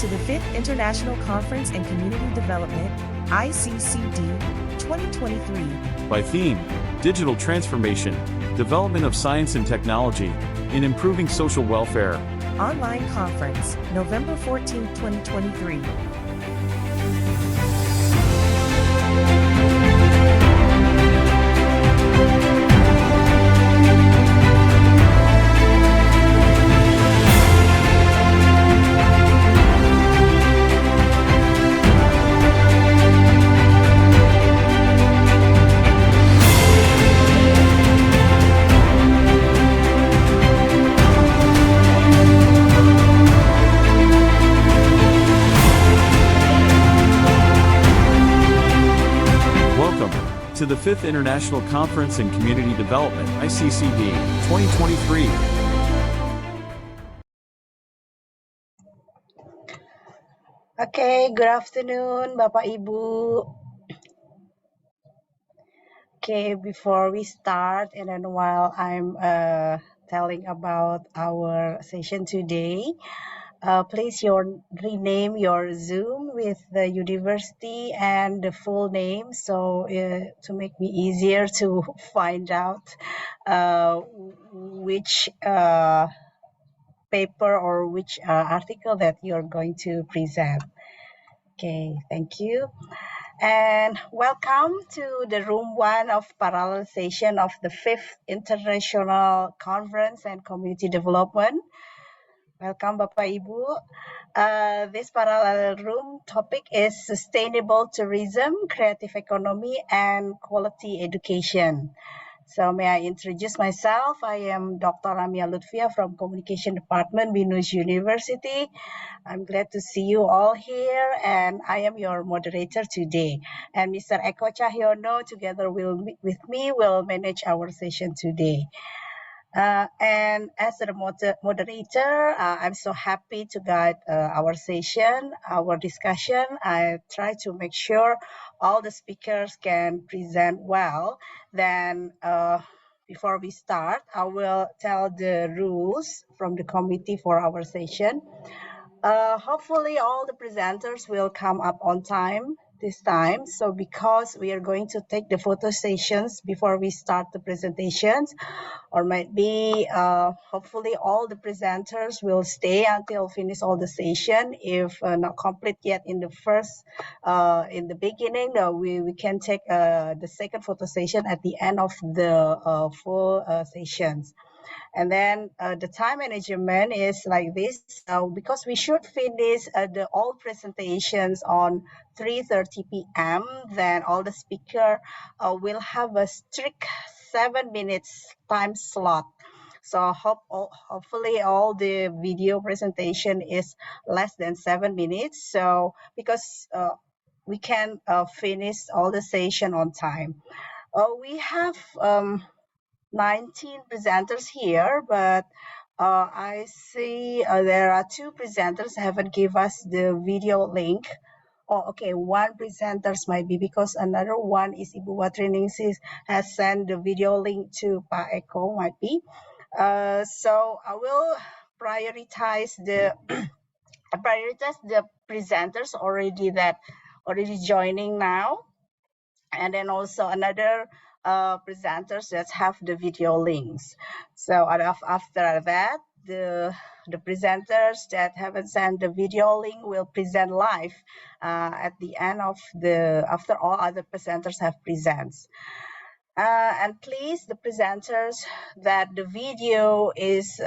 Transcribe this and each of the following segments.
to the 5th International Conference in Community Development, ICCD, 2023. By theme, Digital Transformation, Development of Science and Technology, in Improving Social Welfare. Online conference, November 14, 2023. To the 5th International Conference in Community Development, ICCD, 2023. Okay, good afternoon, Bapak Ibu. Okay, before we start, and then while I'm telling about our session today, please rename your Zoom with the university and the full name, so to make me easier to find out which paper or which article that you're going to present. Okay, thank you. And welcome to the room 1 of parallel session of the 5th International Conference and Community Development. Welcome, Bapak Ibu. This parallel room topic is sustainable tourism, creative economy, and quality education. So may I introduce myself? I am Dr. Amia Luthfia from Communication Department, Binus University. I'm glad to see you all here, and I am your moderator today. And Mr. Cahyono, together with me, will manage our session today. And as the moderator, I'm so happy to guide our session, our discussion. I try to make sure all the speakers can present well. Then before we start, I will tell the rules from the committee for our session. Hopefully all the presenters will come up on time this time. So because we are going to take the photo sessions before we start the presentations, or maybe hopefully all the presenters will stay until finish all the session. If not complete yet in the first, in the beginning, we can take the second photo session at the end of the full sessions. And then the time management is like this. Because we should finish all presentations on 3:30 p.m., then all the speaker will have a strict 7 minutes time slot. So hopefully all the video presentation is less than 7 minutes. So because we can finish all the session on time. We have 19 presenters here, but I see there are 2 presenters haven't give us the video link. Oh, okay, 1 presenters might be because another one is Ibu Watriningsih has sent the video link to Pak Eko, might be. So I will prioritize the presenters already joining now, and then also another presenters that have the video links. So after that, the presenters that haven't sent the video link will present live at the end of after all other presenters have presents. And please, the presenters that the video is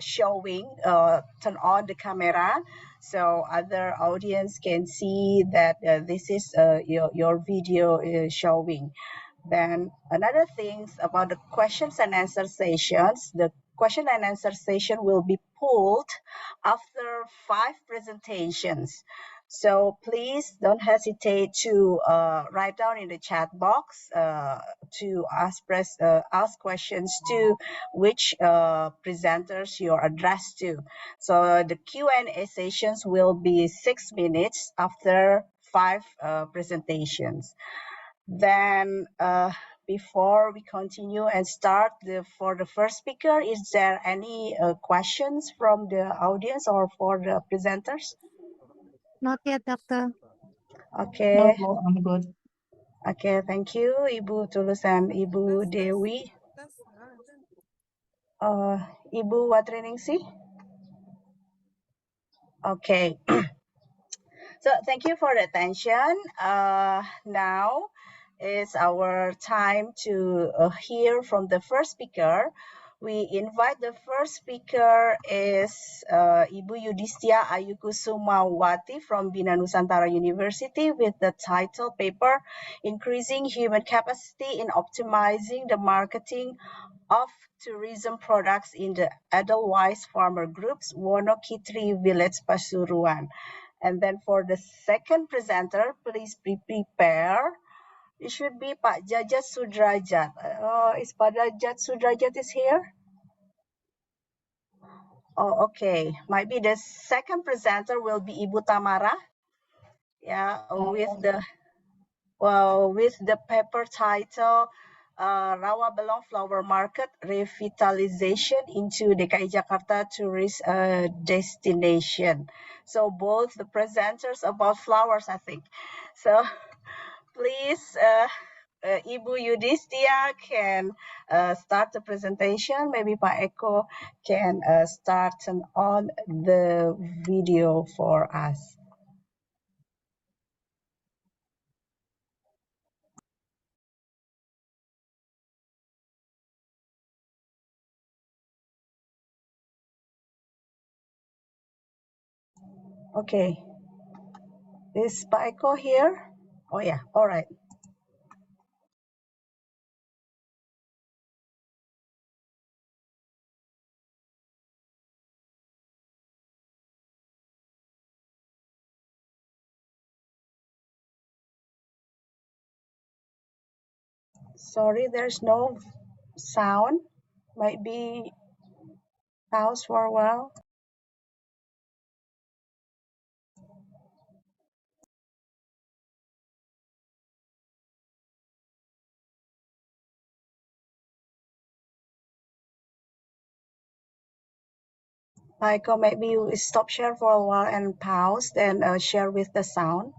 showing, turn on the camera so other audience can see that this is your video is showing. Then another thing about the questions and answer sessions, the question and answer session will be pulled after 5 presentations. So please don't hesitate to write down in the chat box to ask questions to which presenters you're addressed to. So the Q&A sessions will be 6 minutes after 5 presentations. Then before we continue and start for the first speaker, is there any questions from the audience or for the presenters? Not yet, Doctor. Okay. No, I'm good. Okay, thank you, Ibu Tulus and Ibu Dewi. Ibu Watriningsih. Okay. So thank you for the attention. Now is our time to hear from the first speaker. We invite the first speaker is Ibu Yudhistya Ayu Kusumawati from Bina Nusantara University with the title paper, Increasing Human Capacity in Optimizing the Marketing of Tourism Products in the Edelweiss Farmer Groups, WONOKITRI Village Pasuruan. And then for the second presenter, please be prepared. It should be Pak Jajat SUDRAJAT. Is Pak Jajat SUDRAJAT is here? Oh, okay. Might be the second presenter will be Ibu Tamara. Yeah, with the paper title Rawa Belong Flower Market Revitalization into DKI Jakarta Tourist Destination. So both the presenters about flowers, I think. So please, Ibu Yudhistya can start the presentation. Maybe Pak Eko can start on the video for us. Okay. Is Pak Eko here? Oh yeah, all right. Sorry, there's no sound. Might be pause for a while. Michael, maybe you stop share for a while and pause, then share with the sound.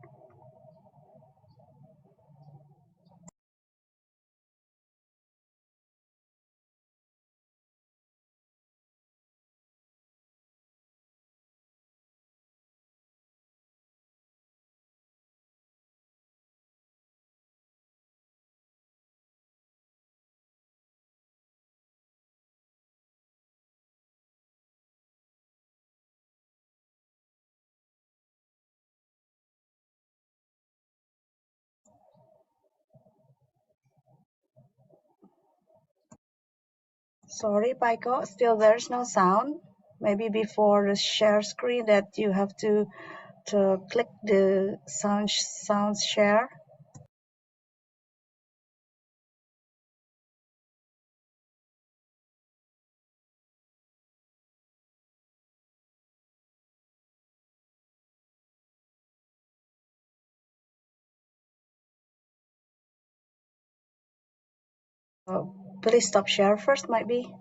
Sorry, Michael, still there's no sound. Maybe before the share screen that you have to click the sound share. Please stop share first, might be.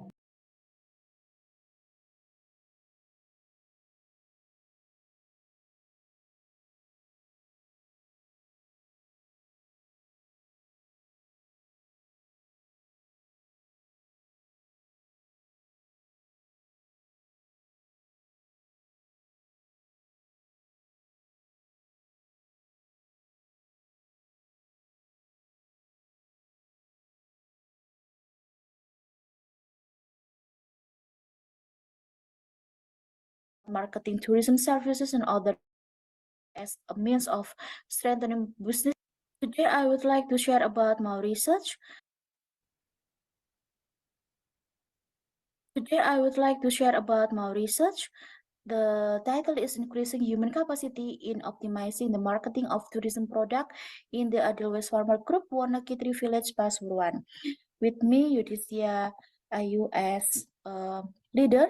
Marketing tourism services and other as a means of strengthening business. Today I would like to share about my research. The title is Increasing Human Capacity in Optimizing the Marketing of Tourism Product in the Edelweiss Farmer Group, WONOKITRI Village, Pasuruan. With me, Yudhistya Ayu as leader,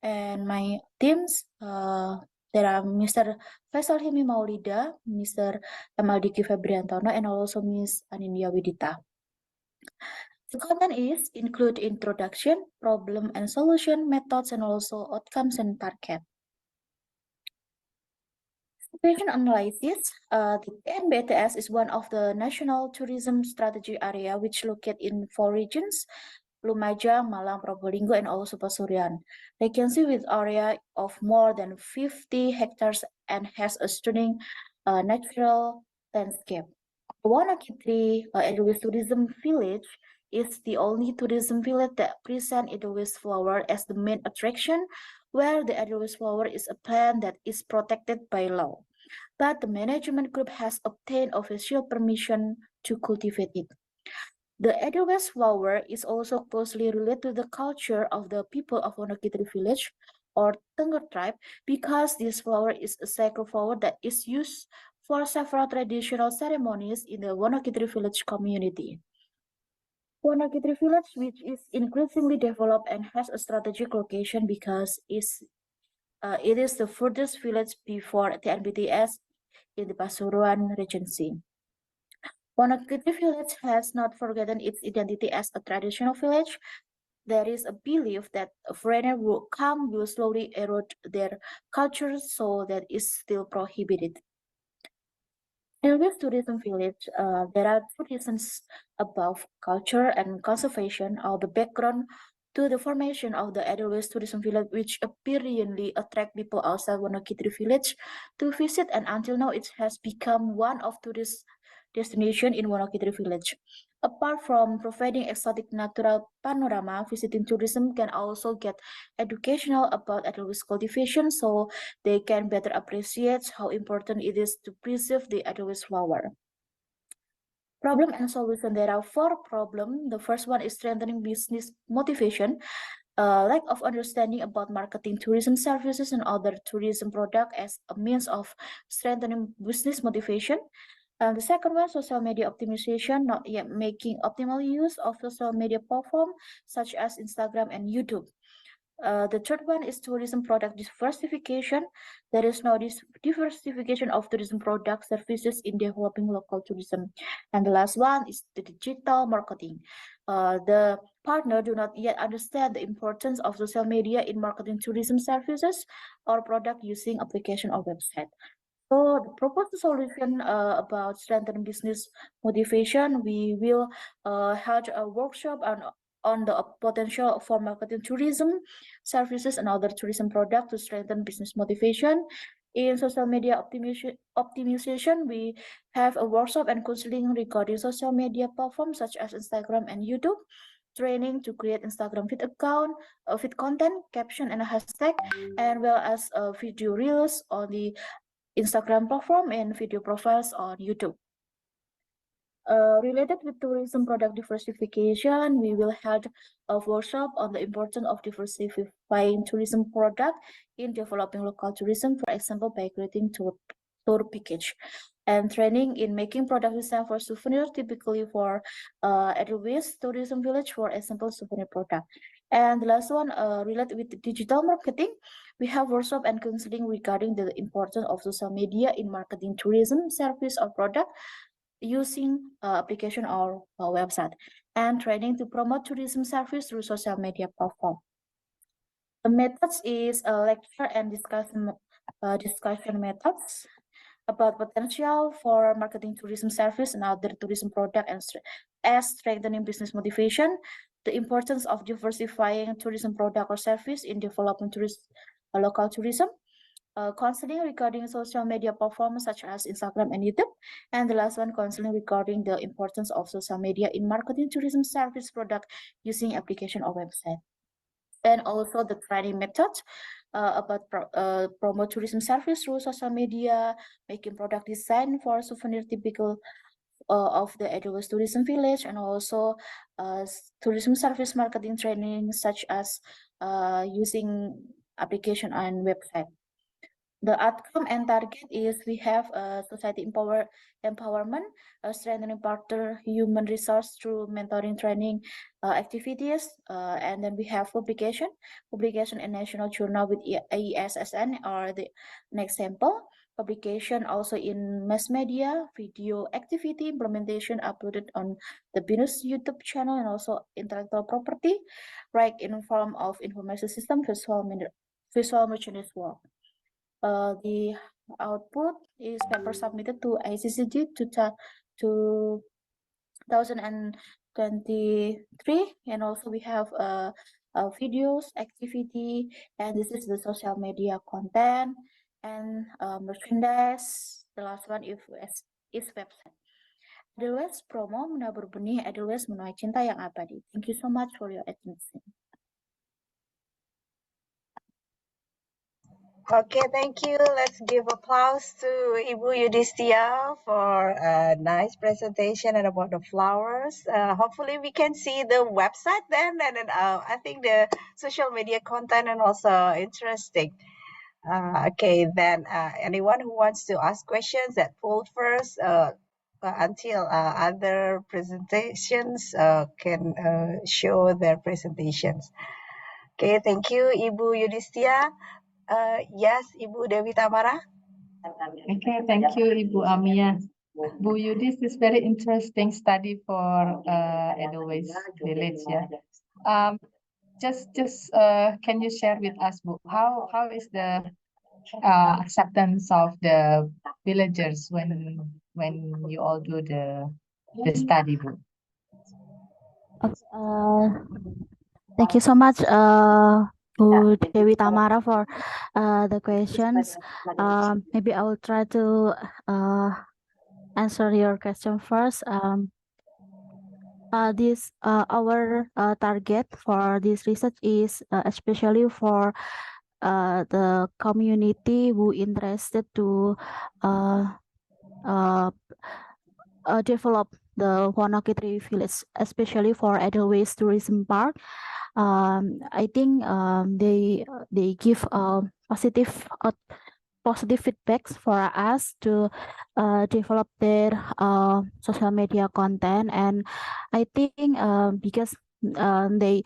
and my teams, there are Mr. Faisal Himi Maulida, Mr. Amaldiki Febriantono, and also Ms. Anindya Widita. The content is include introduction, problem and solution, methods, and also outcomes and target. Situation analysis, the NBTS is one of the national tourism strategy area which located in 4 regions, Lumajang, Malang, Probolinggo, and also Pasuruan. They can see with area of more than 50 hectares and has a stunning natural landscape. WONOKITRI Edelweiss Tourism Village is the only tourism village that presents Edelweiss flower as the main attraction, where the Edelweiss flower is a plant that is protected by law. But the management group has obtained official permission to cultivate it. The Edelweiss flower is also closely related to the culture of the people of WONOKITRI village or Tengger tribe because this flower is a sacred flower that is used for several traditional ceremonies in the WONOKITRI village community. WONOKITRI village, which is increasingly developed and has a strategic location because it is the furthest village before the NBTS in the Pasuruan Regency. WONOKITRI village has not forgotten its identity as a traditional village. There is a belief that a foreigner will come will slowly erode their culture, so that is still prohibited. Edelweiss Tourism Village, there are 2 reasons above culture and conservation are the background to the formation of the Edelweiss Tourism Village, which apparently attract people outside WONOKITRI village to visit, and until now it has become one of tourist destination in WONOKITRI village. Apart from providing exotic natural panorama, visiting tourism can also get educational about Edelweiss cultivation, so they can better appreciate how important it is to preserve the Edelweiss flower. Problem and solution. There are 4 problems. The first one is strengthening business motivation. Lack of understanding about marketing tourism services and other tourism product as a means of strengthening business motivation. The second one, social media optimization, not yet making optimal use of social media platform such as Instagram and YouTube. The third one is tourism product diversification. There is no diversification of tourism product services in developing local tourism. And the last one is the digital marketing. The partner do not yet understand the importance of social media in marketing tourism services or product using application or website. So the proposed solution about strengthening business motivation, we will have a workshop on the potential for marketing tourism services and other tourism products to strengthen business motivation. In social media optimization, we have a workshop and counseling regarding social media platforms such as Instagram and YouTube, training to create Instagram feed account, feed content, caption, and a hashtag, and well as video reels on the Instagram platform and video profiles on YouTube. Related with tourism product diversification, we will have a workshop on the importance of diversifying tourism product in developing local tourism, for example, by creating tour package. And training in making product design for souvenir, typically for Edelweiss Tourism Village, for example, souvenir product. And the last one, related with digital marketing, we have workshop and counseling regarding the importance of social media in marketing tourism service or product using application or website, and training to promote tourism service through social media platform. The methods is a lecture and discussion methods about potential for marketing tourism service and other tourism product and as strengthening business motivation, the importance of diversifying tourism product or service in developing local tourism, counseling regarding social media platforms such as Instagram and YouTube, and the last one, counseling regarding the importance of social media in marketing tourism service product using application or website. And also the training methods about promote tourism service through social media, making product design for souvenir typical of the Edelweiss Tourism Village, and also tourism service marketing training such as using application and website. The outcome and target is we have society empowerment, strengthening partner human resource through mentoring training activities, and then we have publication in national journal with IESSN or the next sample. Publication also in mass media, video activity implementation uploaded on the Bina's YouTube channel, and also intellectual property, right, in form of information system, visual merchandise work. The output is paper submitted to ICCD to 2023, and also we have videos, activity, and this is the social media content and merchandise. The last one is website. Edelweiss promo menabur benih, Edelweiss menuai cinta yang abadi. Thank you so much for your attention. Okay, thank you. Let's give applause to Ibu Yudhistya for a nice presentation and about the flowers. Hopefully we can see the website then, and then I think the social media content and also interesting. Okay, then anyone who wants to ask questions that pulled first until other presentations can show their presentations. Okay, thank you, Ibu Yudhistya. Yes, Ibu Dewi Tamara. Okay, thank you, Ibu Amia. Bu Yudi, this is very interesting study for Edelweiss Village. Yeah. Just can you share with us, Bu, how is the acceptance of the villagers when you all do the study, Bu? Thank you so much, Bu Dewi Tamara, for the questions. Maybe I will try to answer your question first. Our target for this research is especially for the community who interested to develop the WONOKITRI village, especially for Edelweiss Tourism Park. I think they give positive feedbacks for us to develop their social media content, and I think because they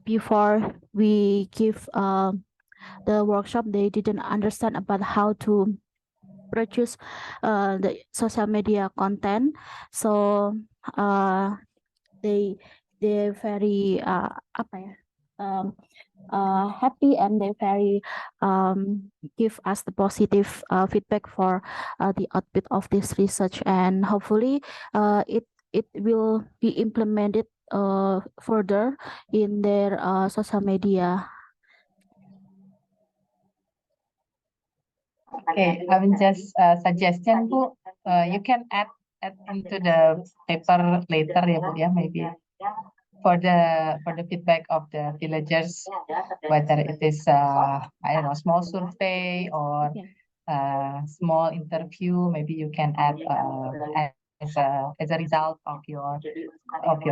before we give the workshop, they didn't understand about how to produce the social media content, so they're very happy, and they very give us the positive feedback for the output of this research, and hopefully it will be implemented further in their social media. Okay, I will just suggestion, Bu, you can add into the paper later, ya, Bu, ya, maybe for the feedback of the villagers, whether it is I don't know, small survey or small interview, maybe you can add as a result of your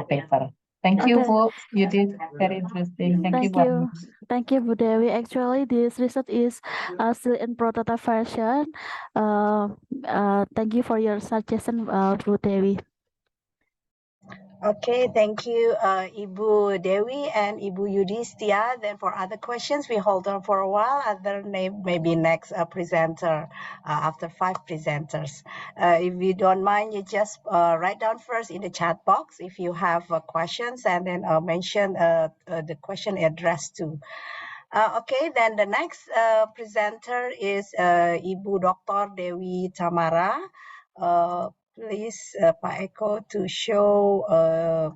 paper. Thank you, Bu. You did very interesting. Thank you, Bu. Thank you, Bu Dewi. Actually, this research is still in prototype version. Thank you for your suggestion, Bu Dewi. Okay, thank you, Ibu Dewi and Ibu Yudhistya. Then for other questions, we hold on for a while. Other name maybe next presenter after 5 presenters. If you don't mind, you just write down first in the chat box if you have questions, and then mention the question addressed to. Okay, then the next presenter is Ibu Dr. Dewi Tamara. Please, Pak Eko, to show a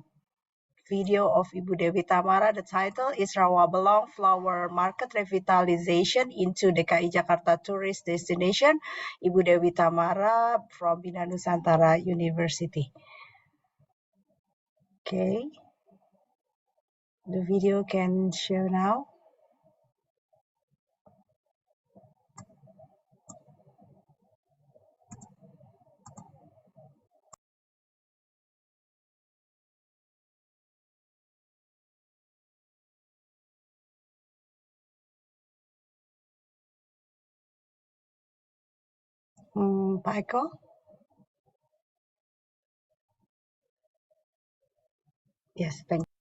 video of Ibu Dewi Tamara. The title is RAWA Belong Flower Market Revitalization into DKI Jakarta Tourist Destination. Ibu Dewi Tamara from Bina Nusantara University. Okay. The video can show now. Pak Eko? Yes, thank you.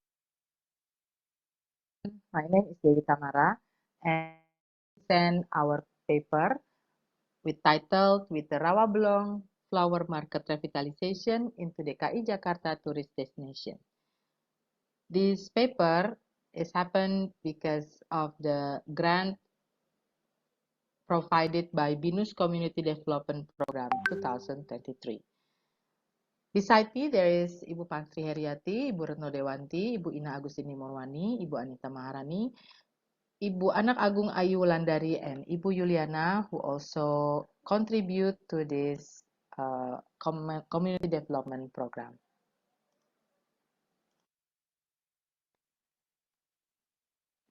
My name is Dewi Tamara, and send our paper with title "With the Rawa Belong Flower Market Revitalization into DKI Jakarta Tourist Destination." This paper is happened because of the grant provided by BINUS Community Development Program 2023. Beside me, there is Ibu Pansri Heriati, Ibu Retno Dewanti, Ibu Ina Agustini Morwani, Ibu Anita Maharani, Ibu Anak Agung Ayu Wulandari, and Ibu Yuliana, who also contribute to this community development program.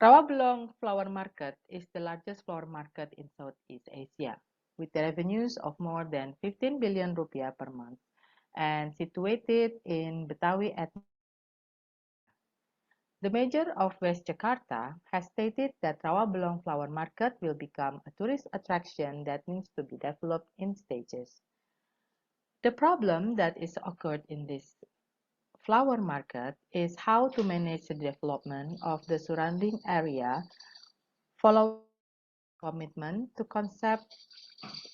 Rawabelong Flower Market is the largest flower market in Southeast Asia, with revenues of more than 15 billion rupiah per month and situated in Betawi at the mayor of West Jakarta has stated that Rawabelong Flower Market will become a tourist attraction that needs to be developed in stages. The problem that is occurred in this flower market is how to manage the development of the surrounding area following commitment to concept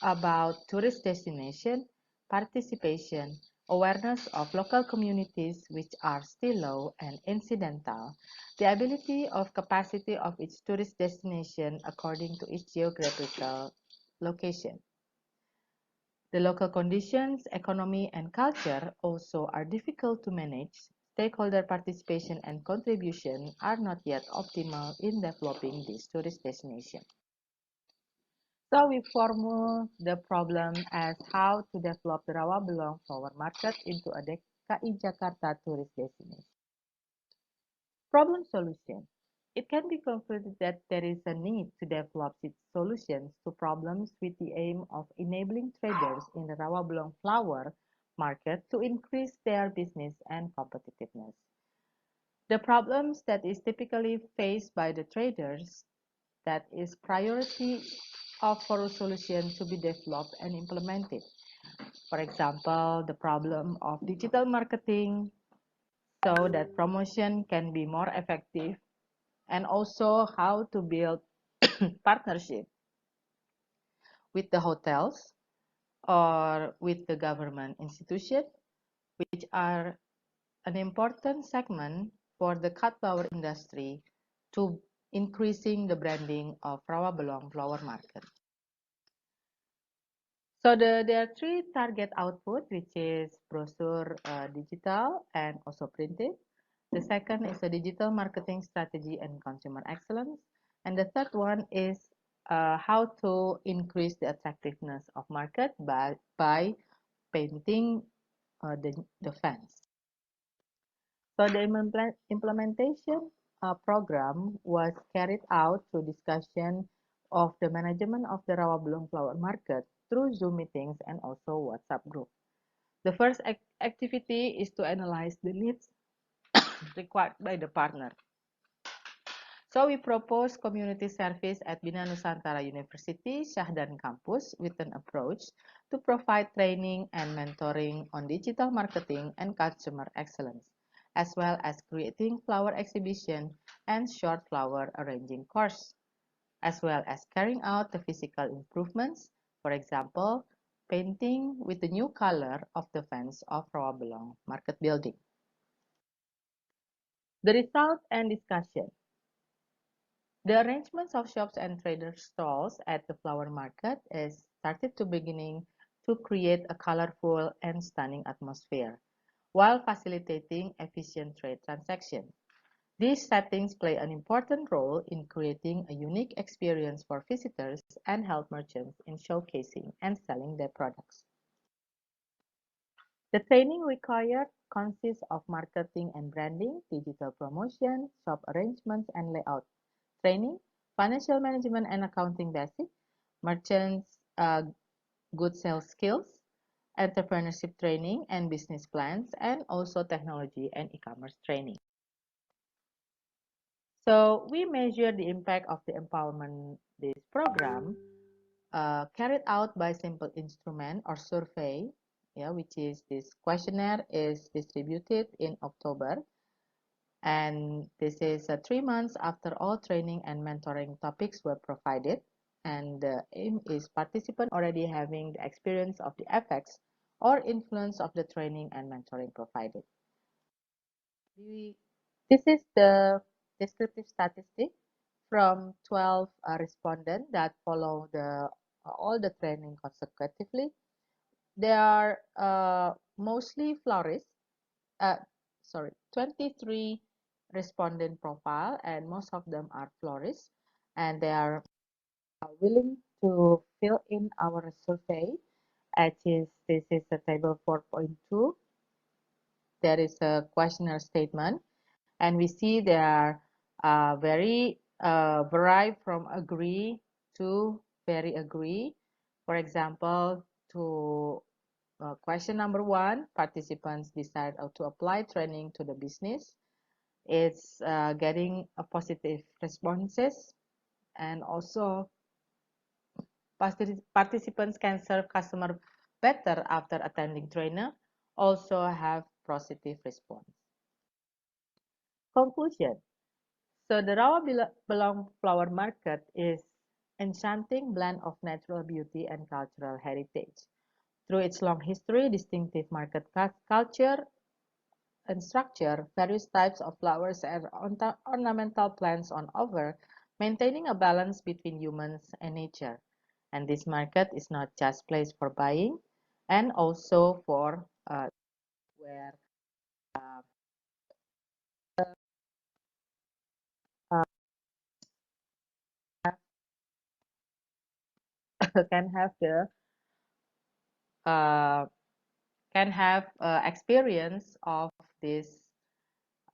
about tourist destination, participation, awareness of local communities which are still low and incidental, the ability of capacity of each tourist destination according to its geographical location. The local conditions, economy, and culture also are difficult to manage. Stakeholder participation and contribution are not yet optimal in developing this tourist destination. So we formulate the problem as how to develop the Rawabelong flower market into a DKI Jakarta tourist destination. Problem solution. It can be concluded that there is a need to develop its solutions to problems with the aim of enabling traders in the Rawabelong flower market to increase their business and competitiveness. The problems that is typically faced by the traders that is priority of for a solution to be developed and implemented. For example, the problem of digital marketing so that promotion can be more effective, and also how to build partnership with the hotels or with the government institution, which are an important segment for the cut flower industry to increasing the branding of Rawabelong flower market. So there are three target output, which is brochure, digital, and also printed. The second is a digital marketing strategy and consumer excellence. And the third one is how to increase the attractiveness of market by painting the fence. So the implementation program was carried out through discussion of the management of the Rawabelong flower market through Zoom meetings and also WhatsApp group. The first activity is to analyze the needs required by the partner. So we propose community service at Bina Nusantara University, Syahdan Campus with an approach to provide training and mentoring on digital marketing and consumer excellence, as well as creating flower exhibition and short flower arranging course, as well as carrying out the physical improvements, for example, painting with the new color of the fence of Rawabelong Market Building. The result and discussion. The arrangements of shops and trader stalls at the flower market is started to beginning to create a colorful and stunning atmosphere, while facilitating efficient trade transactions. These settings play an important role in creating a unique experience for visitors and help merchants in showcasing and selling their products. The training required consists of marketing and branding, digital promotion, shop arrangements and layout training, financial management and accounting basics, merchants good sales skills, entrepreneurship training and business plans, and also technology and e-commerce training. So we measure the impact of the empowerment this program carried out by simple instrument or survey, which is this questionnaire is distributed in October, and this is 3 months after all training and mentoring topics were provided, and the aim is participant already having the experience of the effects or influence of the training and mentoring provided. This is the descriptive statistic from 12 respondents that follow all the training consecutively. They are mostly florists. 23 respondent profile, and most of them are florists, and they are willing to fill in our survey. This is a table 4.2. There is a questionnaire statement, and we see they are very varied from agree to very agree. For example, to question number 1, participants decide how to apply training to the business. It's getting a positive responses, and also participants can serve customer better after attending trainer, also have positive response. Conclusion. So the RAWA Belong Flower Market is enchanting blend of natural beauty and cultural heritage. Through its long history, distinctive market culture and structure, various types of flowers and ornamental plants on offer, maintaining a balance between humans and nature. And this market is not just place for buying, and also for where uh, can have the uh, experience of this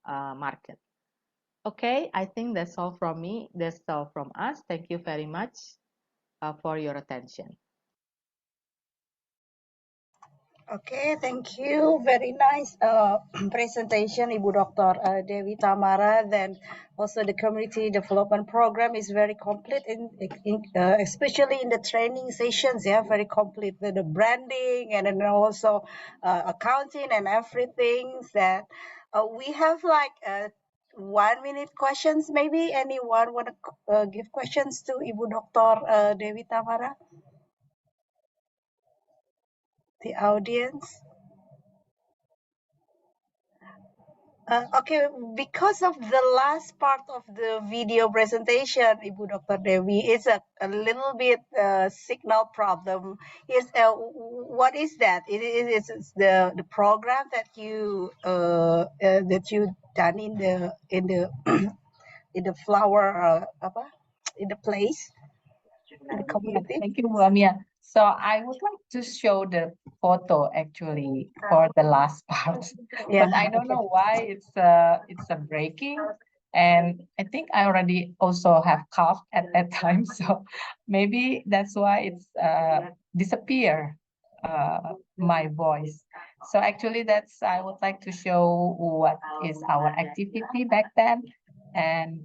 market. Okay, I think that's all from me. That's all from us. Thank you very much for your attention. Okay, thank you. Very nice presentation, Ibu Dr. Dewi Tamara. Then also the community development program is very complete, especially in the training sessions. Yeah, very complete. The branding and then also accounting and everything. That we have like 1 minute questions. Maybe anyone want to give questions to Ibu Dr. Dewi Tamara? The audience. Okay, because of the last part of the video presentation, Ibu Dr. Dewi, it's a little bit signal problem. What is that? It's the program that you done in the in the flower in the place in the community. Thank you, Amia. So I would like to show the photo actually for the last part, but I don't know why it's a breaking, and I think I already also have cough at that time, so maybe that's why it's disappear my voice. So actually, I would like to show what is our activity back then, and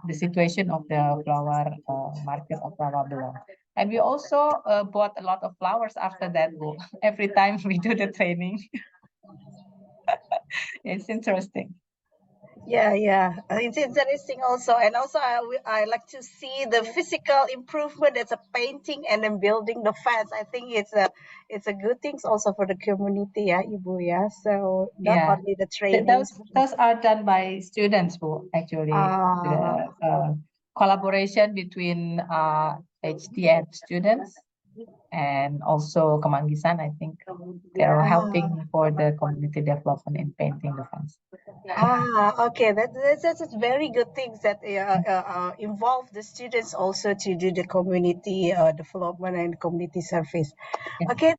the situation of the flower market of RAWA Belong. And we also bought a lot of flowers after that, every time we do the training. It's interesting. Yeah, it's interesting also, and also I like to see the physical improvement. It's a painting and then building the fence. I think it's a good thing also for the community, yeah, Ibu, yeah. So not only the training. Those are done by students who actually the collaboration between HTN students and also Kemanggisan. I think they're helping for the community development in painting the fence. Okay, that's very good things that involve the students also to do the community development and community service. Okay,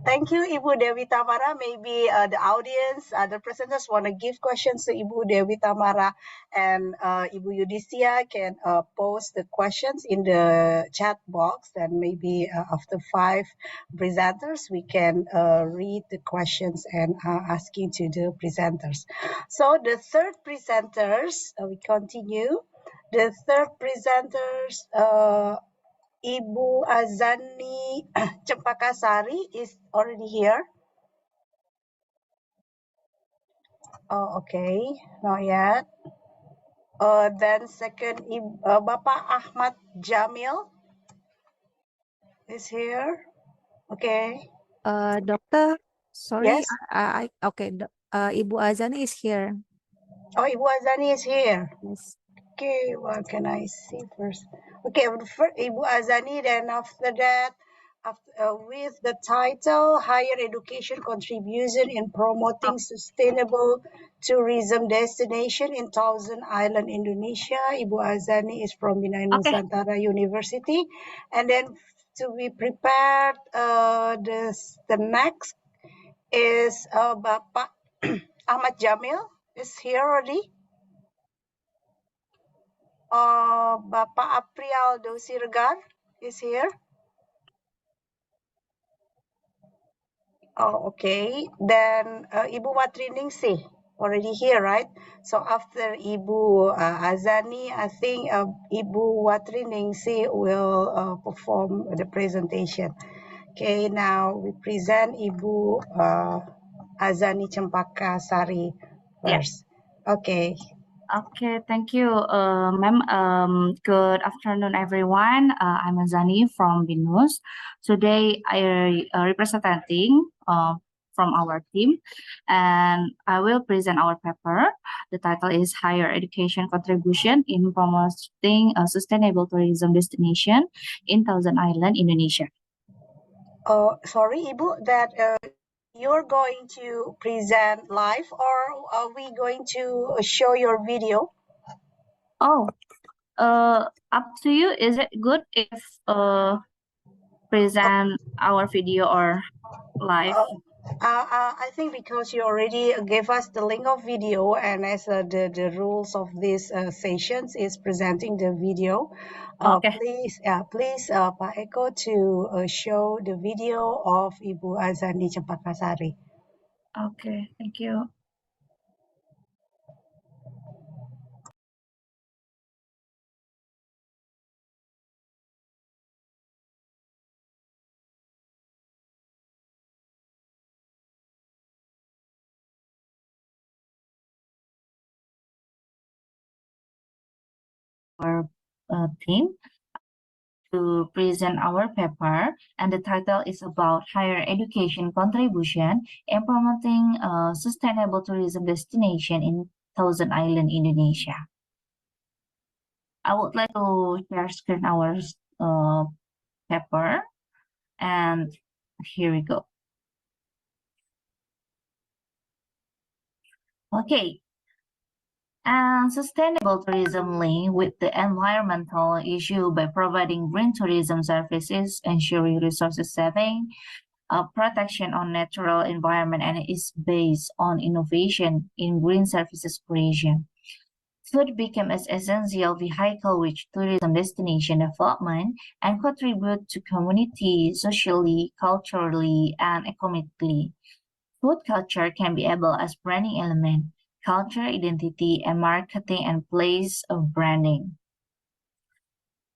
thank you, Ibu Dewi Tamara. Maybe the audience, the presenters want to give questions to Ibu Dewi Tamara, and Ibu Yudhistya can post the questions in the chat box, and maybe after 5 presenters, we can read the questions and asking to the presenters. So the third presenters, we continue. The third presenters, Ibu Azani Cempaka Sari is already here. Oh, okay, not yet. Then second, Bapak Achmad JAMIL is here. Okay. Doctor, sorry, Yes. okay. Ibu Azani is here. Oh, Ibu Azani is here. Yes. Okay, what can I see first? Okay, for Ibu Azani, then after that, with the title Higher Education Contribution in Promoting Sustainable Tourism Destination in Thousand Island, Indonesia. Ibu Azani is from Bina Nusantara University. And then to be prepared, the next is Bapak Ahmad Jamil is here already. Bapak Aprialdo Siregar is here. Oh, okay. Then Ibu Watriningsih already here, right? So after Ibu Azani, I think Ibu Watriningsih will perform the presentation. Okay, now we present Ibu Azani Cempaka Sari first. Okay. Okay, thank you, ma'am. Good afternoon, everyone. I'm Azani from BINUS. Today, I representing from our team, and I will present our paper. The title is Higher Education Contribution in Promoting a Sustainable Tourism Destination in Thousand Island, Indonesia. Sorry, Ibu, that you're going to present live, or are we going to show your video? Oh, up to you. Is it good if present our video or live? I think because you already gave us the link of video, and as the rules of these sessions is presenting the video, Okay. please, Pak Eko, to show the video of Ibu Azani Cempaka Sari. Okay, thank you. Our team to present our paper, and the title is about higher education contribution and promoting sustainable tourism destination in Thousand Island, Indonesia. I would like to share screen our paper, and here we go. Okay. And sustainable tourism link with the environmental issue by providing green tourism services, ensuring resources saving, protection on natural environment, and is based on innovation in green services creation. Food became an essential vehicle which tourism destination development and contribute to community socially, culturally, and economically. Food culture can be able as branding element, culture identity, and marketing and place of branding.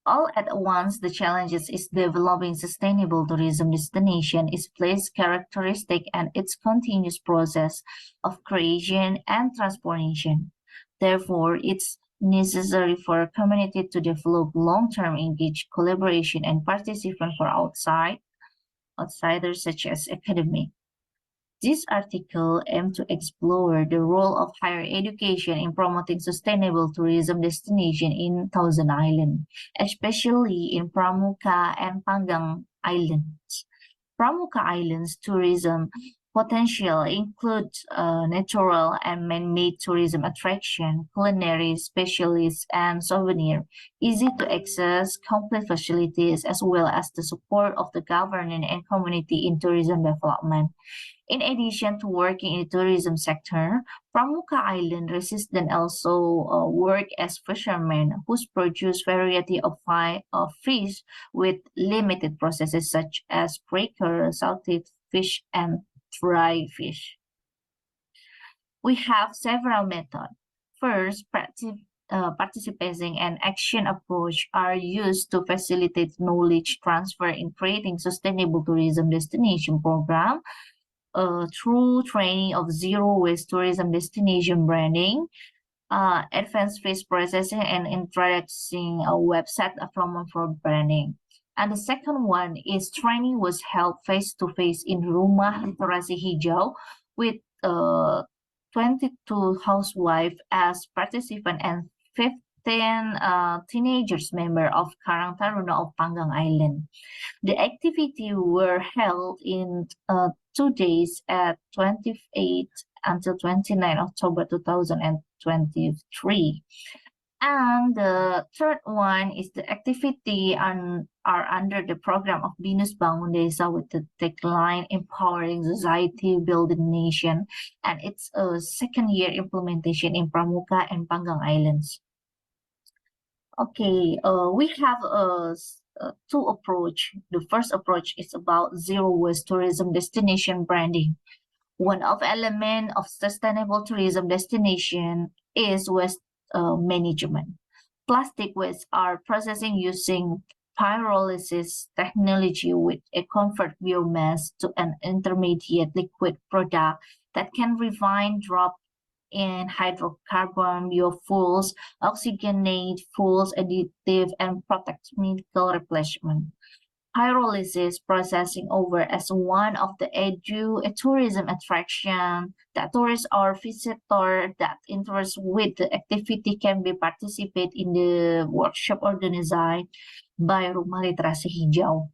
All at once, the challenges is developing sustainable tourism destination, its place characteristic, and its continuous process of creation and transformation. Therefore, it's necessary for a community to develop long-term engaged collaboration and participation for outsiders such as academic. This article aims to explore the role of higher education in promoting sustainable tourism destination in Thousand Island, especially in Pramuka and Panggang Islands. Pramuka Islands tourism potential includes natural and man-made tourism attraction, culinary specialists, and souvenir, easy to access, complete facilities, as well as the support of the government and community in tourism development. In addition to working in the tourism sector, Pramuka Island residents also work as fishermen who produce variety of fish with limited processes such as breaker, salted fish, and dry fish. We have several methods. First, participating and action approach are used to facilitate knowledge transfer in creating sustainable tourism destination program. Through training of zero waste tourism destination branding, advanced fish processing, and introducing a website promo for branding. And the second one is training was held face-to-face in Rumah Literasi Hijau with 22 housewives as participants and 10 teenagers member of Karang Taruna of Panggang Island. The activity were held in 2 days at 28 until 29 October 2023. And the third one is the activity are under the program of Binus Bangun Desa with the tagline Empowering Society, Building Nation. And it's a second year implementation in Pramuka and Panggang Islands. Okay, we have two approach. The first approach is about zero waste tourism destination branding. One of element of sustainable tourism destination is waste management. Plastic waste are processing using pyrolysis technology with a convert biomass to an intermediate liquid product that can refine, drop in hydrocarbon, biofuels, oxygenate fuels, additive, and chemical replacement. Pyrolysis processing over as one of the tourism attraction that tourists or visitor that interest with the activity can be participate in the workshop organized by Rumah Literasi Hijau.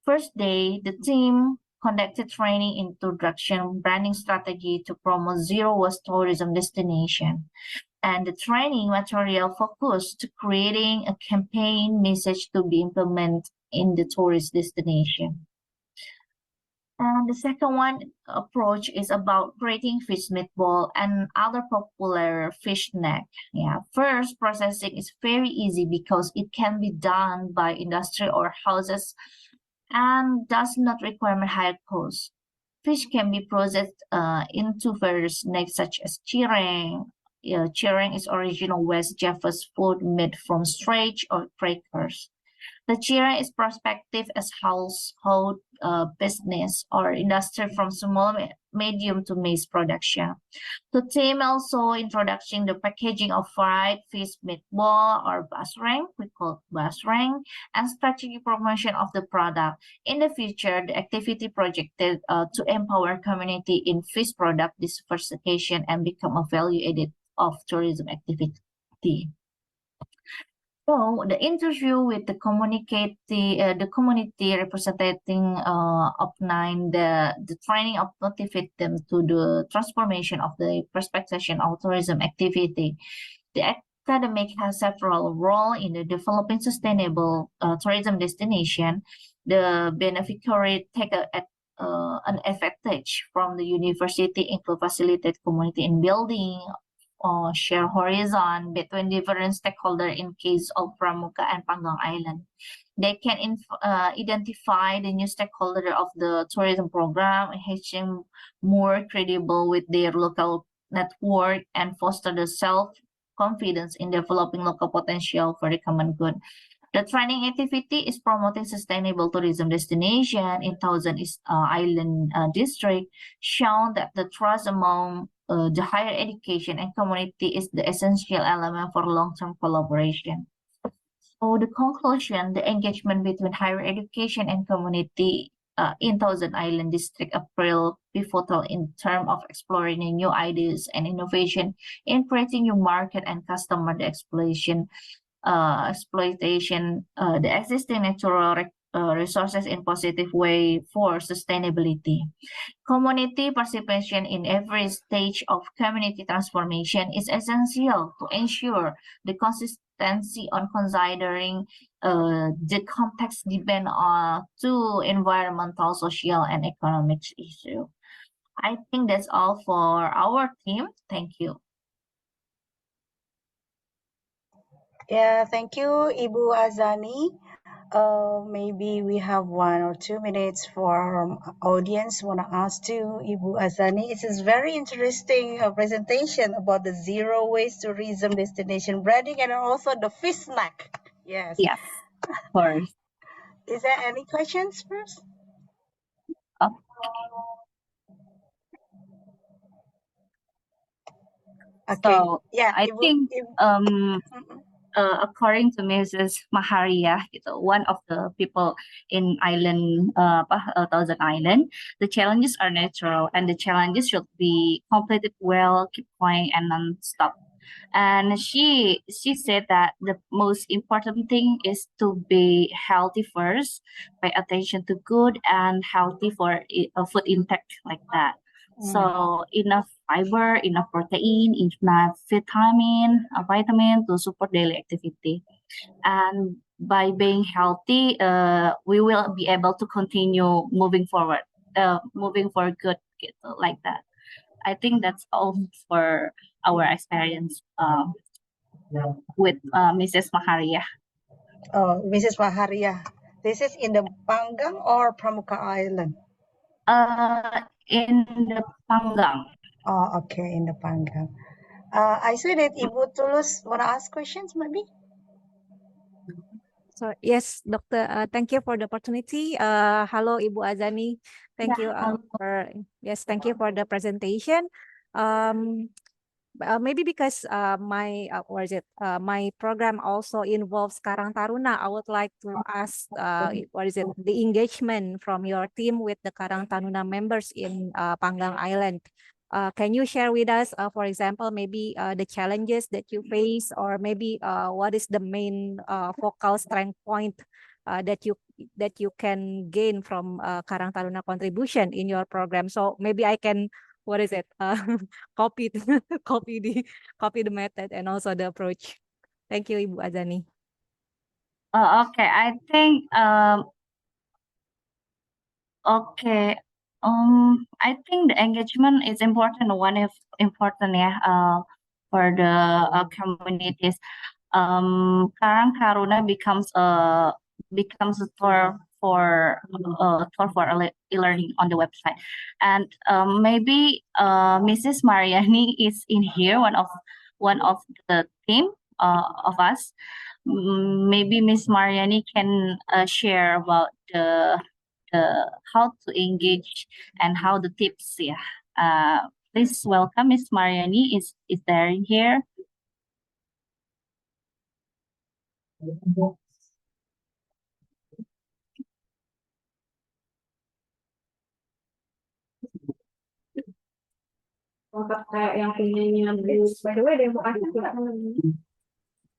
First day, the team conducted training introduction branding strategy to promote zero waste tourism destination. And the training material focused to creating a campaign message to be implemented in the tourist destination. And the second one approach is about creating fish meatball and other popular fish snack. Yeah, first processing is very easy because it can be done by industry or houses and does not require high cost. Fish can be processed into various snacks such as cireng. Cireng is original West Java's food made from starch or crackers. The cireng is prospective as household business or industry from small, medium to mass production. The team also introducing the packaging of fried fish meatball or basreng, we call it basreng, and strategic promotion of the product. In the future, the activity projected to empower community in fish product diversification and become a value added of tourism activity. So the interview with the community representing of 9, the training of motivate them to the transformation of the perspective of tourism activity. The academic has several role in the developing sustainable tourism destination. The beneficiary take an advantage from the university include facilitate community in building, share horizon between different stakeholders in case of Pramuka and Panggang Island. They can identify the new stakeholder of the tourism program, making more credible with their local network and foster the self-confidence in developing local potential for the common good. The training activity is promoting sustainable tourism destination in Thousand Island District, shown that the trust among the higher education and community is the essential element for long-term collaboration. So the conclusion, the engagement between higher education and community in Thousand Island District April pivotal in terms of exploring new ideas and innovation in creating new market and customer exploitation the existing natural resources in positive way for sustainability. Community participation in every stage of community transformation is essential to ensure the consistency on considering the context depend on to environmental, social, and economic issue. I think that's all for our team. Thank you. Yeah, thank you, Ibu Azani. Maybe we have 1 or 2 minutes for our audience. Want to ask to Ibu Azani. It is very interesting presentation about the zero waste tourism destination branding and also the fish snack. Yes. Yes, of course. Is there any questions first? Okay. So Yeah, I think according to Mrs. Maharia, one of the people in Thousand Island, the challenges are natural and the challenges should be completed well, keep going and non-stop. and she said that the most important thing is to be healthy first, pay attention to good and healthy for food intake like that. So enough fiber, enough protein, enough vitamin to support daily activity. And by being healthy, we will be able to continue moving forward, moving for good, like that. I think that's all for our experience with Mrs. Maharia. Oh, Mrs. Maharia, this is in the Panggang or Pramuka Island? In the Panggang. Oh, okay, in the Panggang. I see that Ibu Tulus want to ask questions, maybe? So yes, Doctor, thank you for the opportunity. Hello, Ibu Azani. Thank you thank you for the presentation. Maybe because my my program also involves Karang Taruna, I would like to ask the engagement from your team with the Karang Taruna members in Panggang Island. Can you share with us, for example, maybe the challenges that you face, or maybe what is the main focal strength point that you can gain from Karang Taruna contribution in your program? So maybe I can copy copy the method and also the approach. Thank you, Ibu Azani. Okay, I think I think the engagement is important. One is important, for the communities. Karang Taruna becomes a tool for e-learning on the website, and maybe Mrs. Mariani is in here, one of the team of us. Maybe Miss Mariani can share about the how to engage and how the tips. Please welcome Miss Mariani. Is there in here?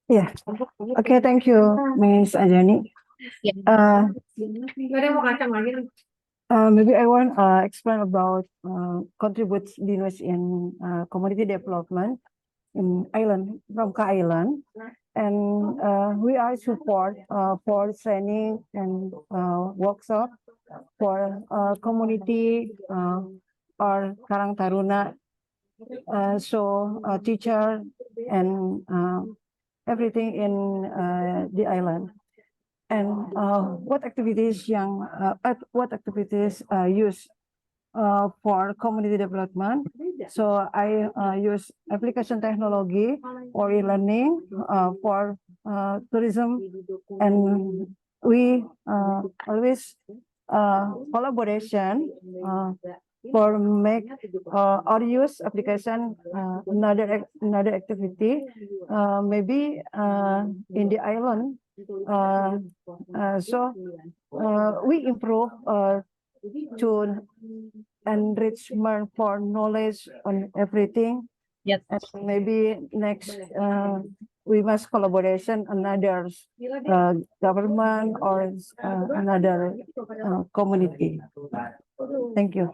Yeah. Okay, thank you, Miss Azani. Maybe I want explain about contributes BINUS in community development in island, Pramuka Island, and we are support for training and workshop for community or Karang Taruna, so teacher and everything in the island. And what activities use for community development? So I use application technology or e-learning for tourism, and we always collaboration for make or use application another activity, maybe in the island. So we improve to enrichment for knowledge on everything. Yes. And maybe next we must collaboration another government or another community. Thank you.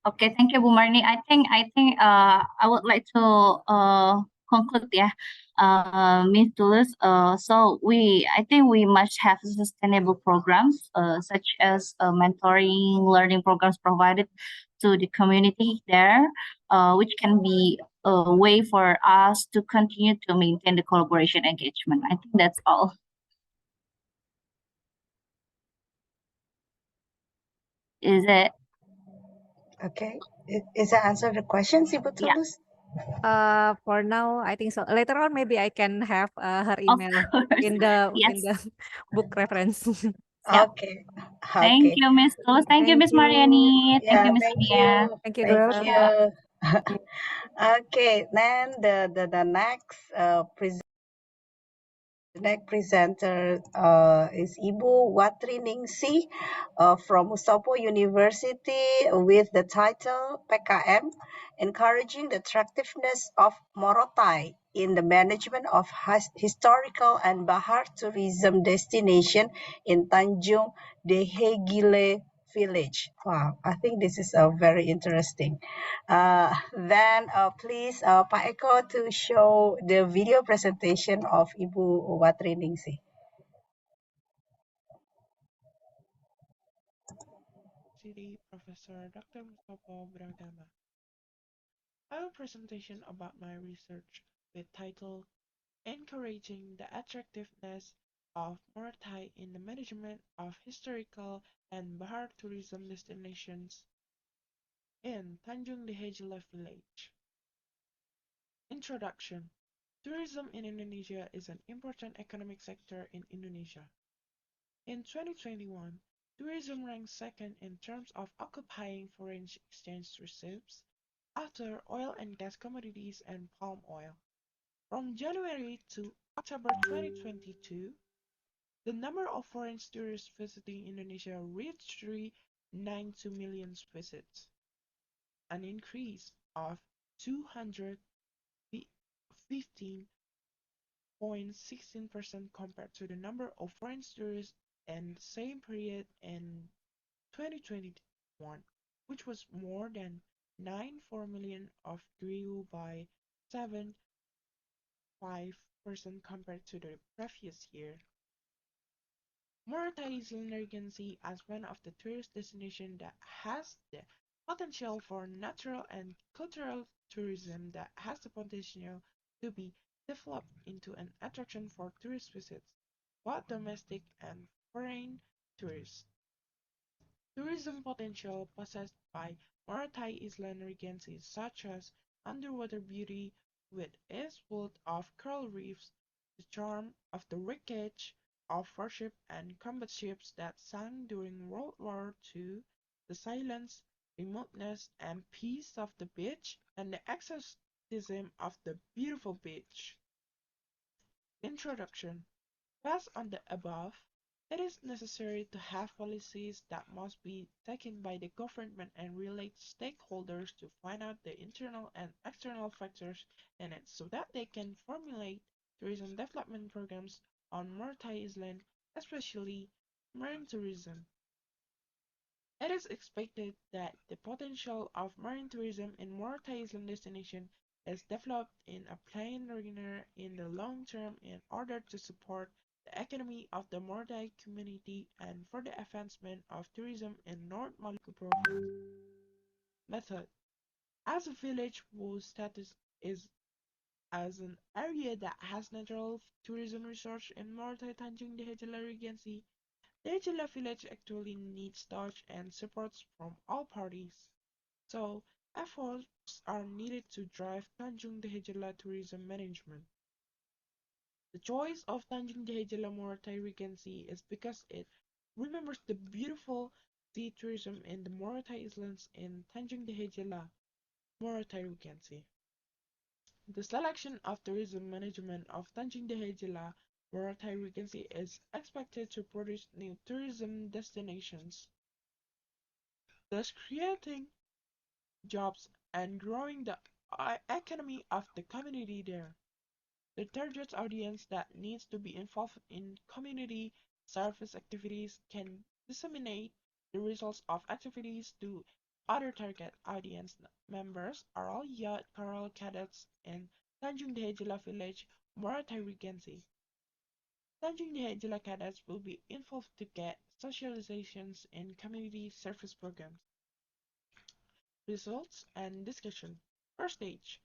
Okay, thank you, Bu Marni. I think I would like to conclude, Ms. Tulus. So I think we must have sustainable programs such as mentoring, learning programs provided to the community there, which can be a way for us to continue to maintain the collaboration engagement. I think that's all. Is it? Okay. Is that answer the questions, Ibu Tulus? For now, I think so. Later on, maybe I can have her email in the book reference. Okay. Thank you, Miss Tulus. Thank you, Miss Mariani. Thank you, Miss Amia. Thank you, Thank you. Okay, then the next presenter The next presenter is Ibu Watriningsih from Usopo University with the title PKM, Encouraging the Attractiveness of Morotai in the Management of Historical and Bahar Tourism Destination in Tanjung Dehegile Village. Wow, I think this is very interesting. Then please, Pak Eko, to show the video presentation of Ibu Watriningsih. CCD Professor Dr. Mustafa Bragama. I have a presentation about my research with title Encouraging the Attractiveness of Morotai in the Management of Historical and Bahar Tourism Destinations in Tanjung Dehejila Village. Introduction. Tourism in Indonesia is an important economic sector in Indonesia. In 2021, tourism ranked second in terms of occupying foreign exchange receipts after oil and gas commodities and palm oil. From January to October 2022, the number of foreign tourists visiting Indonesia reached 392 million visits, an increase of 215.16% compared to the number of foreign tourists in the same period in 2021, which was more than 94 million of grew by 7.5% compared to the previous year. Morotai is Regency as one of the tourist destinations that has the potential for natural and cultural tourism that has the potential to be developed into an attraction for tourist visits, both domestic and foreign tourists. Tourism potential possessed by Morotai Island Regency such as underwater beauty with its wood of coral reefs, the charm of the wreckage of warship and combat ships that sank during World War II, the silence, remoteness, and peace of the beach, and the exoticism of the beautiful beach. Introduction. Based on the above, it is necessary to have policies that must be taken by the government and related stakeholders to find out the internal and external factors in it so that they can formulate tourism development programs on Morotai Island, especially marine tourism. It is expected that the potential of marine tourism in Morotai Island destination is developed in a planned manner in the long term in order to support the economy of the Morotai community and for the advancement of tourism in North Maluku province. Method. As a village whose status is as an area that has natural tourism resource in Morotai Tanjung Dehejala Regency, Dehejala village actually needs touch and supports from all parties. So, efforts are needed to drive Tanjung Dehejala tourism management. The choice of Tanjung Dehejala Morotai Regency is because it remembers the beautiful sea tourism in the Morotai Islands in Tanjung Dehejala Morotai Regency. The selection of tourism management of Tanjung Dehejala Morotai Regency is expected to produce new tourism destinations, thus creating jobs and growing the economy of the community there. The target audience that needs to be involved in community service activities can disseminate the results of activities to other target audience members are all youth choral cadets in Tanjung Dehejala Village, Morotai Regency. Tanjung Dehejala cadets will be involved to get socializations in community service programs. Results and discussion. First stage.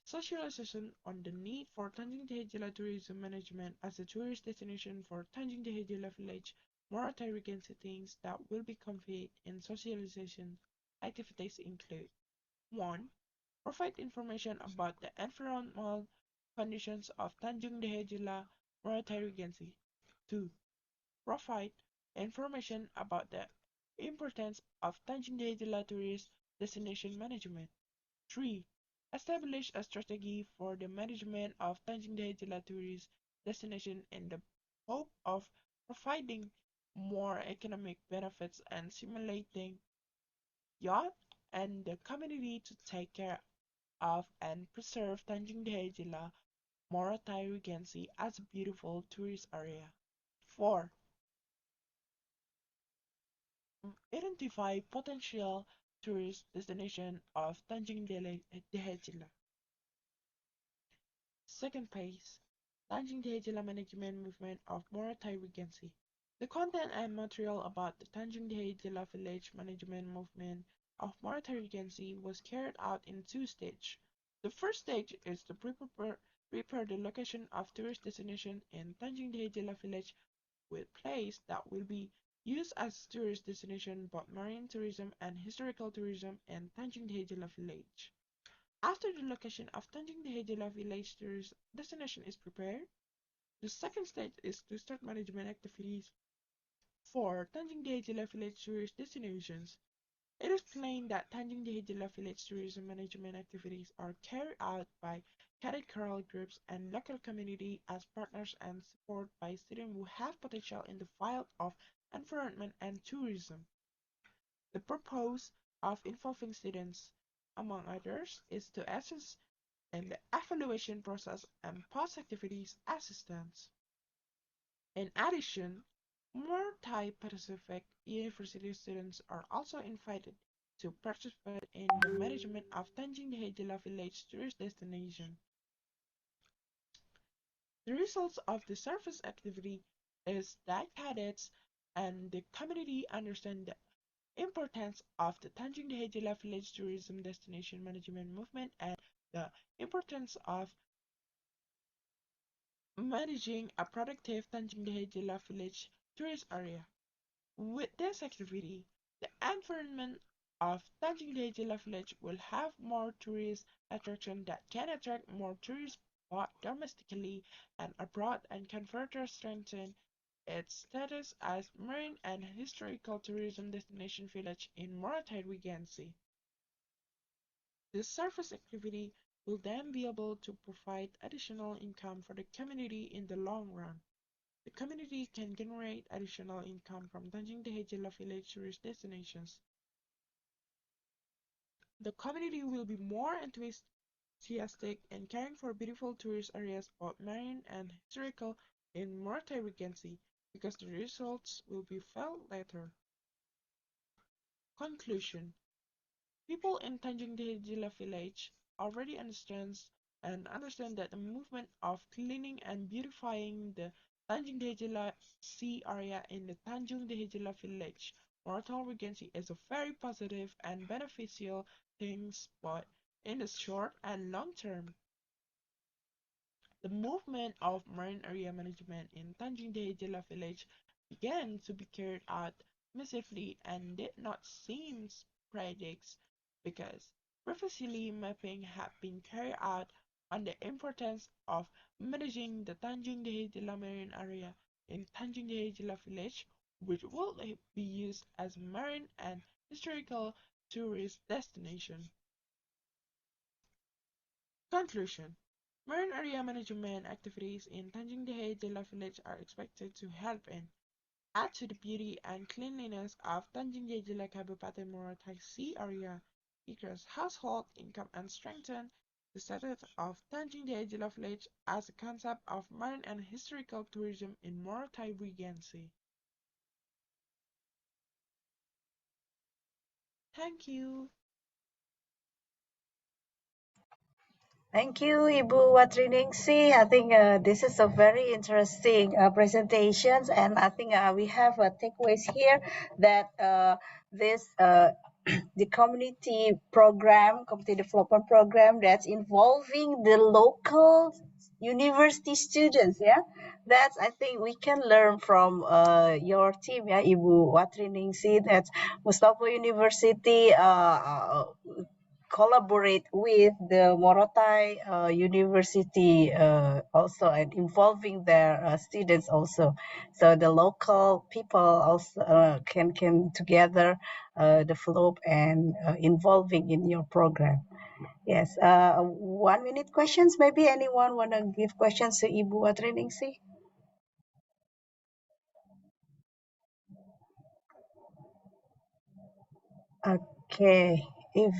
Socialization on the need for Tanjung Dehejala tourism management as a tourist destination for Tanjung Dehejala Village, Morotai Regency. Things that will be conveyed in socialization activities include 1. Provide information about the environmental conditions of Tanjung Dehejala Morotai Regency. 2. Provide information about the importance of Tanjung Dehejala tourist destination management. 3. Establish a strategy for the management of Tanjung Dehejala tourist destination in the hope of providing more economic benefits and stimulating youth and the community to take care of and preserve Tanjung Dehejila Morotai Regency as a beautiful tourist area. 4. Identify potential tourist destination of Tanjung Dehejila. Second phase, Tanjung Dehejila Management Movement of Morotai Regency. The content and material about the Tanjung Dehejila Village Management Movement of Morotai Regency was carried out in 2 stages. The first stage is to prepare the location of tourist destination in Tanjung Dehejila Village with place that will be used as tourist destination both marine tourism and historical tourism in Tanjung Dehejila Village. After the location of Tanjung Dehejila Village tourist destination is prepared, the second stage is to start management activities for Tanjung Dehejila Village tourist destinations. It is plain that Tanjung Dehejila Village tourism management activities are carried out by categorical groups and local community as partners and supported by students who have potential in the field of environment and tourism. The purpose of involving students, among others, is to assist in the evaluation process and post-activities assistance. In addition, more Thai Pacific University students are also invited to participate in the management of Tanjung Dehejila Village tourist destination. The results of the surface activity is that cadets and the community understand the importance of the Tanjung Dehejila Village tourism destination management movement and the importance of managing a productive Tanjung Dehejila Village tourist area. With this activity, the environment of Tanjung Dehejila Village will have more tourist attraction that can attract more tourists both domestically and abroad and can further strengthen its status as marine and historical tourism destination village in Morotai Regency. This surface activity will then be able to provide additional income for the community in the long run. The community can generate additional income from Tanjung Dehejila Village tourist destinations. The community will be more enthusiastic in caring for beautiful tourist areas, both marine and historical, in Morotai Regency, because the results will be felt later. Conclusion. People in Tanjung Dehejila Village already understand that the movement of cleaning and beautifying the Tanjung Dehejila Sea area in the Tanjung Dehejila Village, Morotai Regency is a very positive and beneficial thing both in the short and long term. The movement of marine area management in Tanjung Dehejila Village began to be carried out massively and did not seem sporadic because previously mapping had been carried out on the importance of managing the Tanjung Dehejila marine area in Tanjung Dehejila Village, which will be used as marine and historical tourist destination. Conclusion. Marine area management activities in Tanjung Dehejila Village are expected to help in add to the beauty and cleanliness of Tanjung Dehejila Kabupaten Morotai Sea area, increase household income and strengthen the status of Tanjung Dehejila Village as a concept of marine and historical tourism in Morotai Regency. Thank you. Thank you, Ibu Watriningsi. I think this is a very interesting presentations, and I think we have takeaways here that this the community program, community development program that's involving the local university students. Yeah, that's I think we can learn from your team. Yeah, Ibu Watriningsi. That's Mustafa University. Collaborate with the Morotai University also and involving their students also. So the local people also can together develop and involving in your program. Yes, 1 minute questions. Maybe anyone want to give questions to Ibu Watriningsih? Okay, if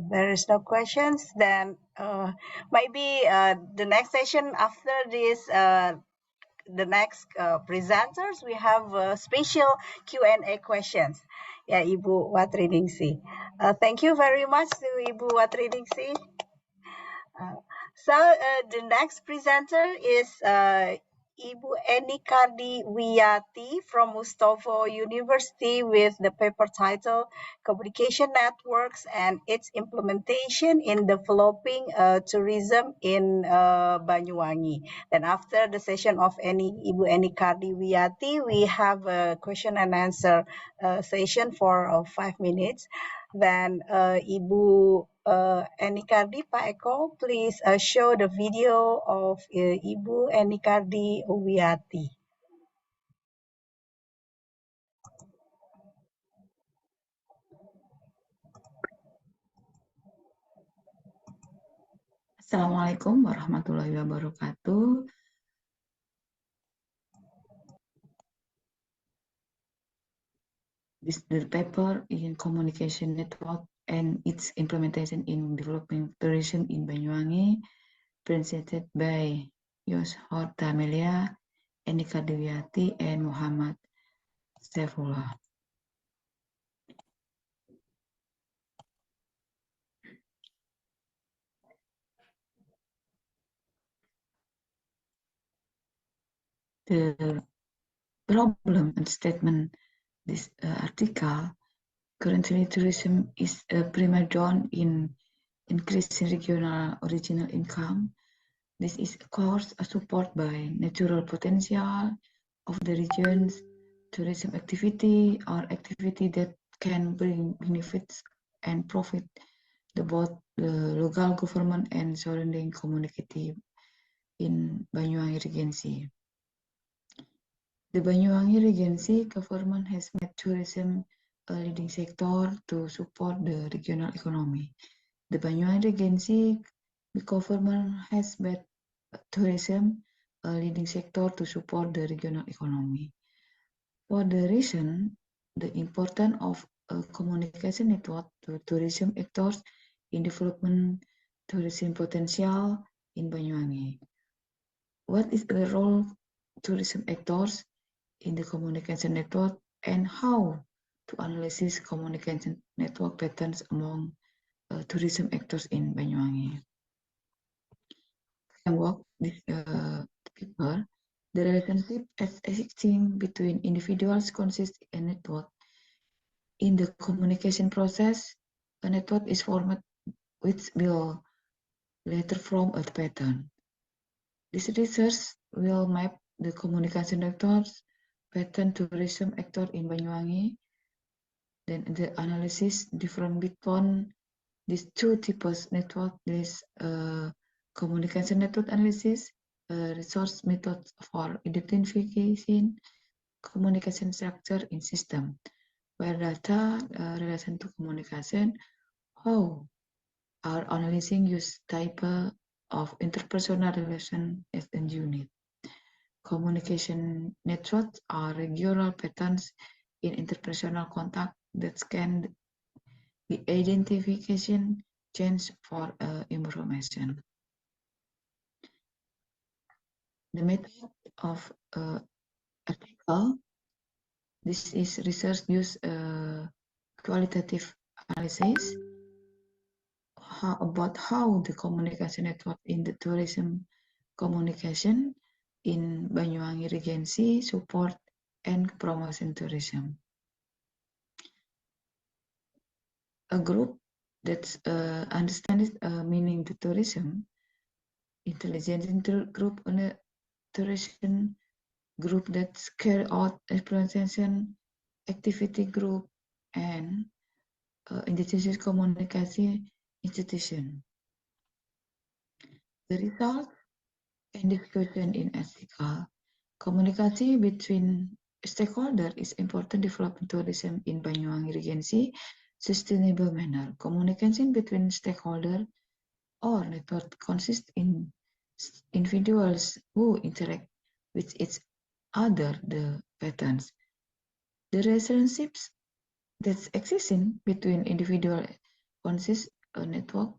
there is no questions, then maybe the next session after this, the next presenters, we have special Q&A questions. Yeah, Ibu Watriningsih. Thank you very much to Ibu Watriningsih. So the next presenter is Ibu Enikardi Wiyati from Mustafa University with the paper title Communication Networks and its Implementation in Developing Tourism in Banyuwangi. Then after the session of Ibu Enikardi Wiyati, we have a question and answer session for 5 minutes. Then Ibu Enikardi, Pak Eko, please show the video of Ibu Enikardi Wiyati. Assalamualaikum warahmatullahi wabarakatuh. This is the paper in communication network and its implementation in developing tourism in Banyuwangi, presented by Yoshor Tamelia, Enika Dewiati, and Muhammad Saifullah. The problem and statement this article, currently tourism is a prima donna in increasing regional original income. This is, of course, supported by natural potential of the region's tourism activity or activity that can bring benefits and profit to both the local government and surrounding community in Banyuwangi Regency. The Banyuwangi Regency government has made tourism a leading sector to support the regional economy. The Banyuwangi Regency government has made tourism a leading sector to support the regional economy. For the reason, the importance of a communication network to tourism actors in development tourism potential in Banyuwangi. What is the role of tourism actors in the communication network and how to analyze communication network patterns among tourism actors in Banyuwangi? Framework this paper, the relationship existing between individuals consists a network. In the communication process, a network is formed which will later form a pattern. This research will map the communication networks pattern tourism actor in Banyuwangi. Then the analysis different between these two types network. This communication network analysis, resource methods for identification, communication structure in system, where data relation to communication, how are analyzing use type of interpersonal relation as a unit. Communication networks are regular patterns in interpersonal contact that can be identification change for information. The method of article, this is research use qualitative analysis about how the communication network in the tourism communication in Banyuwangi Regency support and promotion tourism. A group that understands meaning to tourism, intelligence group on a tourism group that carry out implementation activity group and indigenous communication institution. The result and discussion in ethical communication between stakeholders is important development tourism in Banyuwangi Regency sustainable manner. Communication between stakeholders or network consists in individuals who interact with each other, the patterns. The relationships that exist between individuals consist a network.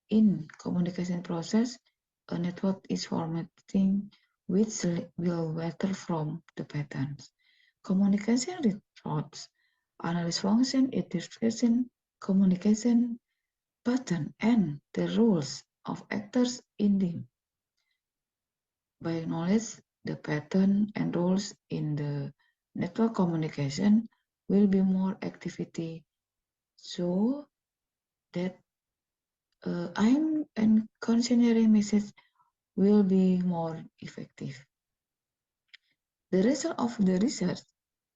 In communication process, a network is formatting which will matter from the patterns. Communication reports analyze function, it describes communication pattern and the roles of actors in the by knowledge the pattern and roles in the network communication will be more activity so that I'm and considering message will be more effective. The result of the research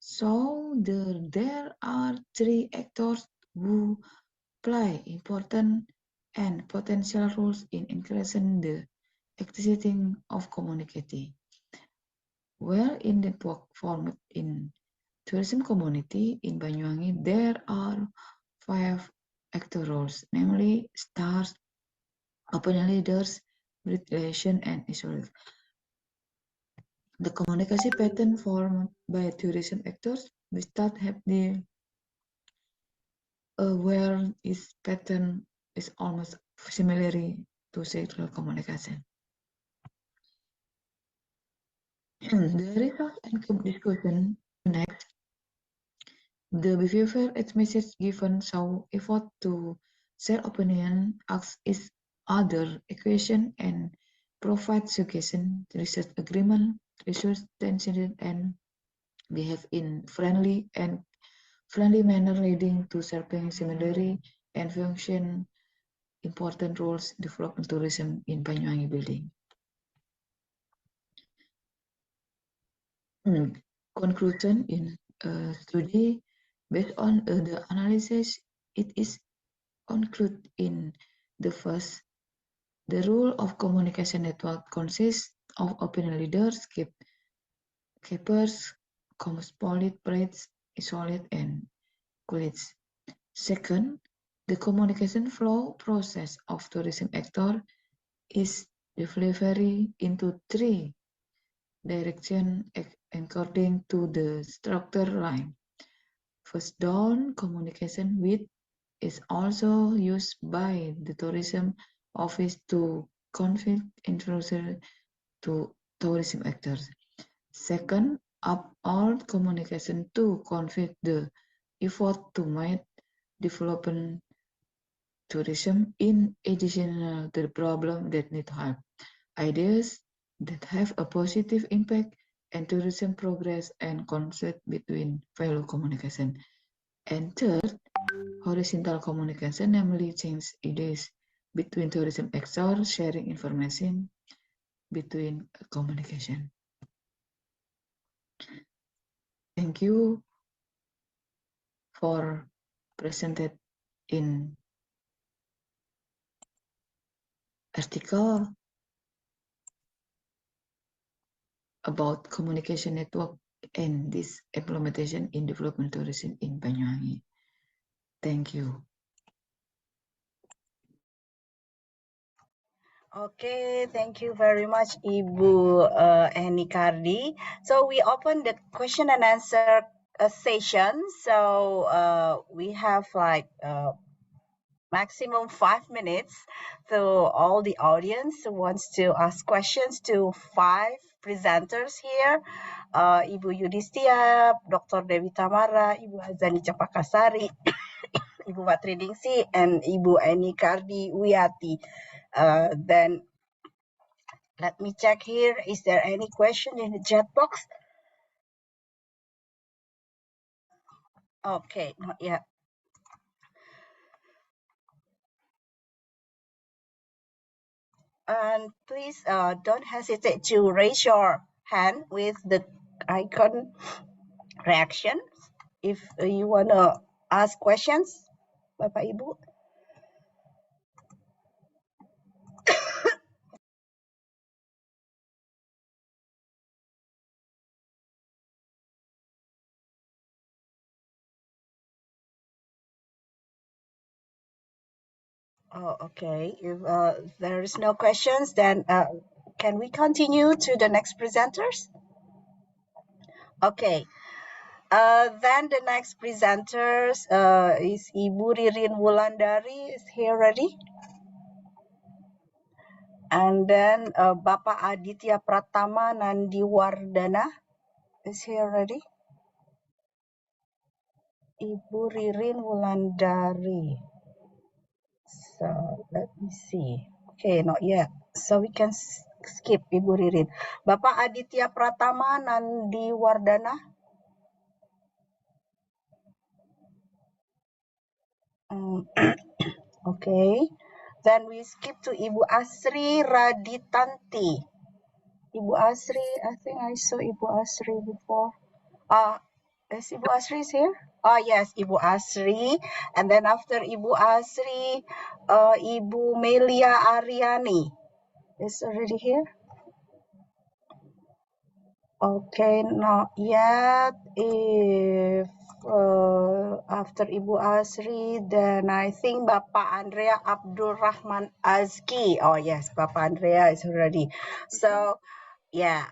show there are three actors who play important and potential roles in increasing the existing of community. Well, in network format in tourism community in Banyuwangi, there are 5 actor roles, namely stars, opinion leaders, relation, and isolate. The communication pattern formed by tourism actors, we start have the where its pattern is almost similar to sexual communication. The result and discussion next. The behavior its message given show effort to share opinion, ask each other equation, and provide suggestion, research agreement, research tension, and behave in friendly manner leading to serving similarly and function important roles development tourism in Banyuwangi building. Conclusion in study based on the analysis, it is concluded in the first. The rule of communication network consists of opinion leaders, keepers, cosmopolites, isolate, and colleagues. Second, the communication flow process of tourism actor is delivery into 3 directions according to the structure line. First down, communication with is also used by the tourism office to convey information to tourism actors. Second, upward communication to convey the effort to make development tourism in addition to the problem that need help. Ideas that have a positive impact and tourism progress and conflict between value communication. And third, horizontal communication, namely change ideas between tourism actors, sharing information between communication. Thank you for presented in article about communication network and this implementation in development tourism in Banyuwangi. Thank you. Okay, thank you very much, Ibu Eni Kardi. So we open the question and answer session. So we have like maximum 5 minutes. So all the audience who wants to ask questions to 5 presenters here, Ibu Yudhistya, Dr. Dewi Tamara, Ibu Azani Cepakasari, Ibu Matriningsi, and Ibu Eni Kardi Wiyati. Then let me check here. Is there any question in the chat box? Okay, not yet. And please don't hesitate to raise your hand with the icon reaction if you want to ask questions, Bapak Ibu. Oh, okay. If there is no questions, then can we continue to the next presenters? Okay. Then the next presenters is Ibu Ririn Wulandari is here ready. And then Bapak Aditya Pratama Nandiwardana is here ready. Ibu Ririn Wulandari. So let me see. Okay, not yet. So we can skip Ibu Ririn. Bapak Aditya Pratama Nandiwardana. Okay. Then we skip to Ibu Asri Raditanti. Ibu Asri, I think I saw Ibu Asri before. Is Ibu Asri is here? Oh, yes, Ibu Asri. And then after Ibu Asri, Ibu Melia Ariani is already here. Okay, not yet. If after Ibu Asri, then I think Bapak Andrea Abdul Rahman Azki. Oh, yes, Bapak Andrea is already. So, yeah.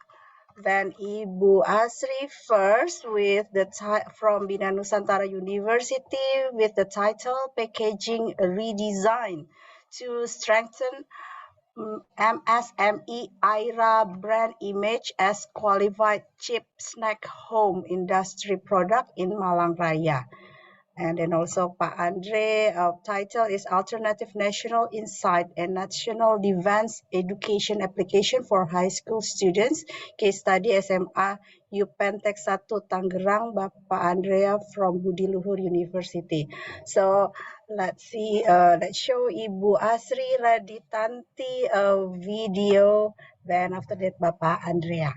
Then Ibu Asri first with the from Bina Nusantara University with the title Packaging Redesign to Strengthen MSME IRA brand image as qualified chip snack home industry product in Malang Raya. And then also Pak Andre, title is Alternative National Insight and National Defense Education Application for High School Students. Case study SMA Upentek 1 Tangerang, Bapak Andrea from Budi Luhur University. So let's see, let's show Ibu Asri Raditanti a video. Then after that, Bapak Andrea.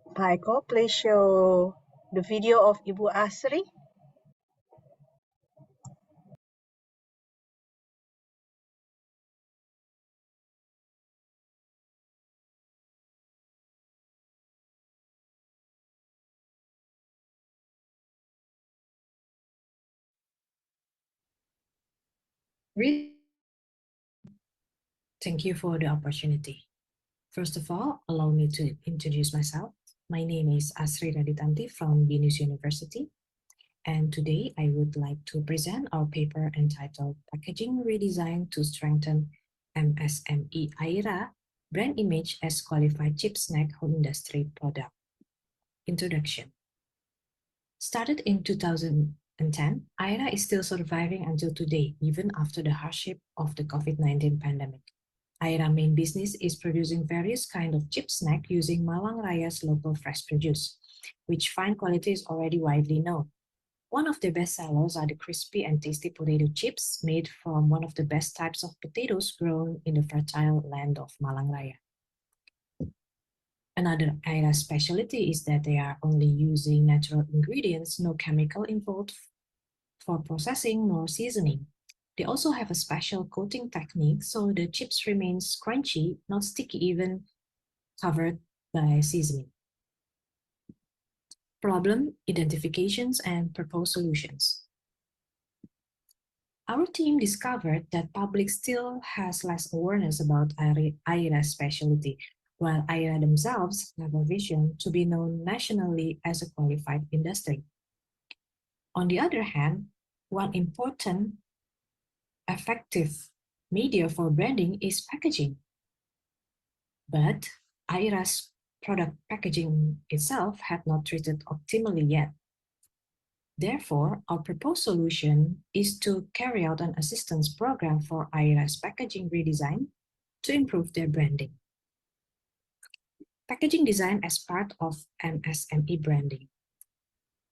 Pak Eko, please show the video of Ibu Asri. Thank you for the opportunity. First of all, allow me to introduce myself. My name is Asri Raditanti from Binus University, and today I would like to present our paper entitled Packaging Redesign to Strengthen MSME IRA Brand Image as Qualified Chip Snack Home Industry Product. Introduction. Started in 2010, IRA is still surviving until today, even after the hardship of the COVID-19 pandemic. IRA main business is producing various kinds of chip snack using Malang Raya's local fresh produce, which fine quality is already widely known. One of the best sellers are the crispy and tasty potato chips made from one of the best types of potatoes grown in the fertile land of Malang Raya. Another IRA specialty is that they are only using natural ingredients, no chemical involved for processing nor seasoning. They also have a special coating technique so the chips remains crunchy, not sticky even covered by seasoning. Problem, identifications, and proposed solutions. Our team discovered that public still has less awareness about IRA specialty, while IRA themselves have a vision to be known nationally as a qualified industry. On the other hand, one important effective media for branding is packaging. But IRA's product packaging itself had not treated optimally yet. Therefore, our proposed solution is to carry out an assistance program for IRA's packaging redesign to improve their branding. Packaging design as part of MSME branding.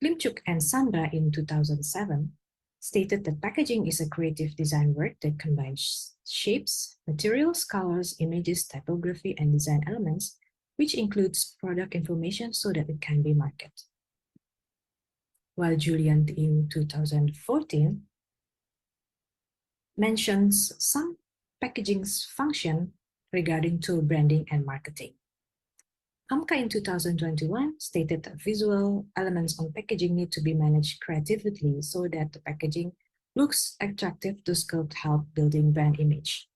Klimchuk and Sandra in 2007 stated that packaging is a creative design work that combines shapes, materials, colors, images, typography, and design elements, which includes product information so that it can be marketed. while Julian in 2014 mentions some packaging's function regarding to branding and marketing. AMCA in 2021 stated that visual elements on packaging need to be managed creatively so that the packaging looks attractive to help building brand image.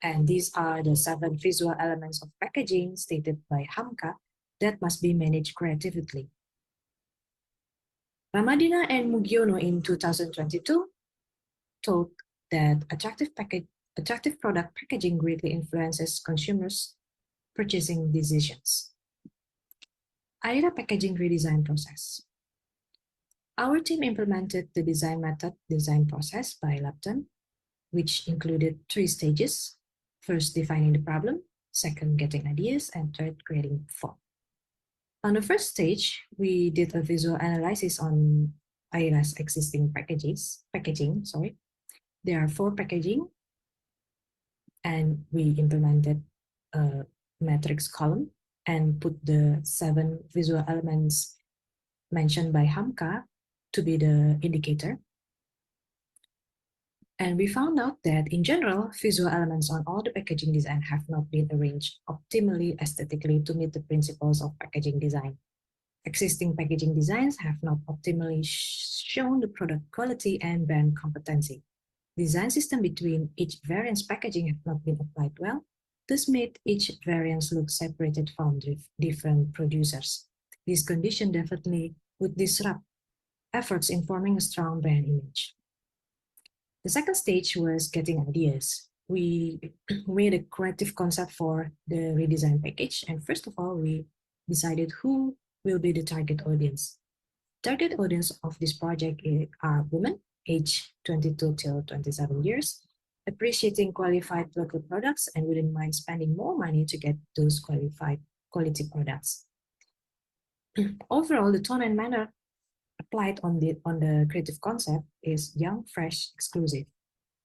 And these are the 7 visual elements of packaging stated by AMCA that must be managed creatively. Ramadina and Mugiono in 2022 told that attractive product packaging greatly influences consumers' purchasing decisions. AIRA packaging redesign process. Our team implemented the design process by Lapton, which included 3 stages. First, defining the problem, second, getting ideas, and third, creating form. On the first stage, we did a visual analysis on AIRA's existing packaging. There are 4 packaging, and we implemented a matrix column and put the 7 visual elements mentioned by AMCA to be the indicator. And we found out that in general, visual elements on all the packaging design have not been arranged optimally aesthetically to meet the principles of packaging design. Existing packaging designs have not optimally shown the product quality and brand competency. Design system between each variant's packaging have not been applied well, thus made each variant look separated from different producers. This condition definitely would disrupt efforts in forming a strong brand image. The second stage was getting ideas. We made a creative concept for the redesign package, and first of all, we decided who will be the target audience. Target audience of this project are women, aged 22 till 27 years, appreciating qualified local products and wouldn't mind spending more money to get those qualified quality products. Overall, the tone and manner applied on the creative concept is young, fresh, exclusive.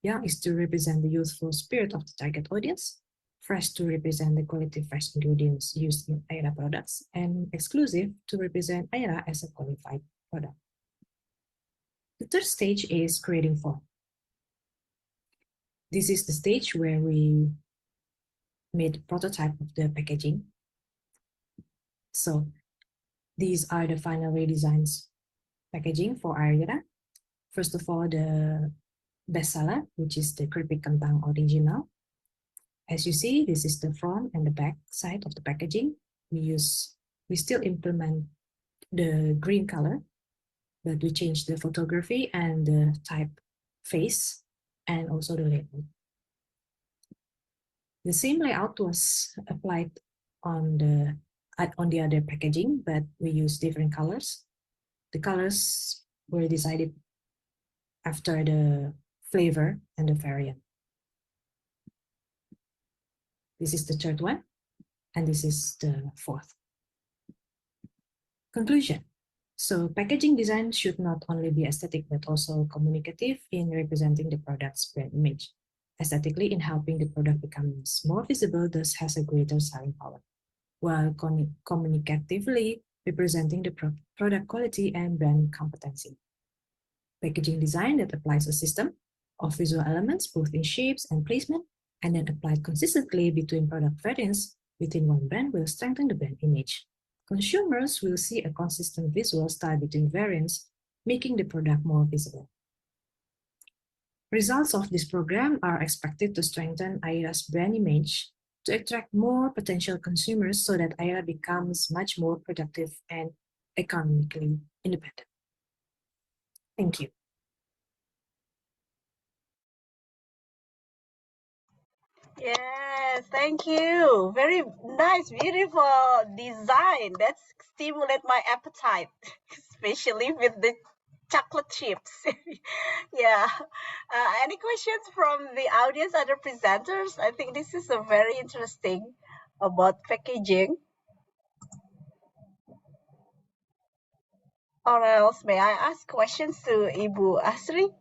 Young is to represent the youthful spirit of the target audience, fresh to represent the quality fresh ingredients used in AIRA products, and exclusive to represent AIRA as a qualified product. The third stage is creating form. This is the stage where we made a prototype of the packaging. So these are the final redesigns packaging for AIRA. First of all, the bestseller, which is the keripik kentang original. As you see, this is the front and the back side of the packaging. We still implement the green color, but we change the photography and the typeface and also the label. The same layout was applied on the other packaging, but we use different colors. The colors were decided after the flavor and the variant. This is the third one, and this is the fourth. Conclusion. So packaging design should not only be aesthetic, but also communicative in representing the product's brand image. Aesthetically in helping the product becomes more visible, thus has a greater selling power, while communicatively representing the product quality and brand competency. Packaging design that applies a system of visual elements, both in shapes and placement, and then applied consistently between product variants within one brand will strengthen the brand image. Consumers will see a consistent visual style between variants, making the product more visible. Results of this program are expected to strengthen AIRA's brand image to attract more potential consumers so that AIRA becomes much more productive and economically independent. Thank you. Yes, thank you. Very nice, beautiful design. That stimulate my appetite, especially with the chocolate chips. Yeah. Any questions from the audience, other presenters? I think this is a very interesting about packaging. Or else, may I ask questions to Ibu Asri?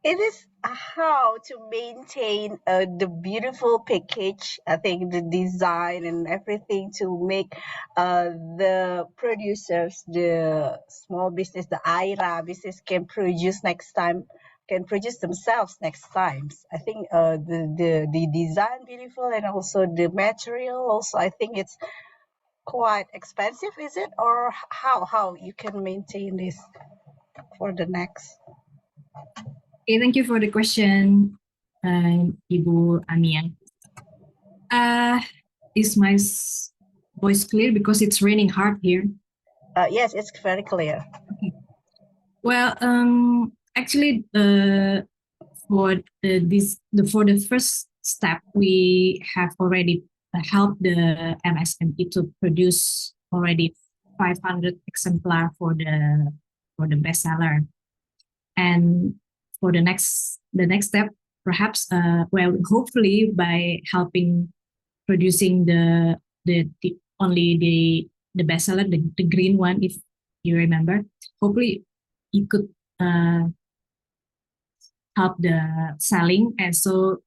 it is how to maintain the beautiful package. I think the design and everything to make the producers, the small business, the IRA business can produce next time, can produce themselves next times. I think the design beautiful and also the material also. I think it's quite expensive, is it, or how you can maintain this for the next? Okay, thank you for the question, Ibu Amia. Is my voice clear because it's raining hard here? Yes, it's very clear. Okay. Well, actually, for the first step, we have already helped the MSME to produce already 500 exemplar for the bestseller, and for the next step, perhaps well, hopefully by helping producing the only the bestseller, the green one, if you remember, hopefully you could help the selling, and so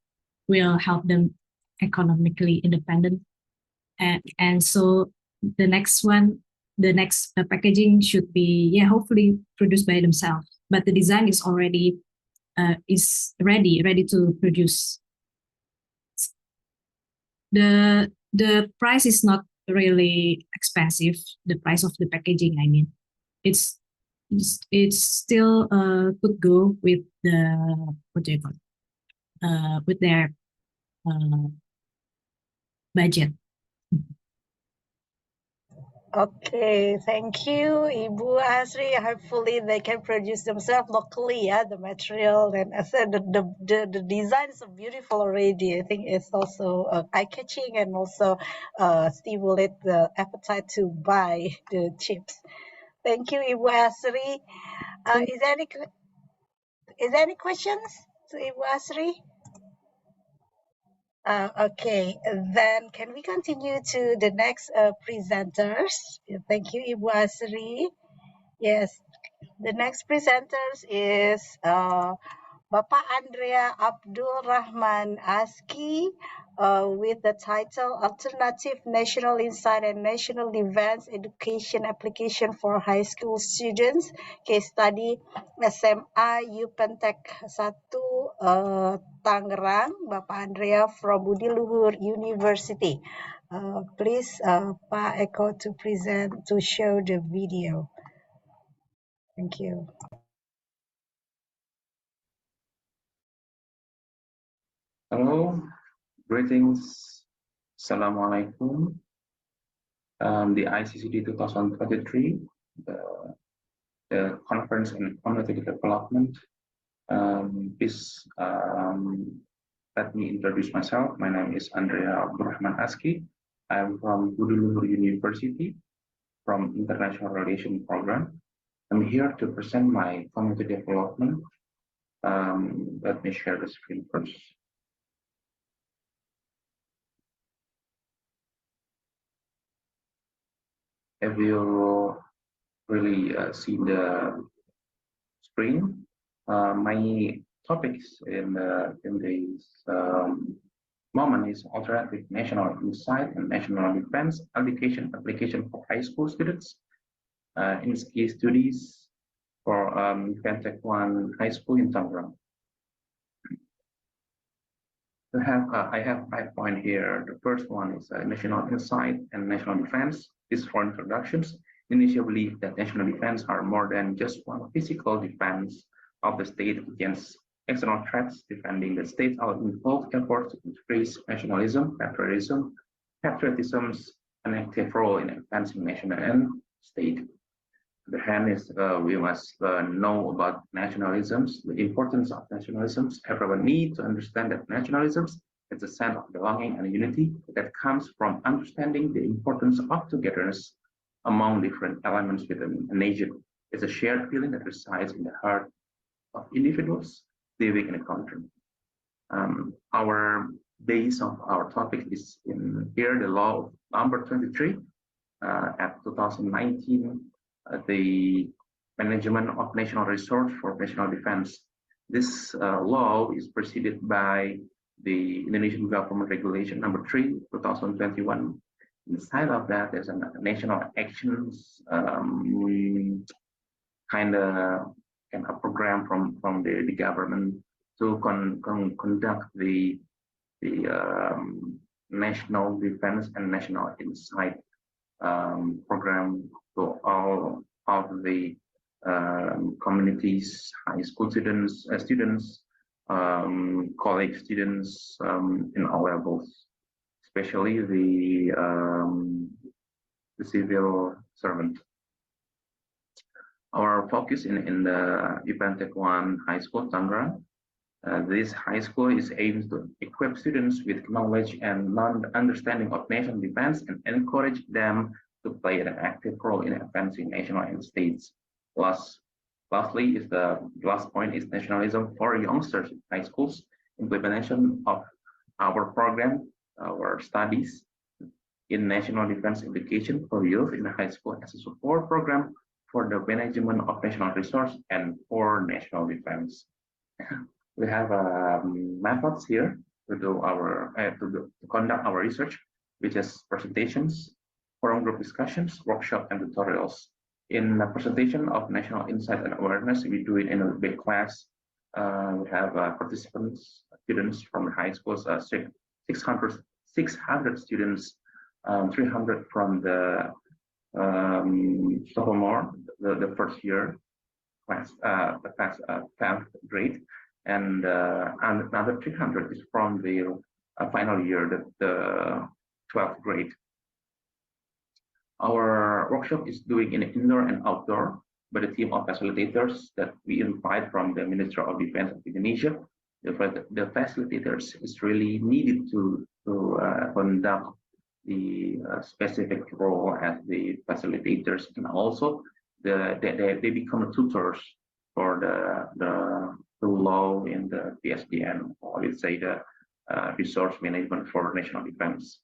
will help them economically independent, and so the next one, the next packaging should be, yeah, hopefully produced by themselves, but the design is already is ready to produce. The price is not really expensive. The price of the packaging, I mean, it's still could go with the what do you call it? With their budget. Okay, thank you, Ibu Asri. Hopefully they can produce themselves locally, yeah, the material. And I said the design is beautiful already. I think it's also eye-catching and also stimulate the appetite to buy the chips. Thank you, Ibu Asri. Is there any questions to Ibu Asri? Okay, then can we continue to the next presenters? Thank you, Ibu Asri. Yes, the next presenters is Bapak Andrea Abdul Rahman Aski with the title Alternative National Insight and National Defense Education Application for High School Students, Case Study SMA Yupentek 1 Tangerang, Bapak Andrea from Budi Luhur University. Please, Pak Eko, to present, to show the video. Thank you. Hello, greetings. Assalamualaikum. The ICCD 2023, the Conference on Community Development. Please let me introduce myself. My name is Andrea Abdurrahman Aski. I am from Budi Luhur University from International Relations Program. I'm here to present my community development. Let me share the screen first. If you really see the screen, my topics in this moment is alternative national insight and national defense application for high school students in case studies for Fintech 1 High School in Tangerang. I have 5 points here. The first one is national insight and national defense. This for introductions. Indonesia believe that national defense are more than just one physical defense of the state against external threats. Defending the state will involve efforts to increase nationalism, patriotism's an active role in advancing nation and state. The hand is we must know about nationalisms, the importance of nationalisms. Everyone needs to understand that nationalisms is a sense of belonging and unity that comes from understanding the importance of togetherness among different elements within a nation. It's a shared feeling that resides in the heart of individuals living in a country. Our base of our topic is in here, the law number 23 at 2019. The management of national resource for national defense. This law is preceded by the Indonesian government regulation number 3, 2021. Inside of that, there's a national actions kind of a program from the government to conduct the national defense and national insight program to all of the communities, high school students, college students in all levels, especially the civil servant. Our focus in the Ipantek 1 High School, Tangerang. This high school is aimed to equip students with knowledge and understanding of national defense and encourage them to play an active role in advancing national and states. Lastly, is the last point is nationalism for youngsters in high schools. Implementation of our program, our studies in national defense education for youth in high school as a support program for the management of national resource and for national defense. We have methods here to do our to conduct our research, which is presentations, forum group discussions, workshop, and tutorials. In the presentation of national insight and awareness, we do it in a big class. We have participants, students from the high schools, 600 students, 300 from the sophomore, the first year class, the class 10th grade, and another 300 is from the final year, the 12th grade. Our workshop is doing in indoor and outdoor by the team of facilitators that we invite from the Ministry of Defense of Indonesia. The facilitators is really needed to conduct the specific role as the facilitators, and also they become tutors for the law in the PSDN, or let's say the resource management for national defense,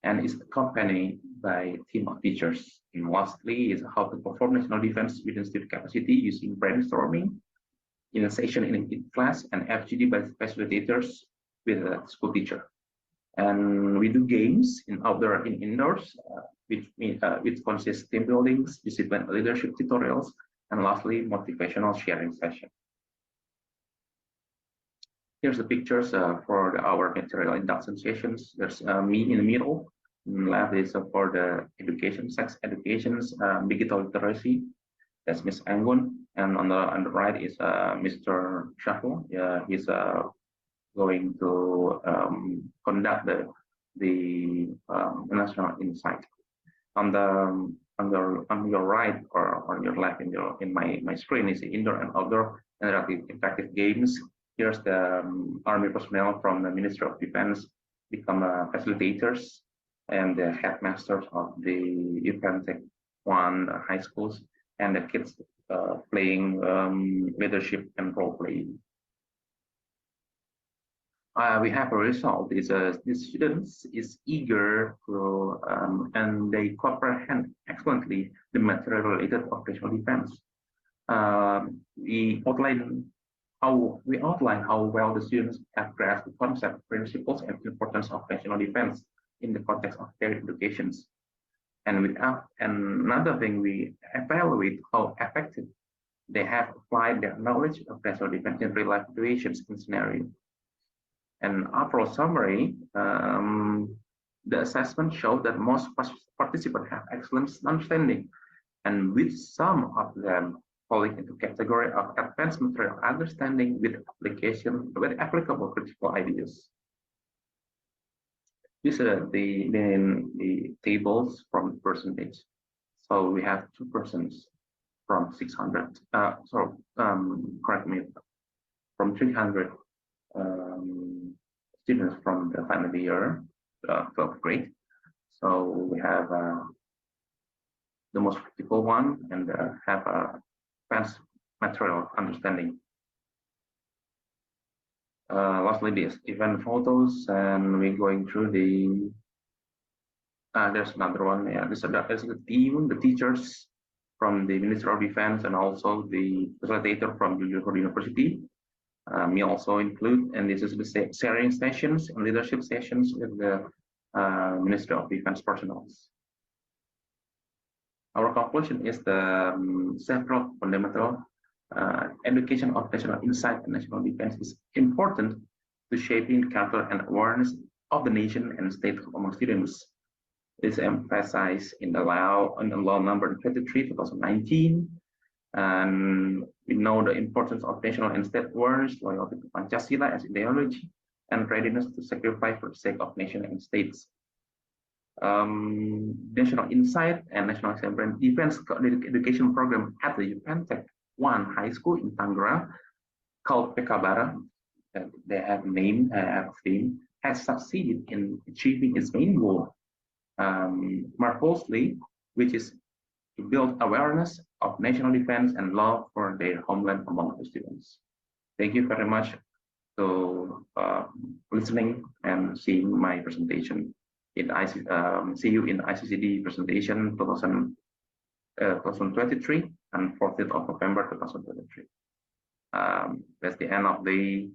and is accompanied by a team of teachers. And lastly is how to perform national defense within student capacity using brainstorming in a session in class, and FGD by facilitators with a school teacher. And we do games in outdoor and indoors, which consists team buildings, discipline leadership tutorials, and lastly, motivational sharing session. Here's the pictures for our material induction sessions. There's me in the middle. Left is for the education, sex educations, digital literacy. That's Miss Anggun, and on the right is Mr. Shahul. He's going to conduct the national insight. On your right or on your left in my screen is the indoor and outdoor interactive games. Here's the Army personnel from the Ministry of Defense become facilitators and the headmasters of the Ipantek 1 high schools, and the kids playing leadership and role playing. We have a result. These students is eager to and they comprehend excellently the material related of national defense. We outline how well the students have grasped the concept, principles, and importance of national defense in the context of their educations. And another thing, we evaluate how effective they have applied their knowledge of national defense in real life situations and scenarios. And after a summary, the assessment showed that most participants have excellent understanding, and with some of them falling into category of advanced material understanding with application with applicable critical ideas. These are the tables from the percentage. So we have 2% from 600. Correct me, from 300 students from the final year, 12th grade. So we have the most critical one, and have a advanced material understanding. Lastly, this event photos, and we're going through the. There's another one. Yeah, there's the team, the teachers from the Ministry of Defense, and also the facilitator from the University. We also include, and this is the sharing sessions and leadership sessions with the Ministry of Defense personnel. Our conclusion is the several fundamental education of national insight and national defense is important to shaping character and awareness of the nation and state among students. This is emphasized in the law number 23, 2019. And we know the importance of national and state awareness, loyalty to Pancasila as ideology, and readiness to sacrifice for the sake of nation and states. National Insight and National Defense Education Program at the Yupantek 1 High School in Tangerang, called Pekabara, they have named theme, has succeeded in achieving its main goal, marvelously, which is to build awareness of national defense and love for their homeland among the students. Thank you very much for listening and seeing my presentation. See you in ICCD presentation 2023 and 14th of November 2023. That's the end of the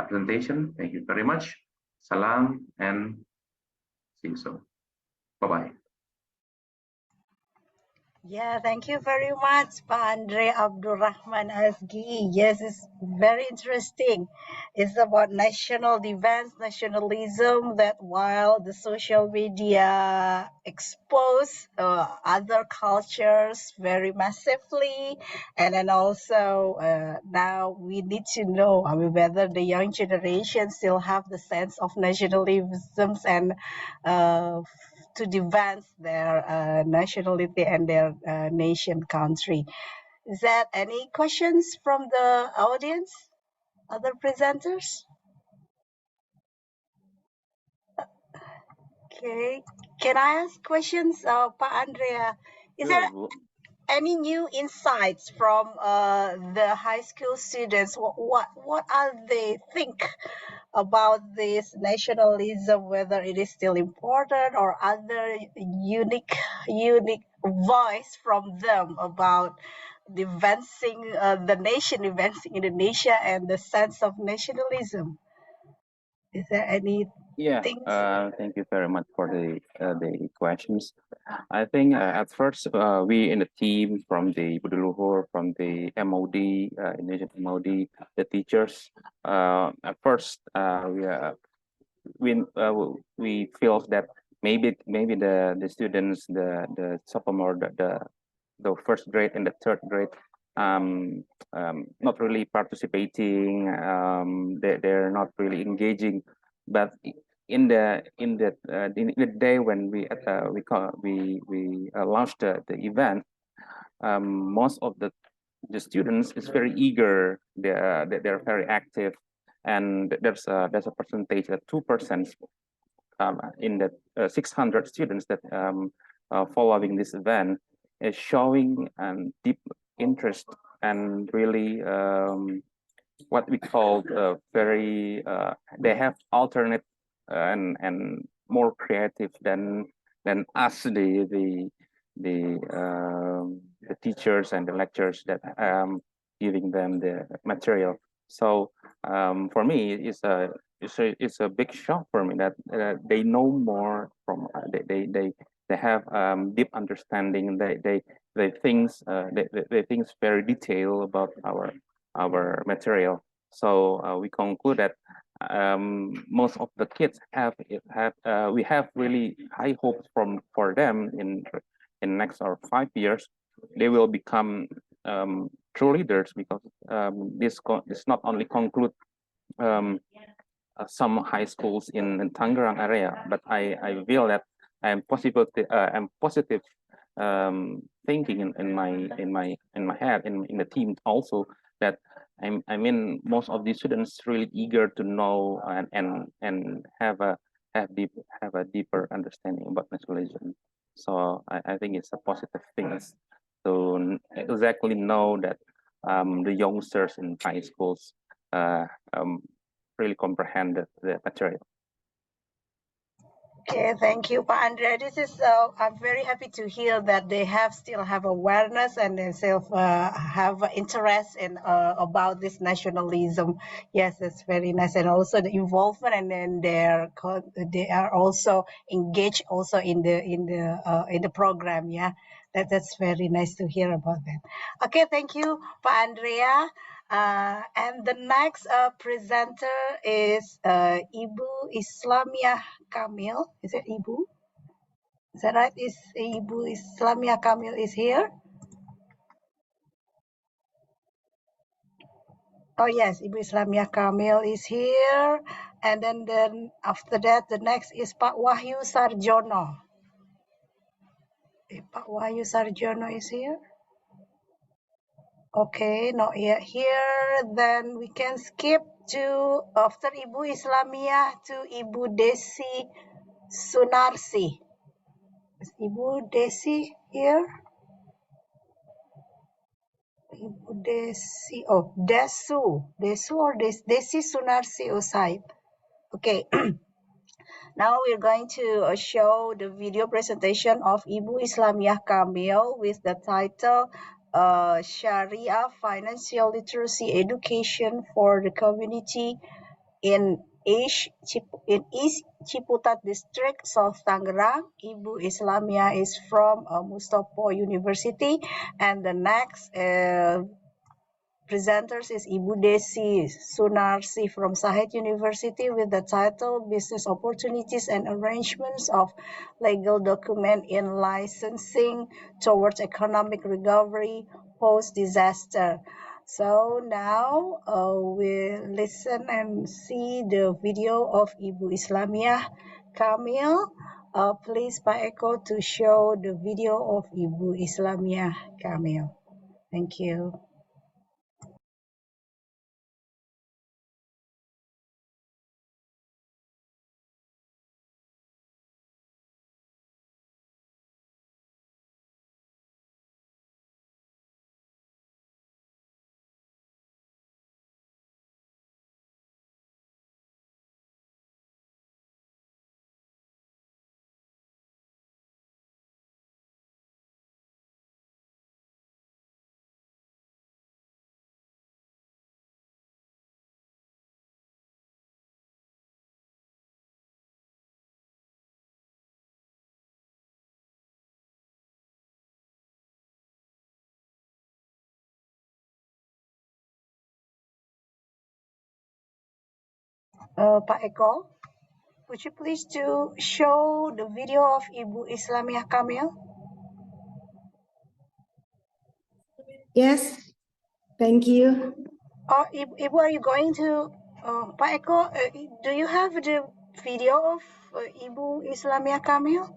presentation. Thank you very much. Salam and see you soon. Bye-bye. Yeah, thank you very much, Pak Andre Abdurrahman Azgi. Yes, it's very interesting. It's about national defense, nationalism, that while the social media expose other cultures very massively, and then also now we need to know, I mean, whether the young generation still have the sense of nationalisms and to defend their nationality and their nation country. Is that any questions from the audience? Other presenters? Okay. Can I ask questions, Pak Andrea? Is there any new insights from the high school students? What are they think about this nationalism, whether it is still important, or other unique voice from them about advancing the nation, advancing Indonesia, and the sense of nationalism? Is there any? Yeah, thank you very much for the questions. I think at first we in the team from the Buduluhur, from the MOD, Indonesian MOD, the teachers. At first we feel that maybe the students, the sophomore, the first grade and the third grade not really participating. They're not really engaging, but in the day when we launched the event, most of the students is very eager. They're very active, and there's a percentage that 2% in the 600 students that following this event is showing deep interest and really what we call very they have alternate and more creative than us, the teachers and the lecturers that giving them the material. So for me, it's a big shock for me that they know more from they have deep understanding. They think very detailed about our material. So we conclude that most of the kids we have really high hopes for them in next or 5 years. They will become true leaders, because this not only conclude some high schools in Tangerang area, but I feel that I'm positive thinking in my head, in the team also, that I mean most of these students really eager to know and have a deeper understanding about nationalism. So I think it's a positive thing to exactly know that the youngsters in high schools really comprehend the material. Okay, thank you, Pak Andrea. This is I'm very happy to hear that they still have awareness and they still have interest in about this nationalism. Yes, it's very nice, and also the involvement, and then they are also engaged also in the program. Yeah, that's very nice to hear about that. Okay, thank you, Pak Andrea. And the next presenter is Ibu Islamia Kamil. Is it Ibu? Is that right? Is Ibu Islamia Kamil is here? Oh yes, Ibu Islamia Kamil is here. And then after that, the next is Pak Wahyu Sarjono. Pak Wahyu Sarjono is here? Okay, not yet here. Then we can skip to after Ibu Islamia to Ibu Desi Sunarsi. Is Ibu Desi here? Ibu Desi, oh, Desu or Desi Sunarsi Usaid. Okay, now we're going to show the video presentation of Ibu Islamiyah Kamil with the title Sharia Financial Literacy Education for the Community in East Ciputat District, South Tangerang. Ibu Islamia is from Mustopo University, and the next presenters is Ibu Desi Sunarsi from Sahid University with the title Business Opportunities and Arrangements of Legal Document in Licensing Towards Economic Recovery Post-Disaster. So now we'll listen and see the video of Ibu Islamiyah Kamil. Please, Pak Eko, to show the video of Ibu Islamiyah Kamil. Thank you. Pak Eko, would you please to show the video of Ibu Islamiyah Kamil? Yes, thank you. Oh, Ibu, are you going to, Pak Eko, do you have the video of Ibu Islamiyah Kamil?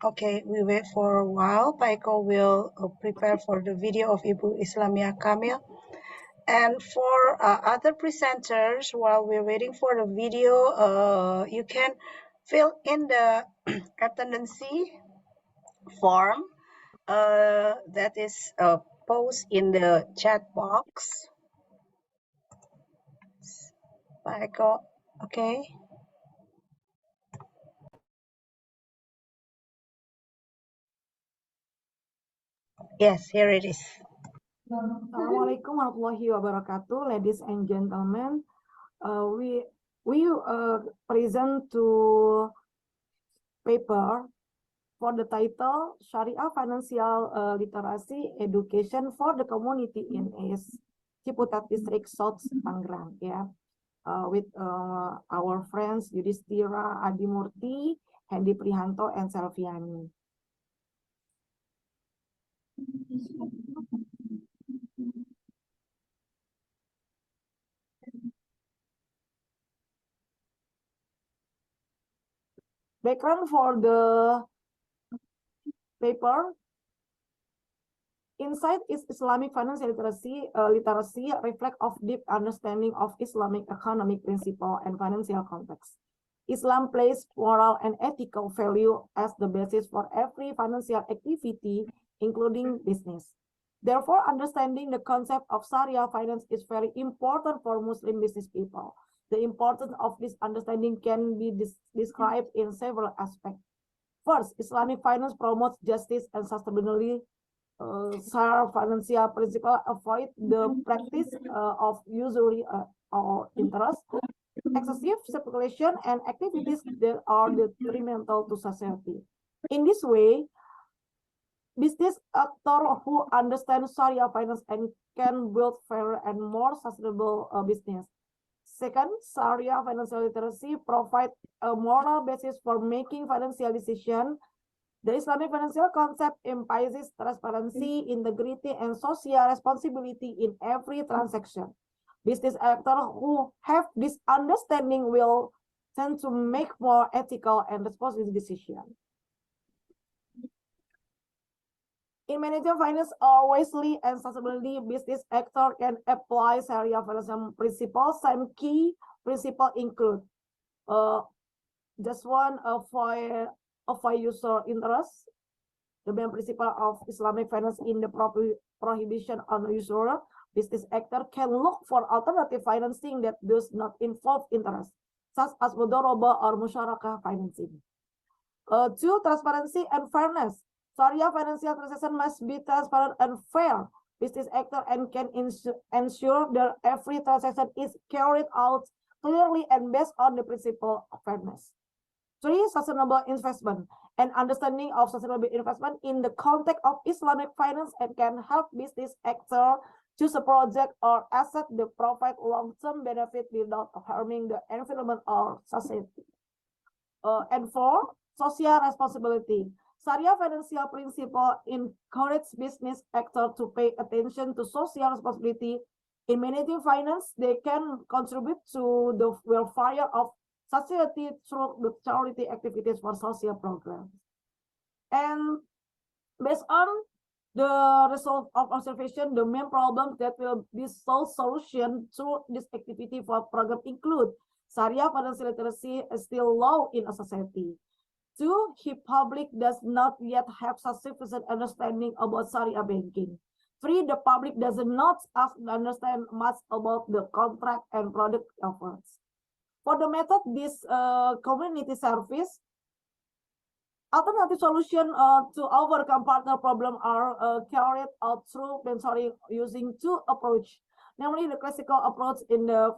Okay, we wait for a while. Pak Eko will prepare for the video of Ibu Islamiyah Kamil. And for other presenters, while we're waiting for the video, you can fill in the attendance form that is posted in the chat box. Pak Eko, okay. Yes, here it is. Assalamualaikum warahmatullahi wabarakatuh, ladies and gentlemen. We present to paper for the title Sharia Financial Literacy Education for the Community in East Ciputat District, South Tangerang. Yeah, with our friends Yudhistya Ayu Hendi Prihanto, and Selviani. Background for the paper: insight is Islamic financial literacy reflect of deep understanding of Islamic economic principle and financial context. Islam places moral and ethical value as the basis for every financial activity, including business. Therefore, understanding the concept of Sharia finance is very important for Muslim business people. The importance of this understanding can be described in several aspects. First, Islamic finance promotes justice and sustainability. Financial principle avoid the practice of usury or interest, excessive speculation, and activities that are detrimental to society. In this way, business actors who understand Sharia finance and can build fairer and more sustainable business. Second, Sharia financial literacy provides a moral basis for making financial decisions. The Islamic financial concept emphasizes transparency, integrity, and social responsibility in every transaction. Business actors who have this understanding will tend to make more ethical and responsible decisions. In managing finance wisely and sustainably, business actors can apply Sharia financial principles. Some key principles include just one, avoid user interest. The main principle of Islamic finance in the prohibition on usury. Business actor can look for alternative financing that does not involve interest, such as mudharabah or musyarakah financing. Two, transparency and fairness. Sharia financial transaction must be transparent and fair. Business actor and can ensure that every transaction is carried out clearly and based on the principle of fairness. Three, sustainable investment. An understanding of sustainable investment in the context of Islamic finance and can help business actor choose a project or asset that provide long-term benefit without harming the environment or society. And four, social responsibility. Sharia financial principle encourage business actors to pay attention to social responsibility. In managing finance, they can contribute to the welfare of society through the charity activities for social programs. And based on the result of observation, the main problems that will be solved solution through this activity for program include Sharia financial literacy is still low in a society. Two, the public does not yet have sufficient understanding about Sharia banking. Three, the public does not understand much about the contract and product offers. For the method, this community service, alternative solution to overcome partner problem are carried out through mentoring using two approaches. Namely, the classical approach in the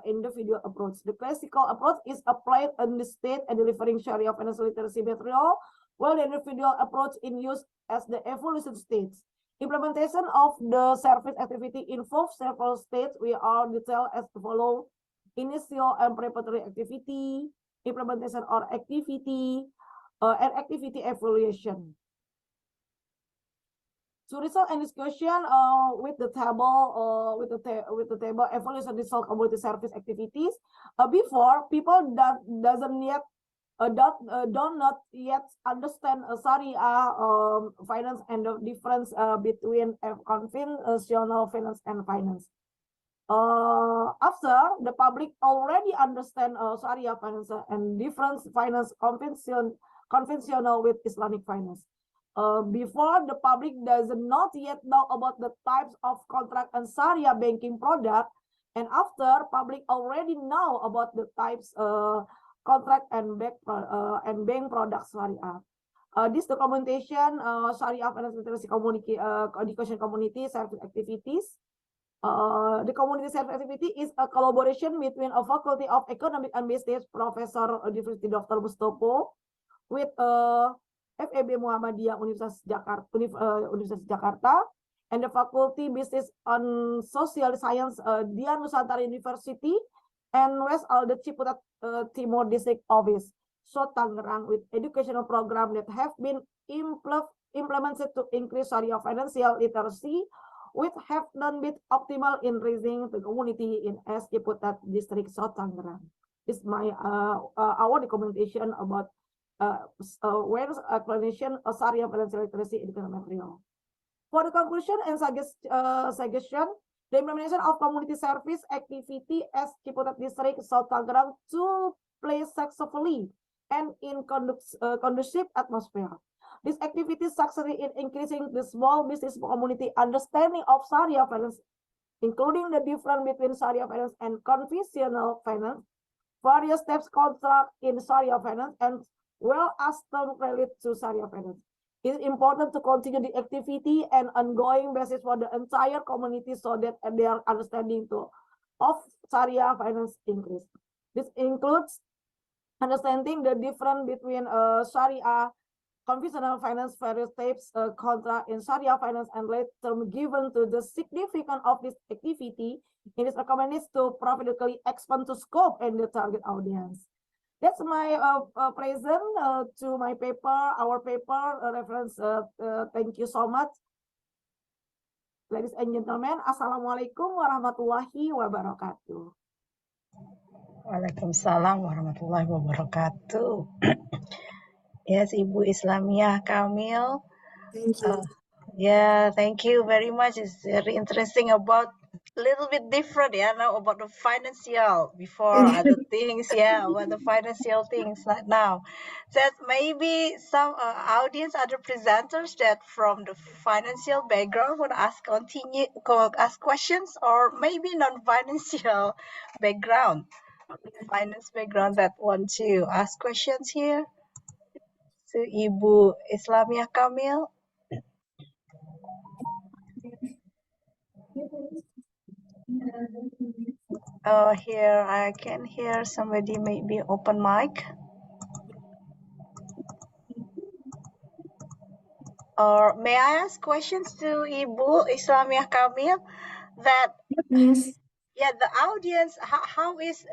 individual approach. The classical approach is applied in the state and delivering Sharia financial literacy material, while the individual approach in use as the evolution stage. Implementation of the service activity involves several stages. We are detailed as follows: initial and preparatory activity, implementation or activity, and activity evaluation. To resolve any discussion with the table evaluation result community service activities, before people that do not yet understand Sharia finance and the difference between conventional finance and finance. After the public already understand Sharia finance and different finance conventional with Islamic finance. Before, the public does not yet know about the types of contract and Sharia banking product, and after, public already know about the types contract and bank products Sharia. This documentation, Sharia financial literacy education community service activities. The community service activity is a collaboration between a faculty of economic and business, Professor University Dr. Mustopo, with FEB Muhammadiyah Universitas Jakarta, and the Faculty Business on Social Science Dia Nusantara University, and West Alda Ciputat Timur District Office, so Tangerang, with educational program that have been implemented to increase Sharia financial literacy, which have not been optimal in raising the community in S Ciputat District, South Tangerang. This is my our documentation about where's explanation of Sharia financial literacy educational material. For the conclusion and suggestion, the implementation of community service activity as Ciputat District South Tangerang to play successfully and in conducive atmosphere. This activity succeeded in increasing the small business community understanding of Sharia finance, including the difference between Sharia finance and conventional finance, various steps contract in Sharia finance, and well as term related to Sharia finance. It is important to continue the activity and ongoing basis for the entire community so that their understanding of Sharia finance increase. This includes understanding the difference between Sharia, conventional finance, various types contract in Sharia finance, and later given to the significance of this activity. It is recommended to prophetically expand to scope and the target audience. That's my present to my paper, our paper reference. Thank you so much. Ladies and gentlemen, Assalamualaikum warahmatullahi wabarakatuh. Waalaikumsalam warahmatullahi wabarakatuh. Yes, Ibu Islamiyah Kamil. Thank you. Yeah, thank you very much. It's very interesting about little bit different, yeah, now about the financial before other things, yeah, about the financial things like now. That maybe some audience, other presenters that from the financial background would ask ask questions, or maybe non-financial background, finance background that want to ask questions here. So Ibu Islamiyah Kamil. Here I can hear somebody maybe open mic. Or may I ask questions to Ibu Islamiyah Kamil? That Yes. yeah, the audience, how is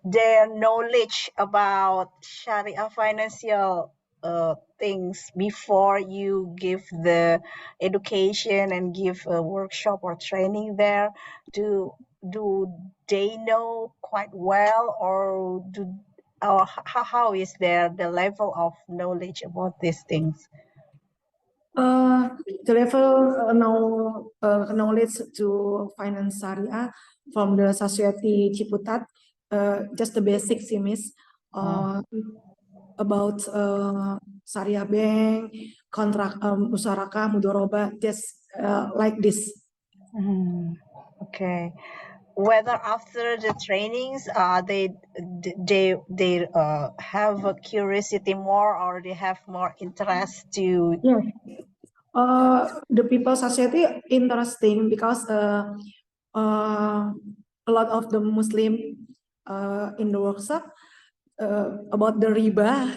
their knowledge about Sharia financial things before you give the education and give a workshop or training there? Do they know quite well, or how is the level of knowledge about these things? The level knowledge to finance Sharia from the society Ciputat, just the basics, Miss, about Sharia bank, contract, musyarakah, mudoroba, just like this. Okay. Whether after the trainings, they have a curiosity more, or they have more interest to. Yeah. The people society interesting because a lot of the Muslim in the workshop about the riba.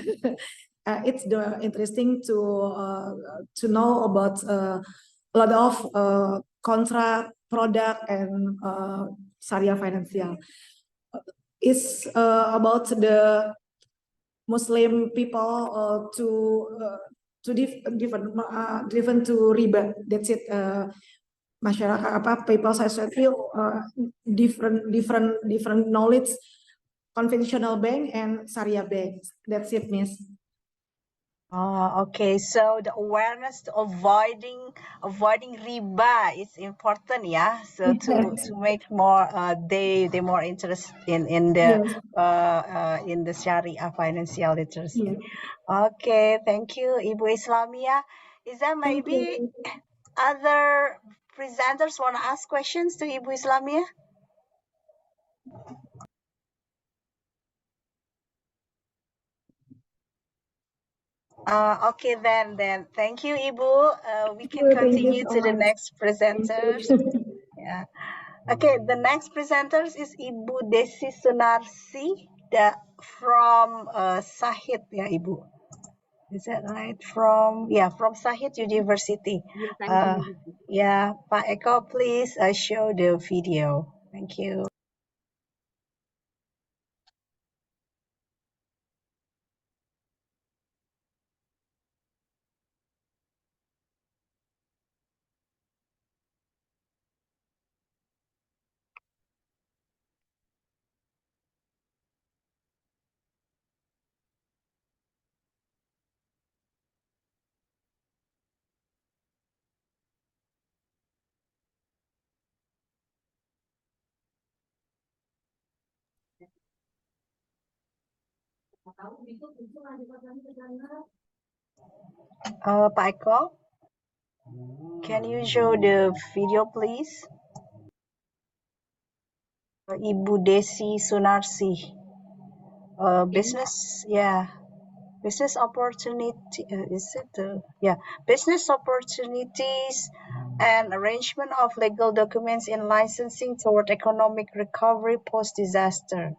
It's interesting to know about a lot of contract, product, and Sharia financial. It's about the Muslim people driven to riba. That's it. Masyarakat people society different knowledge, conventional bank and Sharia bank. That's it, Miss. Okay, so the awareness to avoiding riba is important, yeah. So to make more they more interest in the Sharia financial literacy. Okay, thank you, Ibu Islamiyah. Is there maybe other presenters want to ask questions to Ibu Islamiyah? Okay, then thank you, Ibu. We can continue to the next presenters. Yeah. Okay, the next presenters is Ibu Desi Sunarsi from Sahid, ya Ibu. Is that right? From Sahid University. Yeah, Pak Eko, please show the video. Thank you. Pak Eko, can you show the video, please? Ibu Desi Sunarsi, business, yeah, business opportunity, is it? Yeah, business opportunities and arrangement of legal documents in licensing toward economic recovery post-disaster.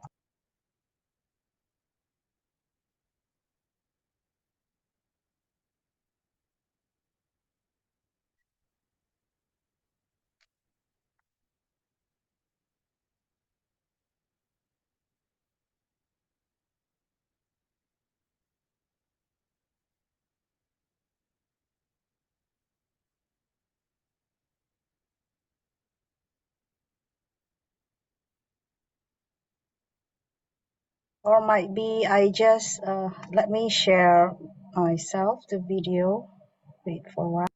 Or might be I just, let me share myself the video. Wait for a while.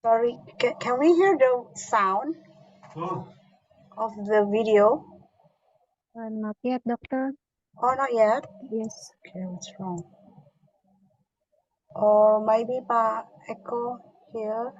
Sorry, can we hear the sound of the video? Not yet, Doctor. Oh, not yet? Yes. Okay, what's wrong? Or maybe Pak Eko here.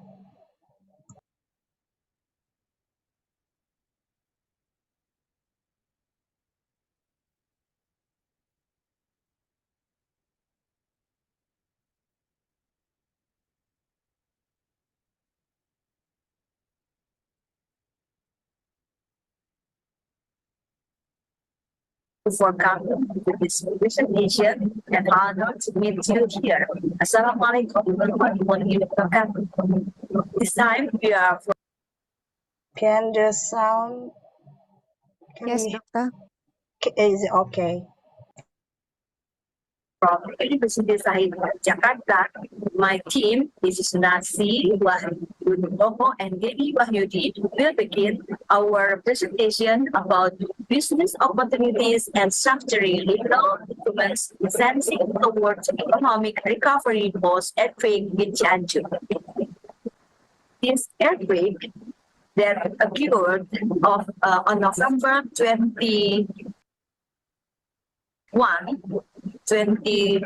For coming to this presentation and honored to meet you here. Assalamualaikum warahmatullahi wabarakatuh. This time we are from Can the sound? Yes, Doctor. Is it okay? University Jakarta. My team, this is Nasi, Wahyu, and Dewi Wahyudi, will begin our presentation about business opportunities and structuring legal documents sensing towards economic recovery post-earthquake in Cianjur. This earthquake that occurred on November 21, 22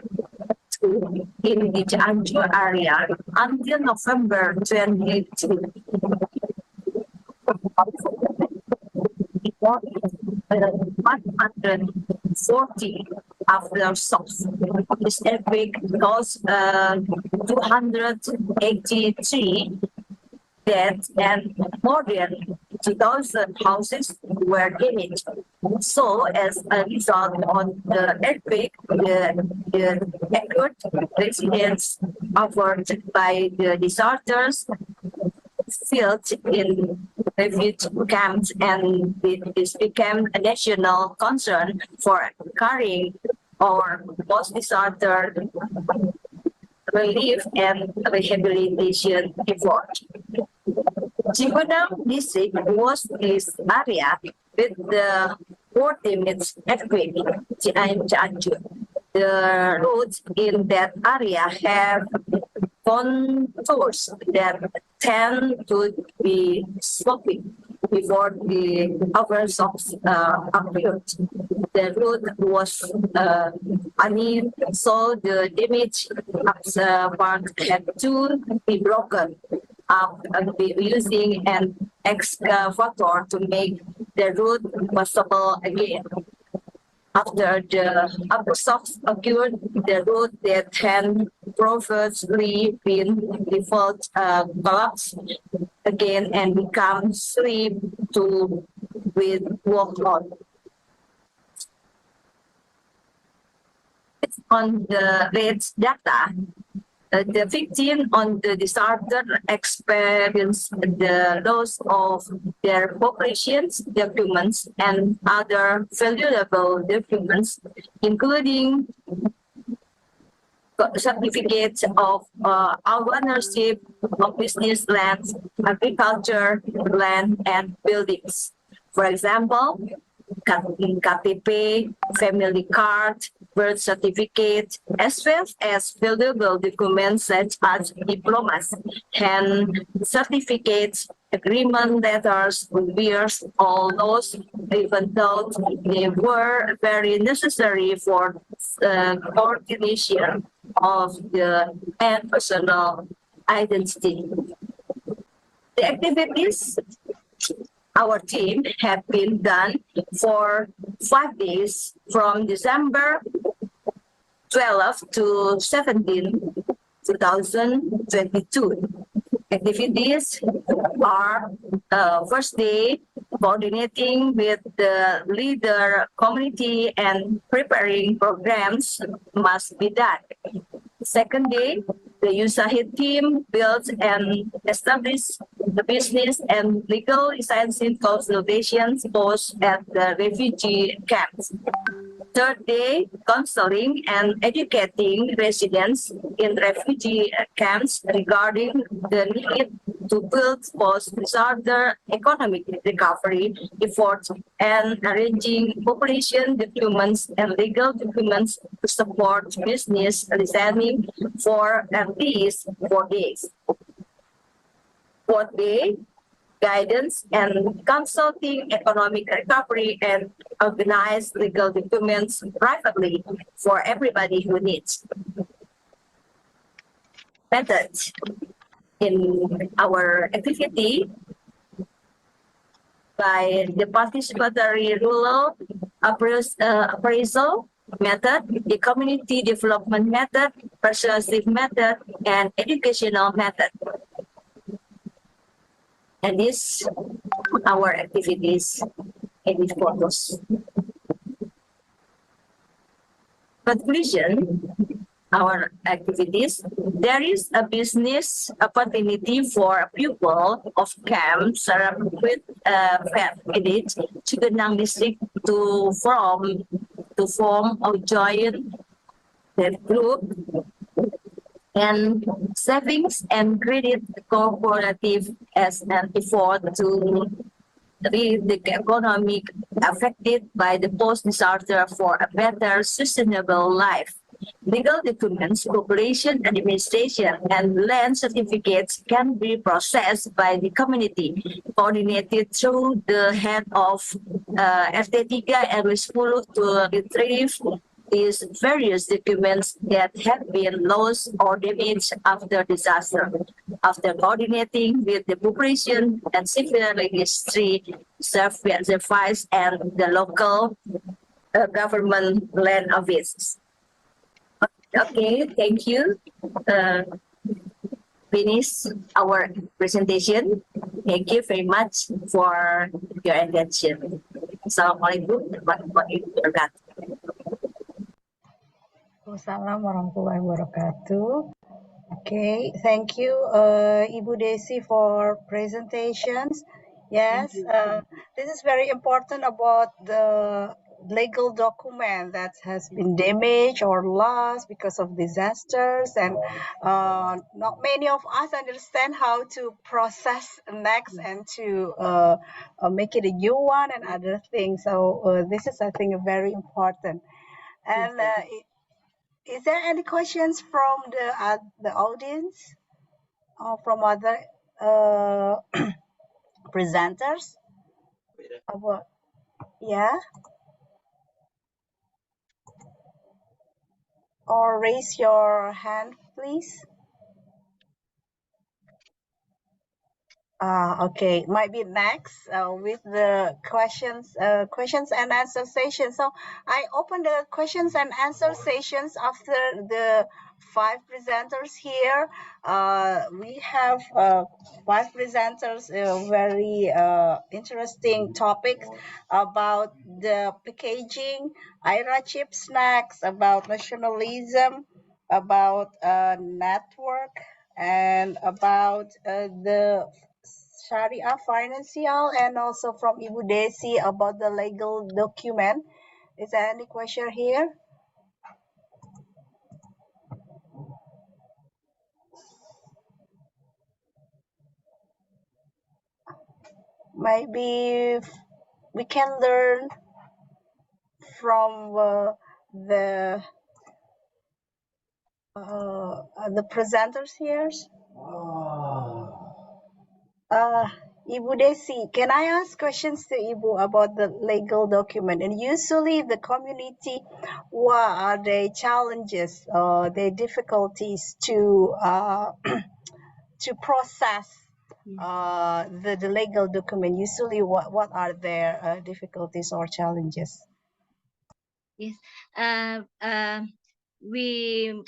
in the Cianjur area until November 22. 140 aftershocks. This earthquake caused 283 deaths and more than 2,000 houses were damaged. So, as a result of the earthquake, the acute residents affected by the disasters filled in refugee camps, and this became a national concern for carrying our post-disaster relief and rehabilitation effort. Cahyono district was this area with the 40 minutes earthquake in Cianjur. The roads in that area have contours that tend to be sloping before the aftershocks occurred. The road was uneven, so the damage part had to be broken up using an excavator to make the road passable again. After the aftershocks occurred, the road that had previously been default collapsed again and become slip to with walk on. on the rates data, the victim on the disaster experience the loss of their populations, documents, and other valuable documents, including certificates of ownership of business lands, agriculture, land, and buildings. For example, KTP, family card, birth certificate, as well as valuable documents such as diplomas and certificates, agreement letters, wills, all those, even though they were very necessary for coordination of the and personal identity. The activities our team have been done for 5 days from December 12 to 17, 2022. Activities are first day coordinating with the leader community and preparing programs must be done. Second day, the USAID team builds and establishes the business and legal licensing consultations posts at the refugee camps. Third day, counseling and educating residents in refugee camps regarding the need to build post-disaster economic recovery efforts and arranging population documents and legal documents to support business licensing for at least 4 days. Fourth day, guidance and consulting economic recovery and organize legal documents privately for everybody who needs. Methods in our activity by the participatory rural appraisal method, the community development method, persuasive method, and educational method. And this our activities in these photos. Conclusion, our activities, there is a business opportunity for a pupil of camp with village to the Nang district to form or join the group and savings and credit cooperative as an effort to rid the economic affected by the post-disaster for a better sustainable life. Legal documents, population administration, and land certificates can be processed by the community, coordinated through the head of RT3 RW10 to retrieve these various documents that have been lost or damaged after disaster. After coordinating with the population and civil registry service and the local government land offices. Okay, thank you. Finish our presentation. Thank you very much for your attention. Assalamualaikum warahmatullahi wabarakatuh. Assalamualaikum warahmatullahi wabarakatuh. Okay, thank you, Ibu Desi, for presentations. Yes, this is very important about the legal document that has been damaged or lost because of disasters, and not many of us understand how to process next and to make it a new one and other things. So this is, I think, very important. And is there any questions from the audience or from other presenters? About, yeah? Or raise your hand, please. Okay, might be next with the questions and answer session. So I open the questions and answer sessions after the 5 presenters here. We have 5 presenters, very interesting topics about the packaging, IRA chip snacks, about nationalism, about network, and about the Sharia financial, and also from Ibu Desi about the legal document. Is there any question here? Maybe we can learn from the presenters here. Ibu Desi, can I ask questions to Ibu about the legal document? And usually the community, what are the challenges or the difficulties to to process the legal document? Usually, what are their difficulties or challenges? Yes, we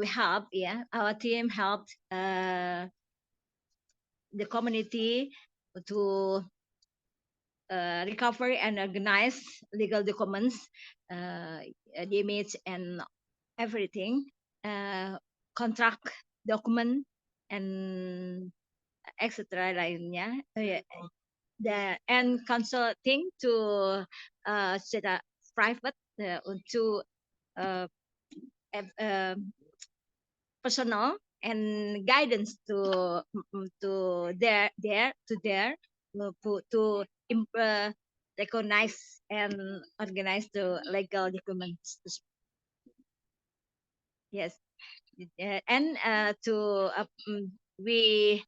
help. Yeah, our team helped the community to recover and organize legal documents, the image and everything, contract document and etc. lainnya. And consulting to secara private untuk personal and guidance to their to recognize and organize the legal documents. Yes, and to we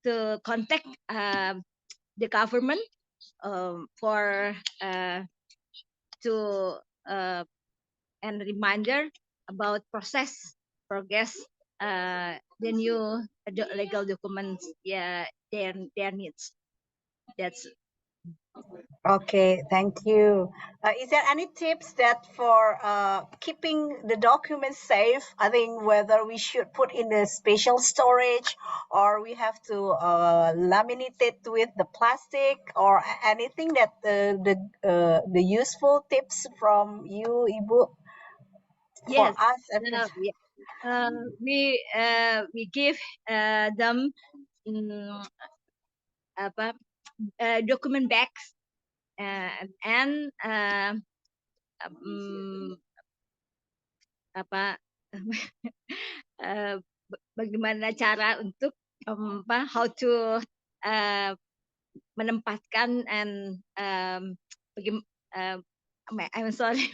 to contact the government for to and reminder about progress the new legal documents, yeah, their needs. That's Okay, thank you. Is there any tips that for keeping the documents safe? I think whether we should put in a special storage or we have to laminate it with the plastic or anything that the useful tips from you, Ibu, for yes. us. We give them document bags and bagaimana cara untuk how to menempatkan and I'm sorry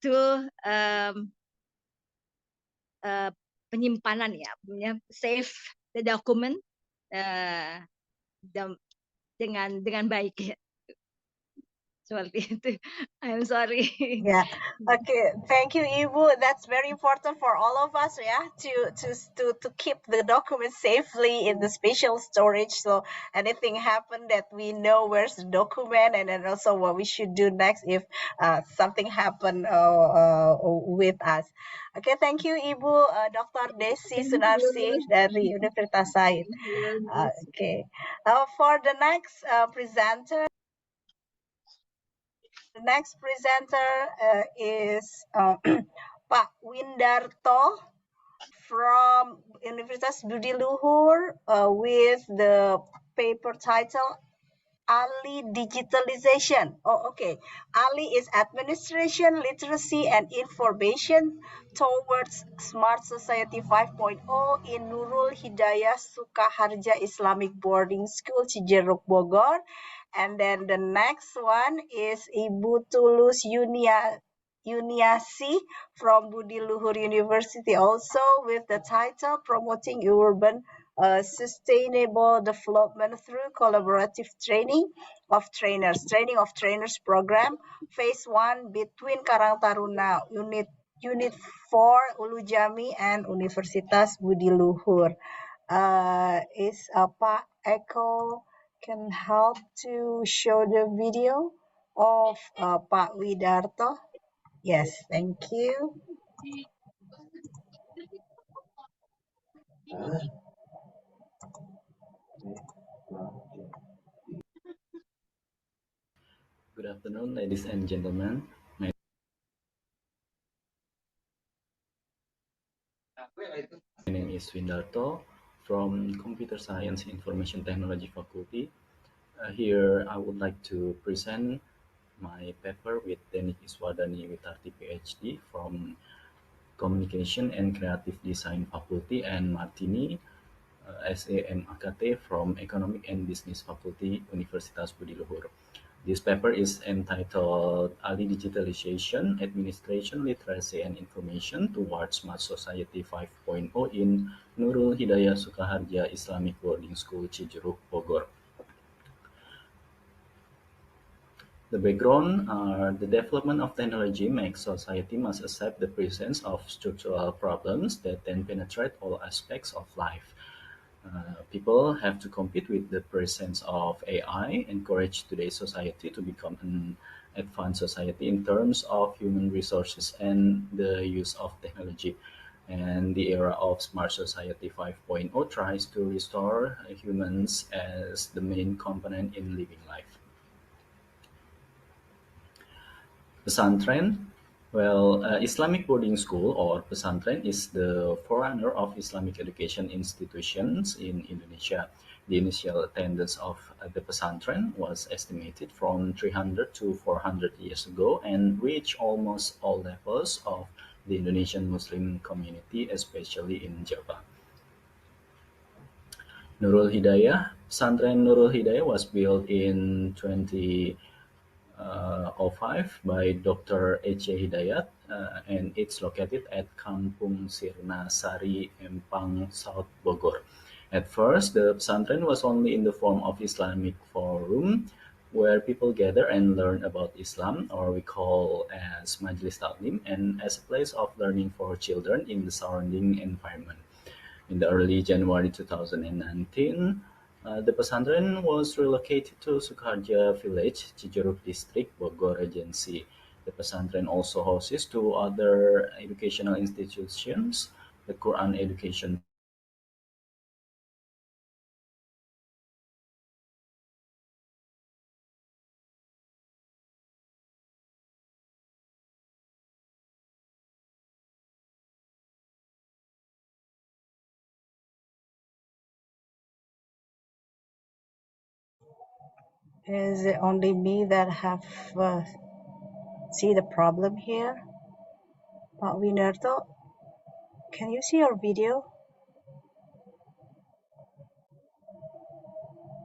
to penyimpanan ya, save the document dengan baik ya. Seperti itu. I'm sorry. Yeah. Okay. Thank you, Ibu. That's very important for all of us, yeah, to keep the documents safely in the special storage. So anything happen that we know where's the document, and then also what we should do next if something happen with us. Okay. Thank you, Ibu. Dr. Desi Sunarsi dari Universitas Said. Okay. For the next presenter. The next presenter is Pak Windarto from Universitas Budi Luhur with the paper title Ali Digitalization. Oh, okay. Ali is Administration, Literacy, and Information Towards Smart Society 5.0 in Nurul Hidayah Sukaharja Islamic Boarding School, Cijeruk, Bogor. And then the next one is Ibu Tulus Yuniasi from Budi Luhur University, also with the title Promoting Urban Sustainable Development Through Collaborative Training of Trainers program, phase 1 between Karang Taruna Unit 4 Ulu Jami and Universitas Budi Luhur. Is Pak Eko can help to show the video of Pak Widarto. Yes, thank you. Good afternoon, ladies and gentlemen. My name is Windarto from Computer Science Information Technology Faculty. Here, I would like to present my paper with Denik Iswadani Witarti PhD from Communication and Creative Design Faculty and Martini SAMAKT from Economic and Business Faculty, Universitas Budi Luhur. This paper is entitled Ali Digitalization, Administration, Literacy, and Information Towards Smart Society 5.0 in Nurul Hidayah Sukaharja Islamic Boarding School, Cijeruk, Bogor. The background the development of technology makes society must accept the presence of structural problems that then penetrate all aspects of life. People have to compete with the presence of AI, encourage today's society to become an advanced society in terms of human resources and the use of technology. And the era of Smart Society 5.0 tries to restore humans as the main component in living life. Pesantren. Well, Islamic boarding school or pesantren is the forerunner of Islamic education institutions in Indonesia. The initial attendance of the pesantren was estimated from 300 to 400 years ago and reached almost all levels of the Indonesian Muslim community, especially in Java. Nurul Hidayah. Pesantren Nurul Hidayah was built in 2005 by Dr. Ece Hidayat, and it's located at Kampung Sirna Sari, Empang, South Bogor. At first, the pesantren was only in the form of Islamic forum, where people gather and learn about Islam, or we call as Majlis Taklim, and as a place of learning for children in the surrounding environment. In the early January 2019, the pesantren was relocated to Sukarja Village, Cijeruk District, Bogor Regency. The pesantren also hosts two other educational institutions, the Quran Education Is it only me that have see the problem here? Pak Winarto, can you see your video?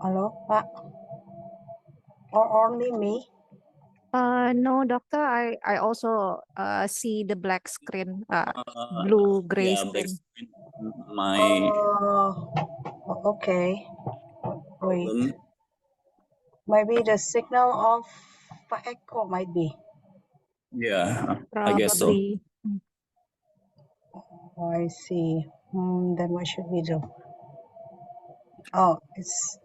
Hello, Pak? Or only me? No, doctor, I also see the black screen, blue gray yeah, black screen. screen. My Okay. Wait. problem. Maybe the signal of Pak Eko might be. Yeah, I guess so. Probably. Oh, I see. Then what should we do? Oh, it's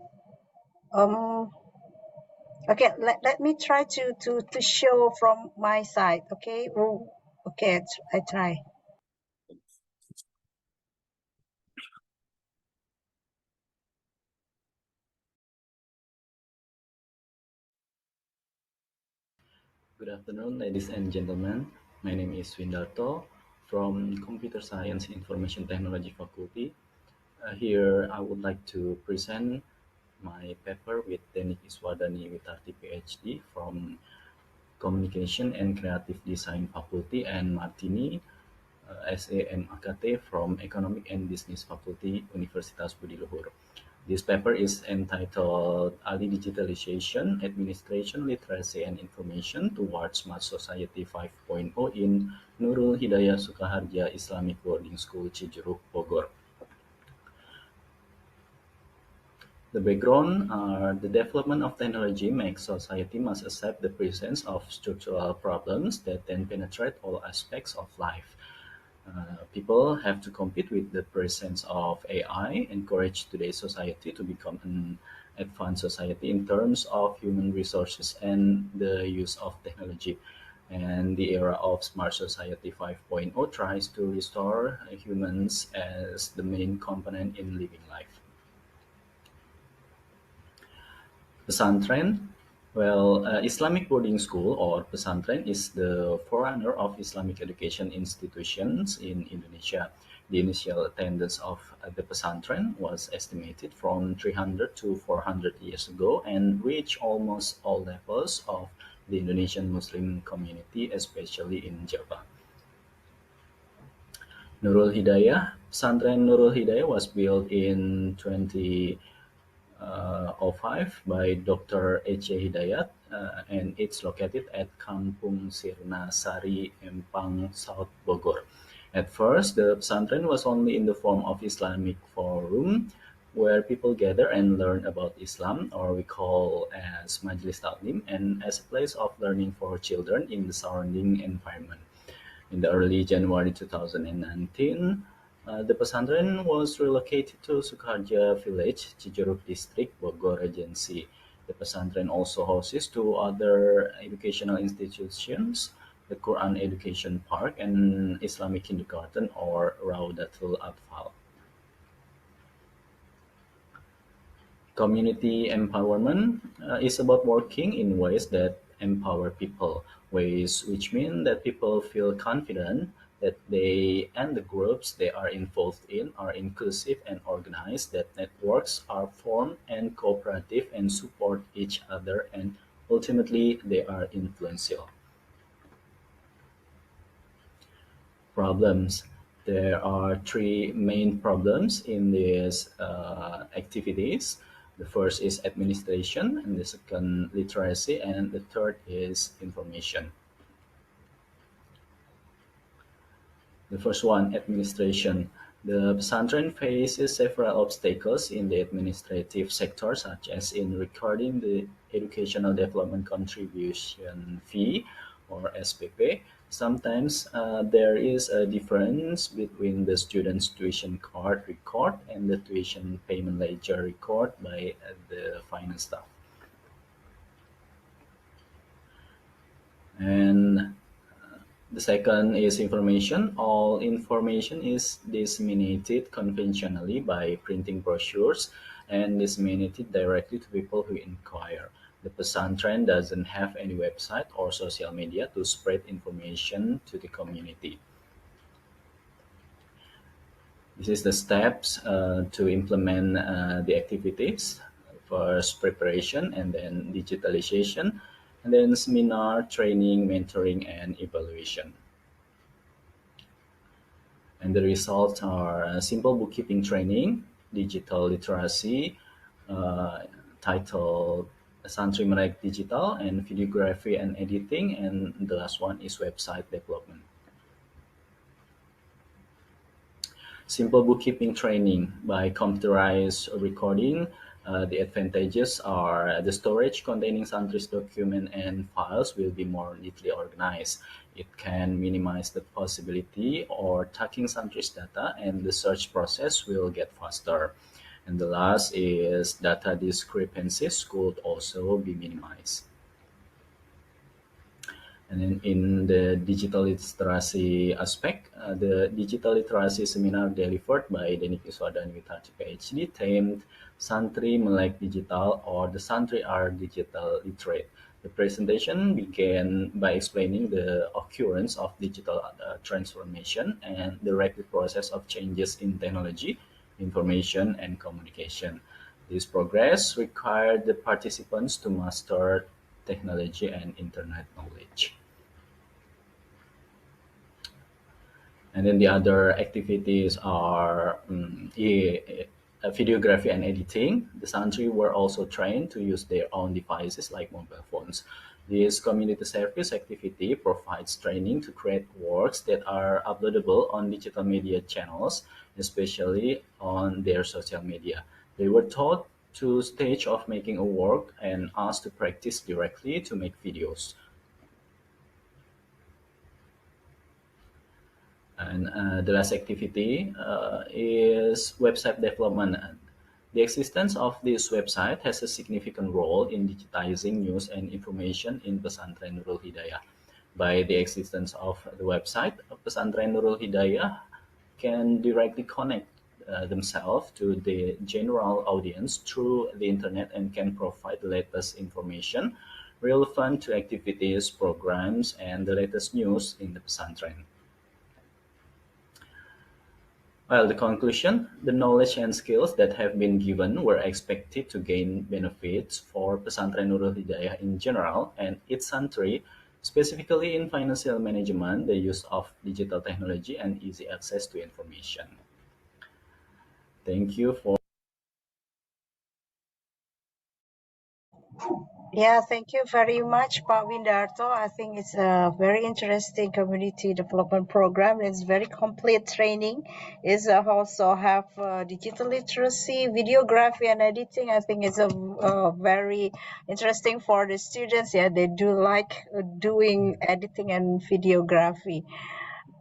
okay. Let me try to show from my side. Okay. Oh, okay. I try. Good afternoon, ladies and gentlemen. My name is Windarto from Computer Science Information Technology Faculty. Here, I would like to present my paper with Denik Iswadani Witarti PhD from Communication and Creative Design Faculty and Martini SAMAKT from Economic and Business Faculty, Universitas Budi Luhur. This paper is entitled Ali Digitalization, Administration, Literacy, and Information Towards Smart Society 5.0 in Nurul Hidayah Sukaharja Islamic Boarding School, Cijeruk, Bogor. The background the development of technology makes society must accept the presence of structural problems that then penetrate all aspects of life. People have to compete with the presence of AI, encourage today's society to become an advanced society in terms of human resources and the use of technology. And the era of Smart Society 5.0 tries to restore humans as the main component in living life. Pesantren, well, Islamic boarding school or pesantren is the forerunner of Islamic education institutions in Indonesia. The initial attendance of the pesantren was estimated from 300 to 400 years ago and reached almost all levels of the Indonesian Muslim community, especially in Java. Nurul Hidayah, pesantren Nurul Hidayah was built in 2005 by Dr. Ece Hidayat, and it's located at Kampung Sirna Sari, Empang, South Bogor. At first, the pesantren was only in the form of Islamic forum, where people gather and learn about Islam, or we call as Majlis Taklim, and as a place of learning for children in the surrounding environment. In the early January 2019, the pesantren was relocated to Sukarja village, Cijeruk district, Bogor Regency. The pesantren also hosts two other educational institutions, the Quran Education Park and Islamic Kindergarten or Raudatul Atfal. Community empowerment is about working in ways that empower people, ways which mean that people feel confident that they and the groups they are involved in are inclusive and organized, that networks are formed and cooperative and support each other, and ultimately they are influential. Problems. There are three main problems in these activities. The first is administration, and the second literacy, and the third is information. The first one, administration. The pesantren faces several obstacles in the administrative sector, such as in recording the Educational Development Contribution Fee, or SPP. Sometimes there is a difference between the student's tuition card record and the tuition payment ledger record by the finance staff. And the second is information. All information is disseminated conventionally by printing brochures and disseminated directly to people who inquire. The pesantren doesn't have any website or social media to spread information to the community. This is the steps to implement the activities. First, preparation, and then digitalization, and then seminar, training, mentoring, and evaluation. And the results are simple bookkeeping training, digital literacy, titled Santri Melek Digital, and videography and editing, and the last one is website development. Simple bookkeeping training by computerized recording. The advantages are the storage containing Santri's document and files will be more neatly organized. It can minimize the possibility or tagging Santri's data, and the search process will get faster. And the last is data discrepancies could also be minimized. And then in the digital literacy aspect, the digital literacy seminar delivered by Denik Iswada Nwitati PhD themed Santri Melek Digital, or the Santri are digital literate. The presentation began by explaining the occurrence of digital transformation and the rapid process of changes in technology, information, and communication. This progress required the participants to master technology and internet knowledge. And then the other activities are videography and editing. The Santri were also trained to use their own devices like mobile phones. This community service activity provides training to create works that are uploadable on digital media channels, especially on their social media. They were taught to stage of making a work and asked to practice directly to make videos. And the last activity is website development. The existence of this website has a significant role in digitizing news and information in Pesantren Nurul Hidayah. By the existence of the website, Pesantren Nurul Hidayah can directly connect themselves to the general audience through the internet and can provide the latest information relevant to activities, programs, and the latest news in the pesantren. Well, the conclusion, the knowledge and skills that have been given were expected to gain benefits for Pesantren Nurul Hidayah in general and its santri, specifically in financial management, the use of digital technology, and easy access to information. Thank you for. Yeah, thank you very much, Pak Windarto. I think it's a very interesting community development program. It's very complete training. It's also have digital literacy, videography, and editing. I think it's a very interesting for the students. Yeah, they do like doing editing and videography.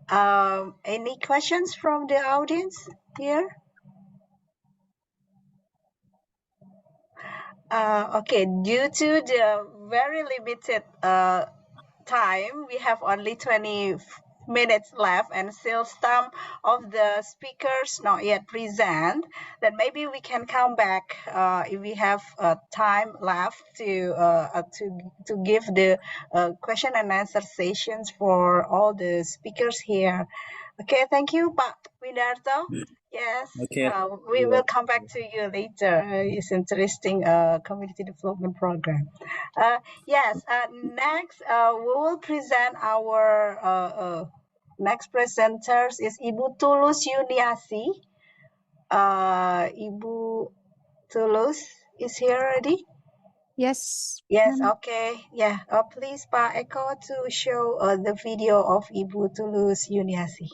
Any questions from the audience here? Okay, due to the very limited time, we have only 20 minutes left and still some of the speakers not yet present, then maybe we can come back if we have time left to give the question and answer sessions for all the speakers here. Okay, thank you, Pak Windarto. Yes, Okay. we will come back to you later. It's interesting community development program. Yes, next we will present our next presenters is Ibu Tulus Yuniasi. Ibu Tulus is here already? Yes. Yes, okay. Yeah, please Pak Eko to show the video of Ibu Tulus Yuniasi.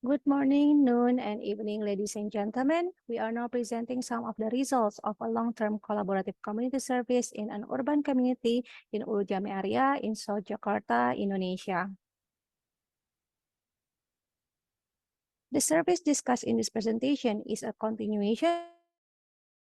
Good morning, noon, and evening, ladies and gentlemen. We are now presenting some of the results of a long-term collaborative community service in an urban community in Ulu Jami area in South Jakarta, Indonesia. The service discussed in this presentation is a continuation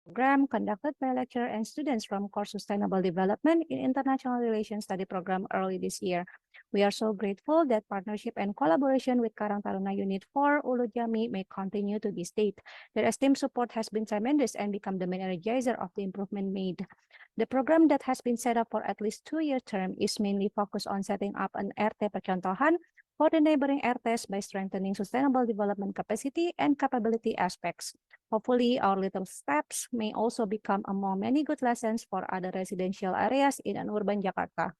program conducted by lecturers and students from course Sustainable Development in International Relations Study Program early this year. We are so grateful that partnership and collaboration with Karang Taruna Unit 4 Ulu Jami may continue to this date. Their esteemed support has been tremendous and become the main energizer of the improvement made. The program that has been set up for at least 2-year term is mainly focused on setting up an RT percontohan for the neighboring RTs by strengthening sustainable development capacity and capability aspects. Hopefully, our little steps may also become among many good lessons for other residential areas in an urban Jakarta.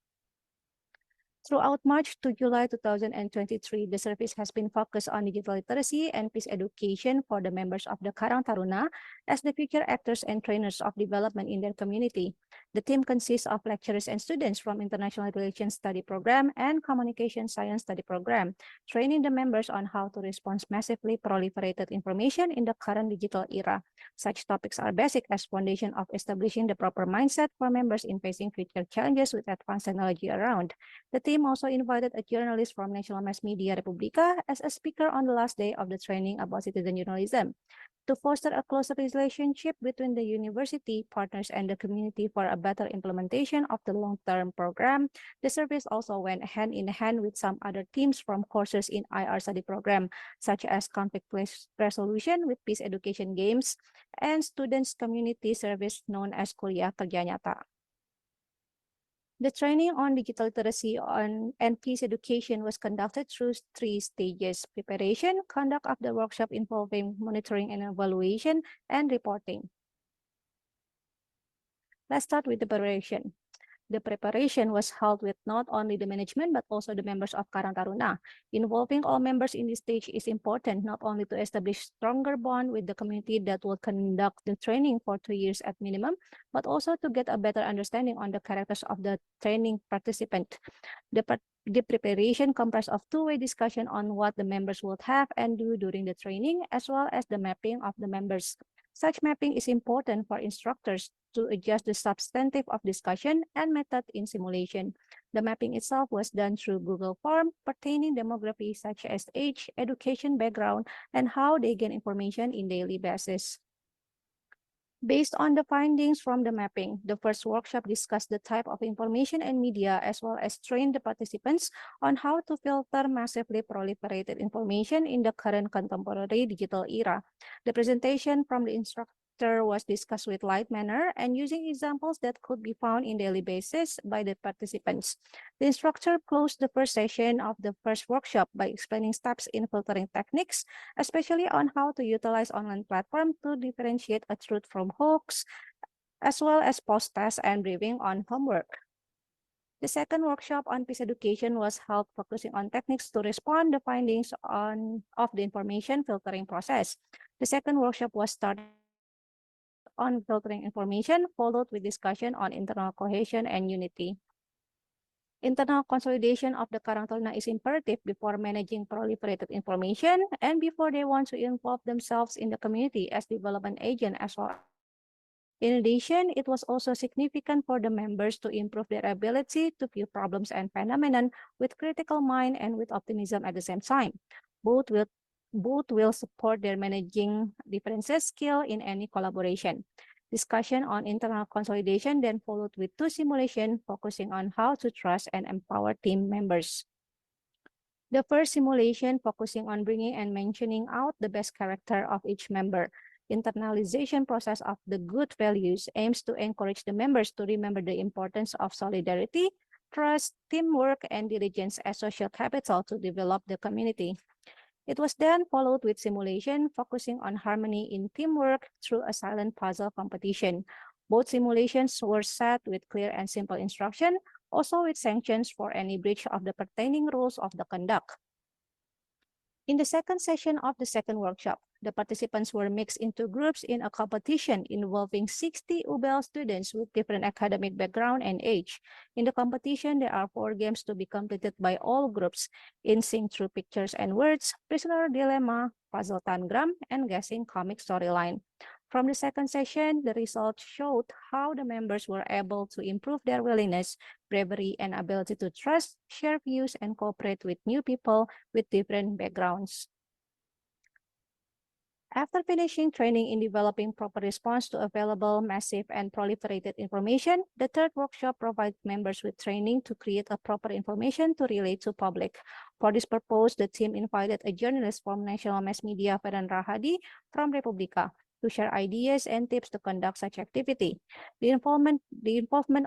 Throughout March to July 2023, the service has been focused on digital literacy and peace education for the members of the Karang Taruna as the future actors and trainers of development in their community. The team consists of lecturers and students from International Relations Study Program and Communication Science Study Program, training the members on how to respond to massively proliferated information in the current digital era. Such topics are basic as foundation of establishing the proper mindset for members in facing future challenges with advanced technology around. The team also invited a journalist from National Mass Media Republika as a speaker on the last day of the training about citizen journalism. To foster a closer relationship between the university partners and the community for a better implementation of the long-term program, the service also went hand in hand with some other teams from courses in IR study program, such as conflict resolution with peace education games and students community service known as Kuliah Kerja Nyata. The training on digital literacy and peace education was conducted through 3 stages: preparation, conduct of the workshop involving monitoring and evaluation, and reporting. Let's start with the preparation. The preparation was held with not only the management, but also the members of Karang Taruna. Involving all members in this stage is important, not only to establish stronger bond with the community that will conduct the training for 2 years at minimum, but also to get a better understanding on the characters of the training participant. The preparation comprised of two-way discussion on what the members would have and do during the training, as well as the mapping of the members. Such mapping is important for instructors to adjust the substantive of discussion and method in simulation. The mapping itself was done through Google Form pertaining demography such as age, education background, and how they gain information in daily basis. Based on the findings from the mapping, the first workshop discussed the type of information and media as well as trained the participants on how to filter massively proliferated information in the current contemporary digital era. The presentation from the instructor was discussed with light manner and using examples that could be found in daily basis by the participants. The instructor closed the first session of the first workshop by explaining steps in filtering techniques, especially on how to utilize online platform to differentiate a truth from hoax, as well as post-test and briefing on homework. The second workshop on peace education was held focusing on techniques to respond the findings of the information filtering process. The second workshop was started on filtering information, followed with discussion on internal cohesion and unity. Internal consolidation of the Karang Taruna is imperative before managing proliferated information and before they want to involve themselves in the community as development agent as well. In addition, it was also significant for the members to improve their ability to view problems and phenomena with critical mind and with optimism at the same time. Both will support their managing differences skill in any collaboration. Discussion on internal consolidation then followed with two simulations focusing on how to trust and empower team members. The first simulation focusing on bringing and mentioning out the best character of each member. Internalization process of the good values aims to encourage the members to remember the importance of solidarity, trust, teamwork, and diligence as social capital to develop the community. It was then followed with simulation focusing on harmony in teamwork through a silent puzzle competition. Both simulations were set with clear and simple instruction, also with sanctions for any breach of the pertaining rules of the conduct. In the second session of the second workshop, the participants were mixed into groups in a competition involving 60 UBL students with different academic background and age. In the competition, there are 4 games to be completed by all groups: in sync through pictures and words, prisoner dilemma, puzzle tangram, and guessing comic storyline. From the second session, the results showed how the members were able to improve their willingness, bravery, and ability to trust, share views, and cooperate with new people with different backgrounds. After finishing training in developing proper response to available, massive, and proliferated information, the third workshop provides members with training to create a proper information to relate to public. For this purpose, the team invited a journalist from National Mass Media, Feran Rahadi, from Republika, to share ideas and tips to conduct such activity. The involvement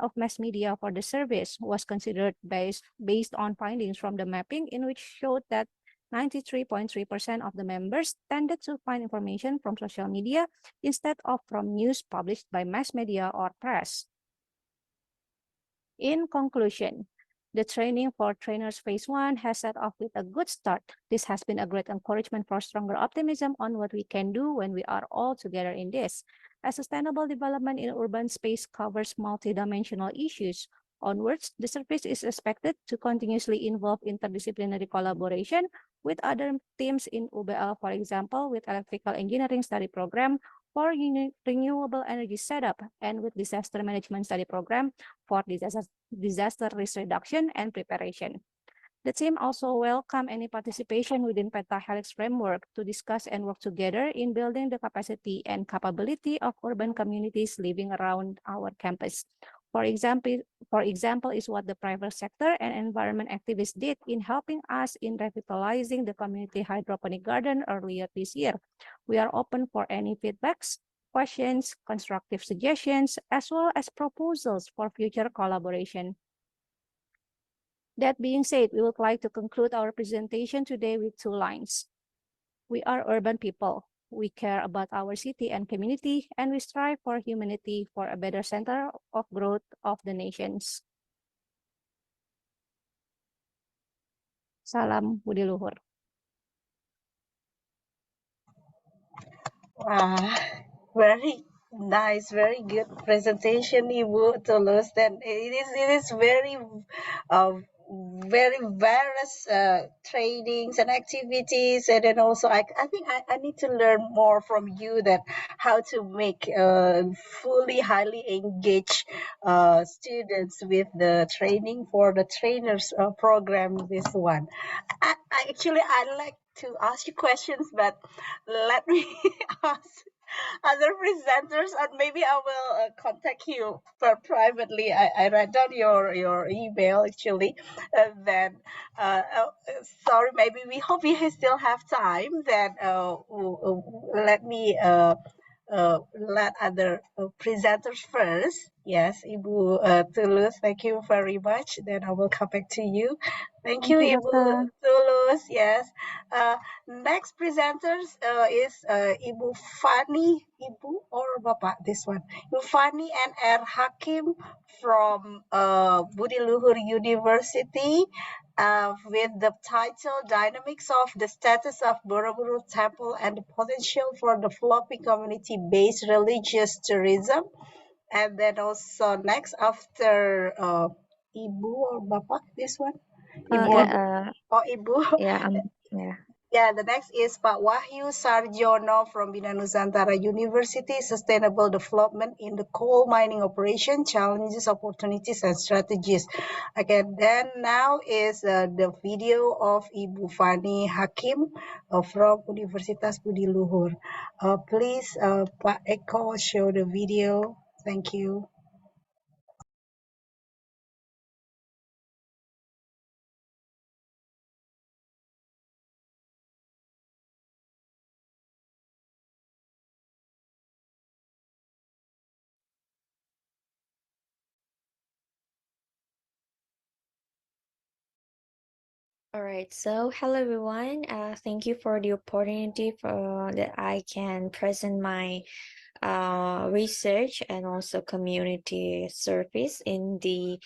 of mass media for the service was considered based on findings from the mapping, in which showed that 93.3% of the members tended to find information from social media instead of from news published by mass media or press. In conclusion, the training for trainers phase 1 has set off with a good start. This has been a great encouragement for stronger optimism on what we can do when we are all together in this. As sustainable development in urban space covers multidimensional issues, onwards, the service is expected to continuously involve interdisciplinary collaboration with other teams in UBL, for example, with electrical engineering study program for renewable energy setup and with disaster management study program for disaster risk reduction and preparation. The team also welcome any participation within Pentahelix framework to discuss and work together in building the capacity and capability of urban communities living around our campus. For example, is what the private sector and environment activists did in helping us in revitalizing the community hydroponic garden earlier this year. We are open for any feedbacks, questions, constructive suggestions, as well as proposals for future collaboration. That being said, we would like to conclude our presentation today with 2 lines. We are urban people. We care about our city and community, and we strive for humanity for a better center of growth of the nations. Salam Budi Luhur. Wow, very nice, very good presentation, Ibu Tulus. And it is very very various trainings and activities, and then also I think I need to learn more from you that how to make fully highly engaged students with the training for the trainers program. This one, I like to ask you questions, but let me ask other presenters, and maybe I will contact you privately. I read down your email actually. Then sorry, maybe we hope we still have time. Then let me let other presenters first. Yes, Ibu Tulus, thank you very much. Then I will come back to you. Thank you, Ibu Dr. Tulus. Yes. Next presenters is Ibu Fani, Ibu or Bapak, this one. Ibu Fani and R. Hakim from Budi Luhur University. With the title Dynamics of the Status of Borobudur Temple and the Potential for Developing Community-Based Religious Tourism. And then also next after Ibu or Bapak, this one? Ibu or Ibu? Yeah. Yeah, the next is Pak Wahyu Sarjono from Bina Nusantara University, Sustainable Development in the Coal Mining Operation, Challenges, Opportunities, and Strategies. Okay, then now is the video of Ibu Fani Hakim from Universitas Budi Luhur. Please, Pak Eko, show the video. Thank you. All right, so hello everyone. Thank you for the opportunity for that I can present my research and also community service in the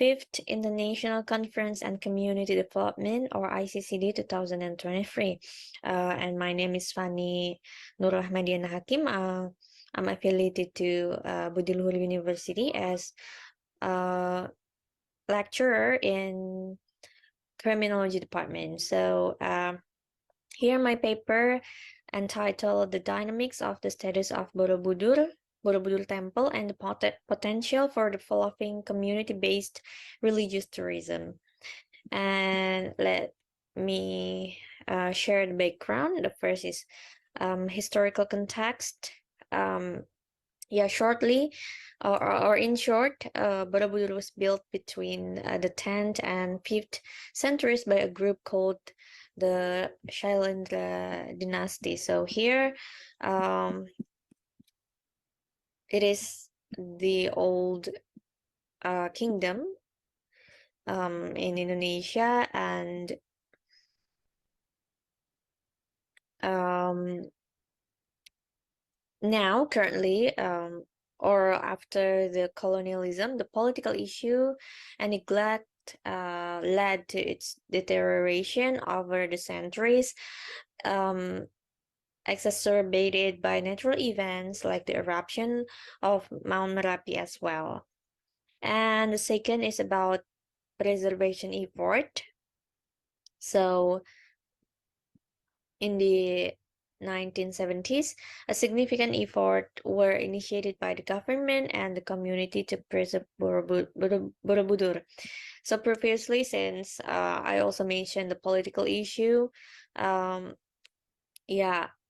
5th International Conference and Community Development, or ICCD 2023. And my name is Fani Nurrahmadiana Hakim. I'm affiliated to Budi Luhur University as a lecturer in criminology department. So here my paper entitled The Dynamics of the Status of Borobudur Temple and the Potential for Developing Community-Based Religious Tourism. And let me share the background. The first is historical context. Shortly, or in short, Borobudur was built between the 10th and 5th centuries by a group called the Shailendra dynasty. So here, it is the old kingdom in Indonesia, and now currently or after the colonialism, the political issue and neglect led to its deterioration over the centuries, exacerbated by natural events like the eruption of Mount Merapi as well. And the second is about preservation effort. So in the 1970s, a significant effort were initiated by the government and the community to preserve Borobudur. So previously, since I also mentioned the political issue,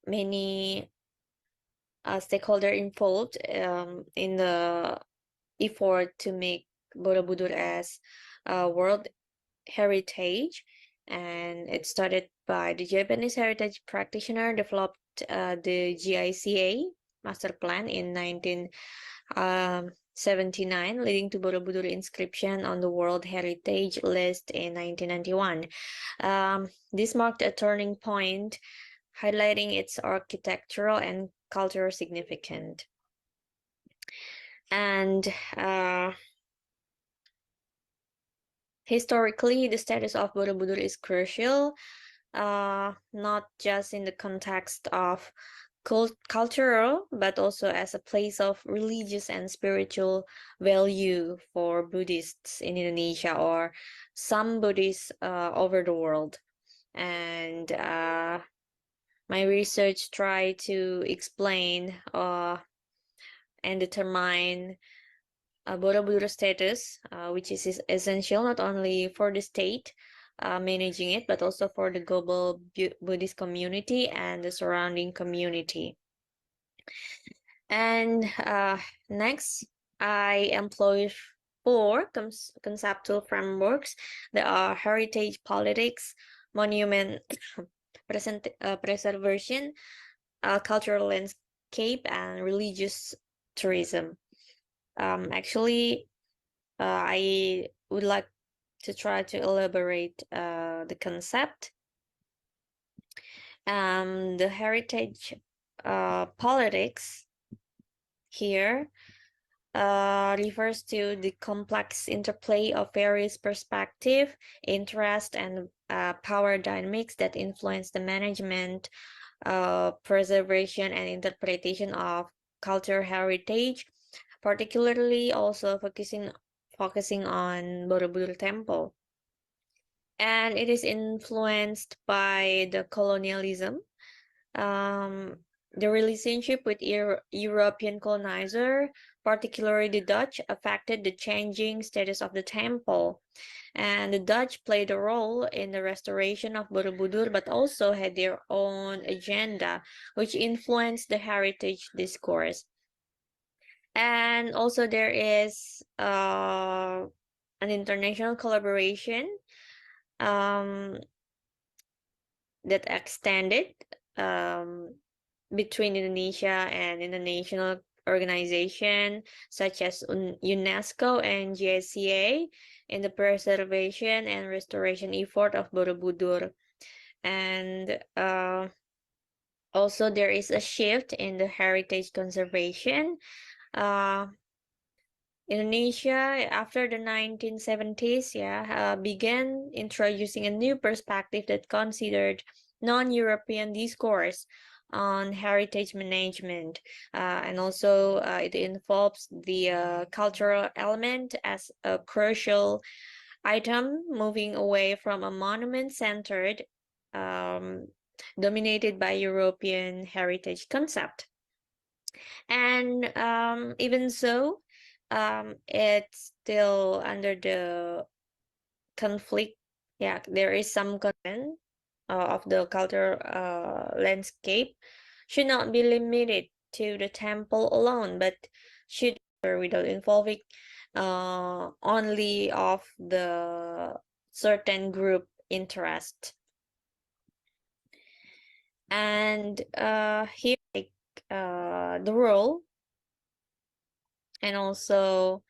many stakeholders involved in the effort to make Borobudur as a World Heritage, and it started by the Japanese heritage practitioner developed the GICA master plan in 1979, leading to Borobudur inscription on the World Heritage List in 1991. This marked a turning point, highlighting its architectural and cultural significance. And historically, the status of Borobudur is crucial, not just in the context of cultural, but also as a place of religious and spiritual value for Buddhists in Indonesia or some Buddhists over the world. And my research tried to explain and determine Borobudur status, which is essential not only for the state managing it, but also for the global Buddhist community and the surrounding community. And next, I employ 4 conceptual frameworks. There are heritage politics, monument preservation, cultural landscape, and religious tourism. Actually, I would like to try to elaborate the concept. The heritage politics here refers to the complex interplay of various perspectives, interest, and power dynamics that influence the management, preservation, and interpretation of cultural heritage, particularly also focusing on Borobudur Temple. And it is influenced by the colonialism, the relationship with European colonizer, particularly the Dutch, affected the changing status of the temple. And the Dutch played a role in the restoration of Borobudur, but also had their own agenda, which influenced the heritage discourse. And also there is an international collaboration that extended between Indonesia and international organizations such as UNESCO and GSCA in the preservation and restoration effort of Borobudur. And also there is a shift in the heritage conservation. Indonesia, after the 1970s, began introducing a new perspective that considered non-European discourse on heritage management, and also it involves the cultural element as a crucial item, moving away from a monument-centered, dominated by European heritage concept. And even so, it's still under the conflict. Yeah, there is some concern of the cultural landscape should not be limited to the temple alone, but should without involving only of the certain group interest. And here the role and also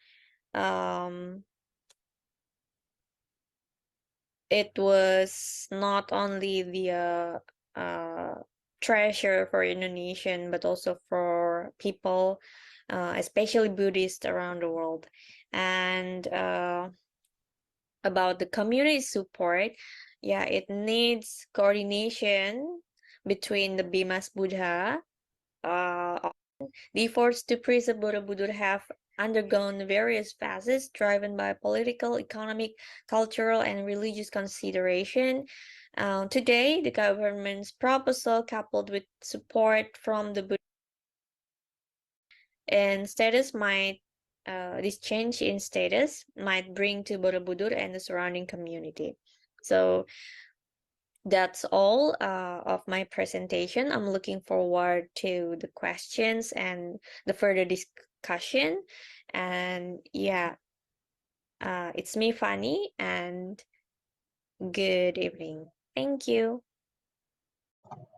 it was not only the treasure for Indonesian, but also for people, especially Buddhists around the world. And about the community support, it needs coordination between the Bimas Buddha. The efforts to preserve Borobudur have undergone various phases driven by political, economic, cultural, and religious consideration. Today, the government's proposal, coupled with support from the Buddhist and status might this change in status might bring to Borobudur and the surrounding community. So that's all of my presentation. I'm looking forward to the questions and the further discussion. And it's me, Fanny, and good evening. Thank you.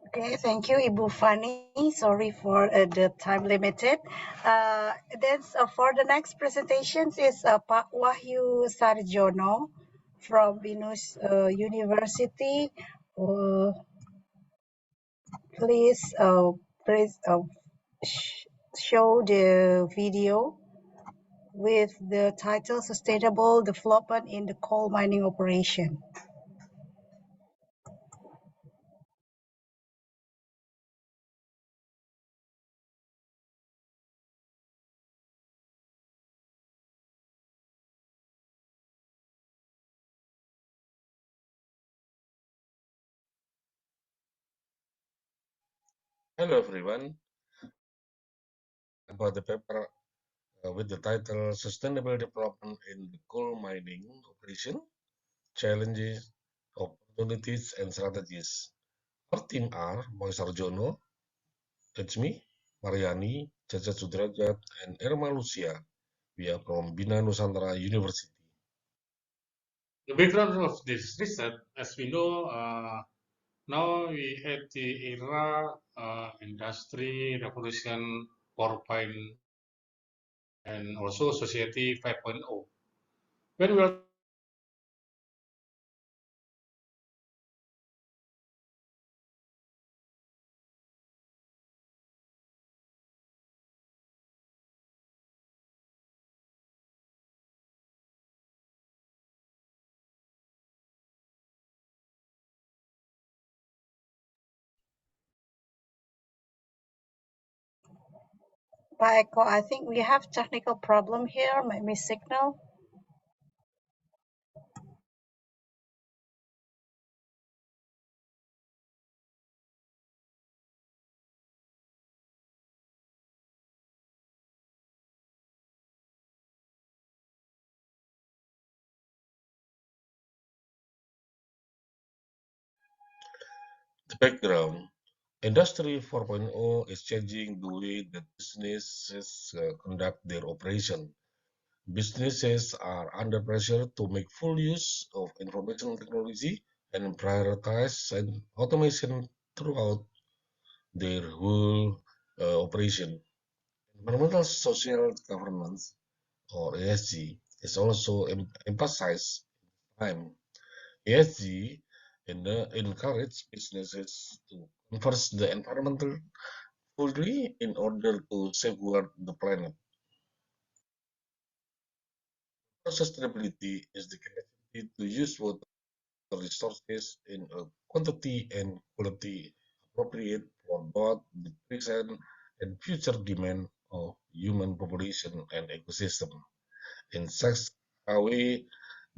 Okay, thank you, Ibu Fani. Sorry for the time limited. Then for the next presentations is Pak Wahyu Sarjono from Binus University. Please show the video with the title Sustainable Development in the Coal Mining Operation. Hello everyone. About the paper with the title Sustainable Development in the Coal Mining Operation, Challenges, Opportunities and Strategies. Our team are Cahyono, that's me, Mariani, Jajat SUDRAJAT, and Luthfia. We are from Bina, Nusantara University. The background of this research, as we know, now we at the era industry revolution 4.0 and also society 5.0. When we are Pak Eko, I think we have technical problem here, maybe signal. The background. Industry 4.0 is changing the way that businesses conduct their operation. Businesses are under pressure to make full use of information technology and prioritize automation throughout their whole operation. Environmental social governance, or ESG, is also emphasized in time. ESG encourages businesses to converse the environmental fully in order to safeguard the planet. Sustainability is the capacity to use water resources in a quantity and quality appropriate for both the present and future demand of human population and ecosystem in such a way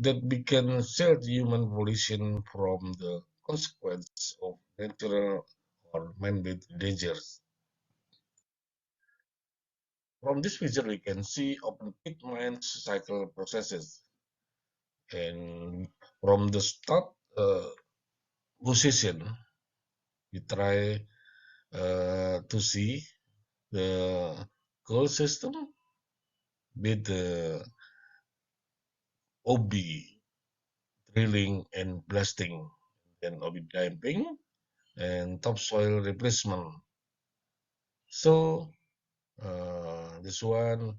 that we can shield human population from the consequence of natural or man-made dangers. From this picture, we can see open pit mines cycle processes, and from the start position, we try to see the coal system with the OB drilling and blasting, then OB damping and topsoil replacement. So this one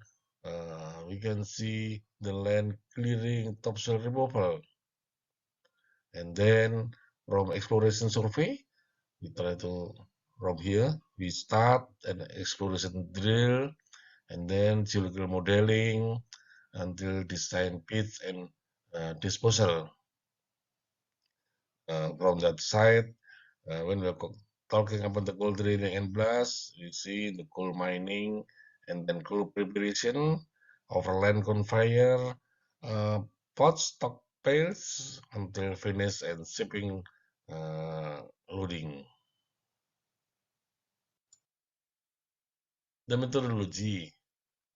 we can see the land clearing, topsoil removal, and then from exploration survey we try to from here we start an exploration drill and then geological modeling until design pits and disposal. From that side, when we're talking about the coal drilling and blast, you see the coal mining and then coal preparation, overland conveyor, pot stockpiles until finish and shipping loading. The methodology.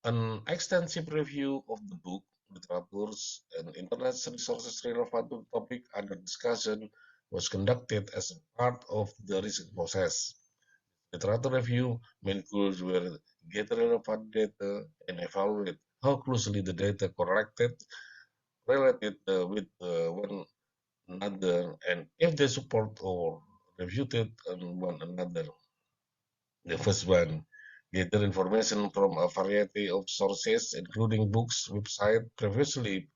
An extensive review of the book, literatures, and internet resources relevant to the topic under discussion was conducted as a part of the research process. Literature review main goals were get relevant data and evaluate how closely the data collected related with one another and if they support or refuted on one another. The first one, gather information from a variety of sources, including books, website, previously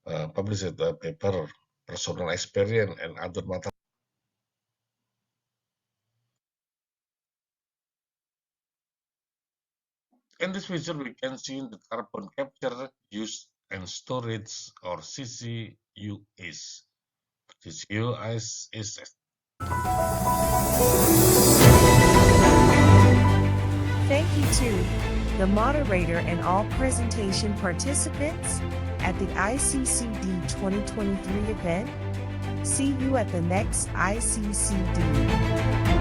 published paper, personal experience, and other matter. In this picture, we can see the carbon capture, use, and storage, or CCUS. CCUS is Thank you to the moderator and all presentation participants at the ICCD 2023 event. See you at the next ICCD.